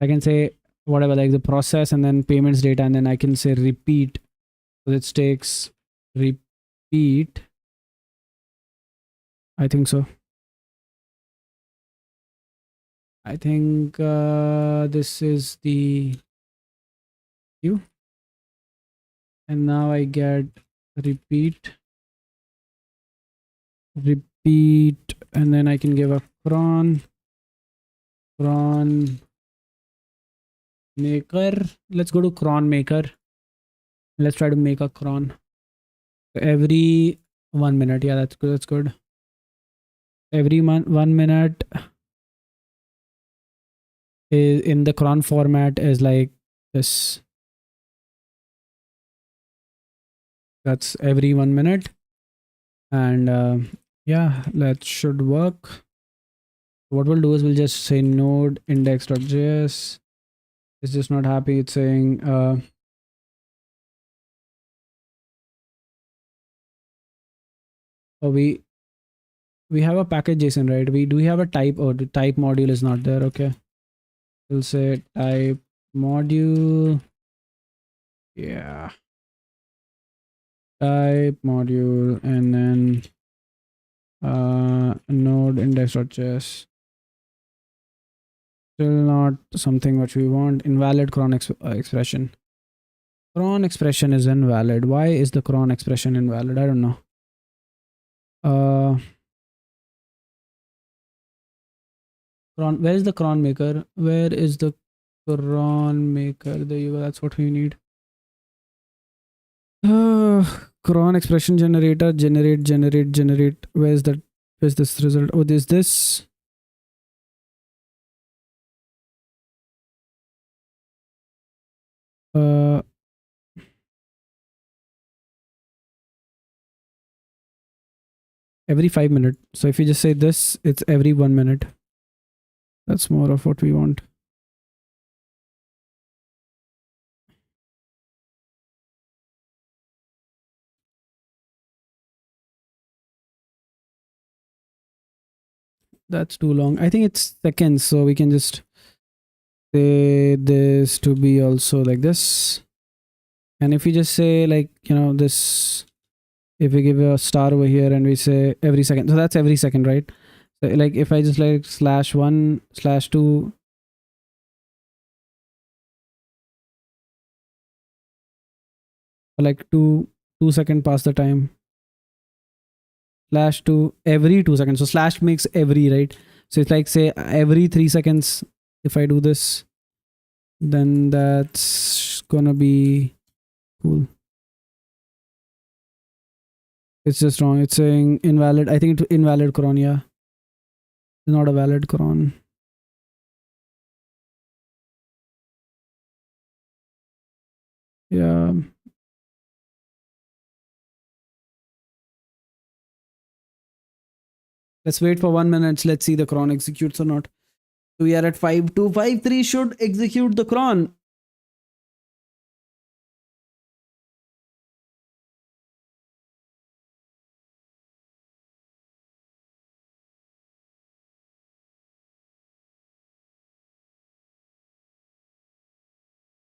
I can say whatever, like the process, and then payments data, and then I can say repeat. So it takes repeat. I think so. I think this is the queue, and now I get repeat, and then I can give a cron maker. Let's go to cron maker. Let's try to make a cron every 1 minute. Yeah, that's good. That's good. Every 1 minute is in the cron format is like this. That's every 1 minute, and yeah, that should work. What we'll do is we'll just say node index.js. It's just not happy. It's saying oh, we have a package JSON, right? We have a type. Oh, the type module is not there. Okay, we'll say type module. Yeah, type module, and then node index.js. Still not something which we want. Invalid cron expression. Cron expression is invalid. Why is the cron expression invalid? I don't know. Uh, cron. Where is the cron maker? Where is the cron maker? There you go. That's what we need. Uh, cron expression generator. Generate. Where's that? Where's this result? Oh, there's this. Uh, every 5 minutes. So if you just say this, it's every 1 minute. That's more of what we want. That's too long. I think it's seconds, so we can just say this to be also like this. And if we just say like, this, if we give a star over here and we say every second, so that's every second, right? So like if I just like /1 /2, like 2 2 second past the time, /2 every 2 seconds. So slash makes every, right? So it's like say every 3 seconds. If I do this, then that's gonna be cool. It's just wrong. It's saying invalid. I think it's invalid cron. Yeah, it's not a valid cron. Yeah. Let's wait for 1 minute. Let's see the cron executes or not. So we are at 5253 should execute the cron.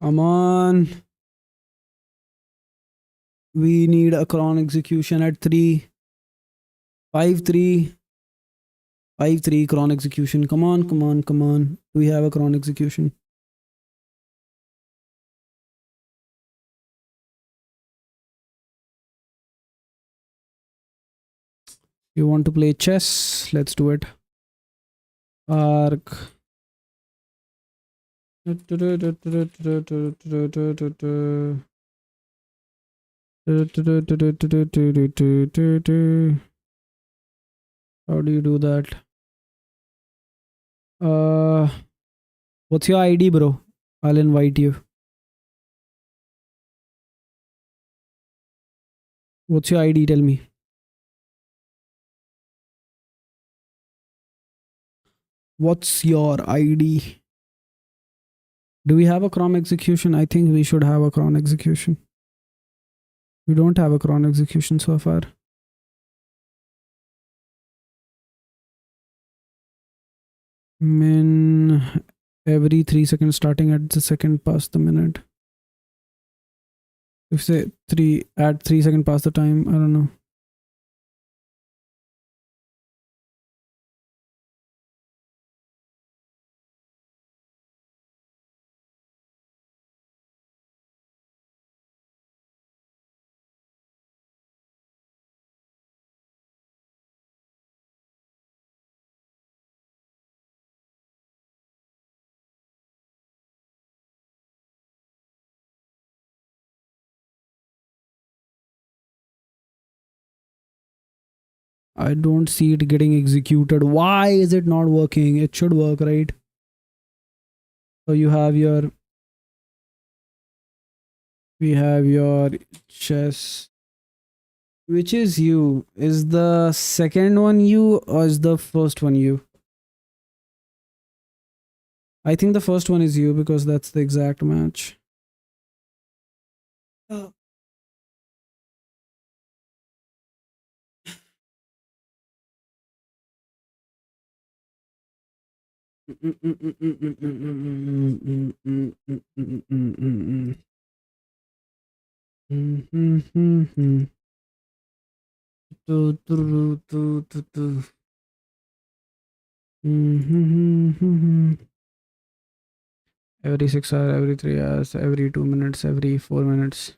Come on. We need a cron execution at 35353 cron execution. Come on. Do we have a cron execution? You want to play chess? Let's do it. Arc. How do you do that? What's your ID, bro? I'll invite you. What's your ID? Tell me. What's your ID? Do we have a cron execution? I think we should have a cron execution. We don't have a cron execution so far. Min every 3 seconds starting at the second past the minute. If say 3 seconds past the time, I don't know. I don't see it getting executed. Why is it not working? It should work, right? So we have your chess. Which is you? Is the second one you or is the first one you? I think the first one is you because that's the exact match. Oh. Every 6 hours, every 3 hours, every 2 minutes, every 4 minutes.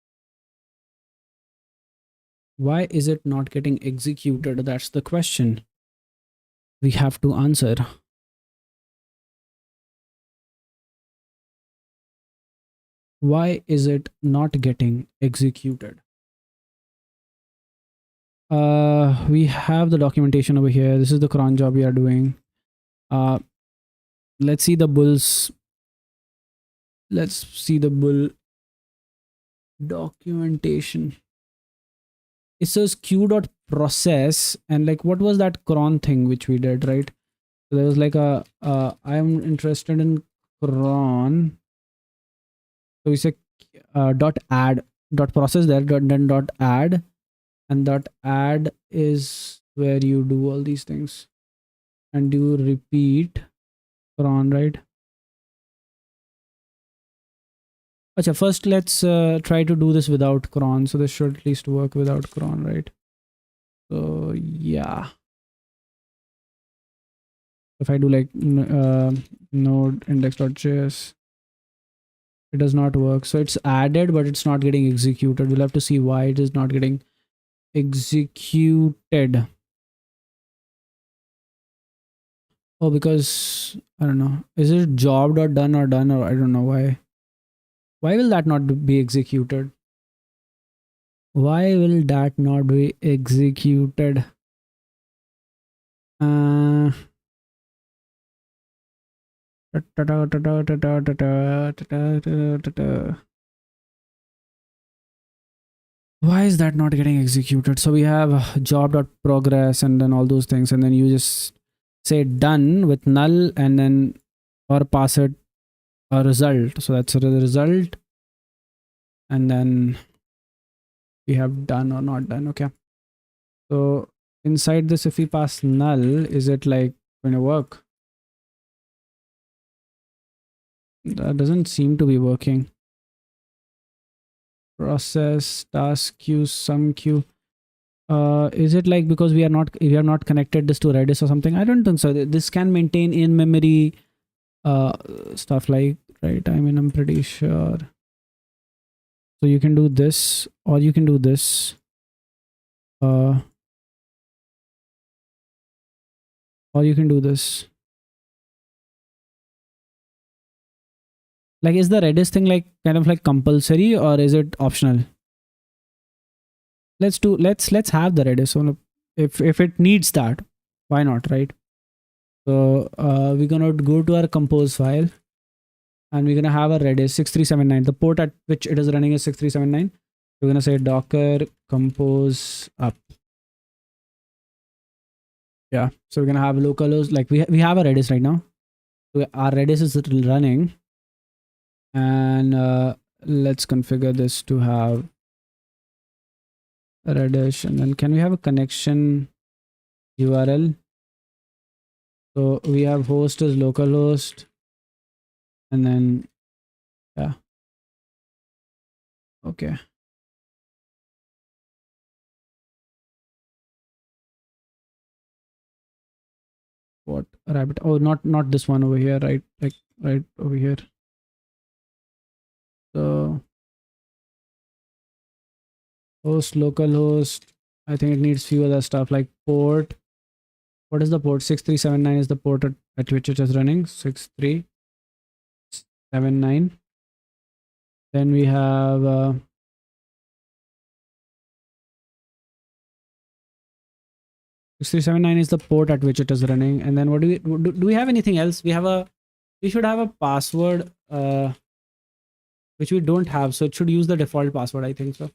Why is it not getting executed? That's the question we have to answer. Why is it not getting executed? We have the documentation over here. This is the cron job we are doing. Let's see the bulls. Let's see the bull documentation. It says q.process, and like, what was that cron thing which we did, right? So there was like a I'm interested in cron. So we say dot add dot process there, then dot add, and dot add is where you do all these things and you repeat cron, right? Acha, first let's try to do this without cron. So this should at least work without cron, right? So yeah, if I do like node index.js, it does not work. So it's added, but it's not getting executed. We'll have to see why it is not getting executed. Oh, because I don't know. Is it job dot done or done, or I don't know why. Why will that not be executed? Why will that not be executed? Uh, why is that not getting executed? So we have job.progress and then all those things, and then you just say done with null and then or pass it a result. So that's the result, and then we have done or not done. Okay, so inside this, if we pass null, is it like going to work? That doesn't seem to be working. Process task queue sum queue. Is it like because we have not connected this to Redis or something? I don't think so. This can maintain in memory stuff like, right? I mean, I'm pretty sure. So you can do this, or you can do this. Or you can do this. Like, is the Redis thing like kind of like compulsory, or is it optional? Let's have the Redis. So if it needs that, why not, right? So we're gonna go to our compose file, and we're gonna have a Redis 6379. The port at which it is running is 6379. We're gonna say docker compose up. Yeah, so we're gonna have localhost, like we have a Redis right now. So our Redis is running, and let's configure this to have Redis, and then can we have a connection URL? So we have host as localhost, and then yeah, okay. What rabbit? Oh, not this one over here, right? Like right over here. So host localhost. I think it needs few other stuff like port. What is the port? 6379 is the port at which it is running. 6379. Then we have 6379 is the port at which it is running. And then what do we have anything else? We should have a password which we don't have. So it should use the default password, I think so.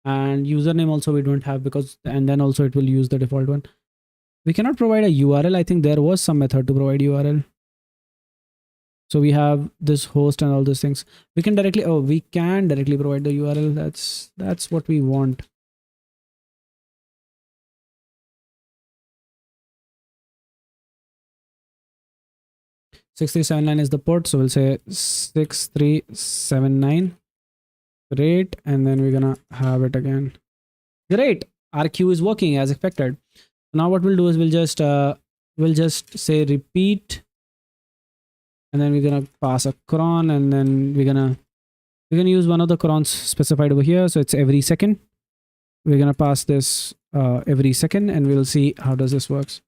And username also we don't have, because and then also it will use the default one. We cannot provide a URL. I think there was some method to provide URL. So we have this host and all those things. We can directly provide the URL. That's what we want. (6379) is the port, so we'll say 6379. Great, and then we're gonna have it again. Great, our queue is working as expected. Now what we'll do is we'll just say repeat, and then we're gonna pass a cron, and then we're gonna use one of the crons specified over here. So it's every second. we're gonna pass this every second, and we'll see how does this works.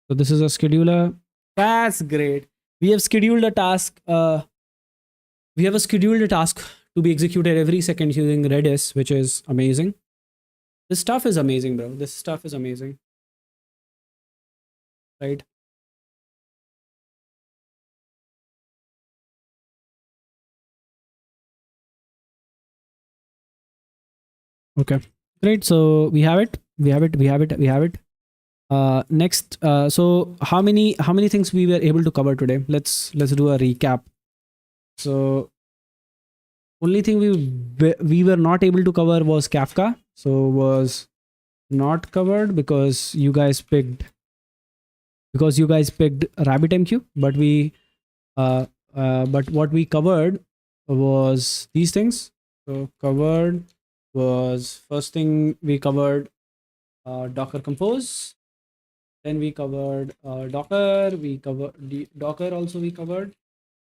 So this is a scheduler. That's great. We have scheduled a task. We have a scheduled a task to be executed every second using Redis, which is amazing. This stuff is amazing, bro. This stuff is amazing. Right? Okay. Great. So we have it. We have it. We have it. We have it. Next, so how many things we were able to cover today? Let's do a recap. So only thing we were not able to cover was Kafka. So was not covered because you guys picked RabbitMQ, but but what we covered was these things. So covered was first thing we covered Docker Compose. Then we covered Docker. We covered Docker also we covered,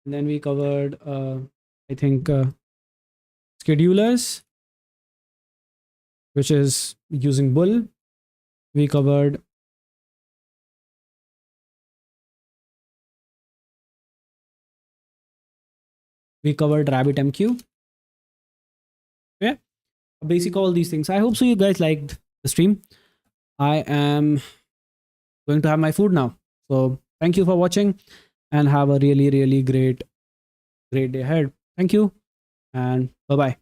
and then we covered I think schedulers, which is using Bull. We covered RabbitMQ. Yeah, basic all these things. I hope so. You guys liked the stream. I am going to have my food now. So thank you for watching, and have a really great day ahead. Thank you, and bye bye.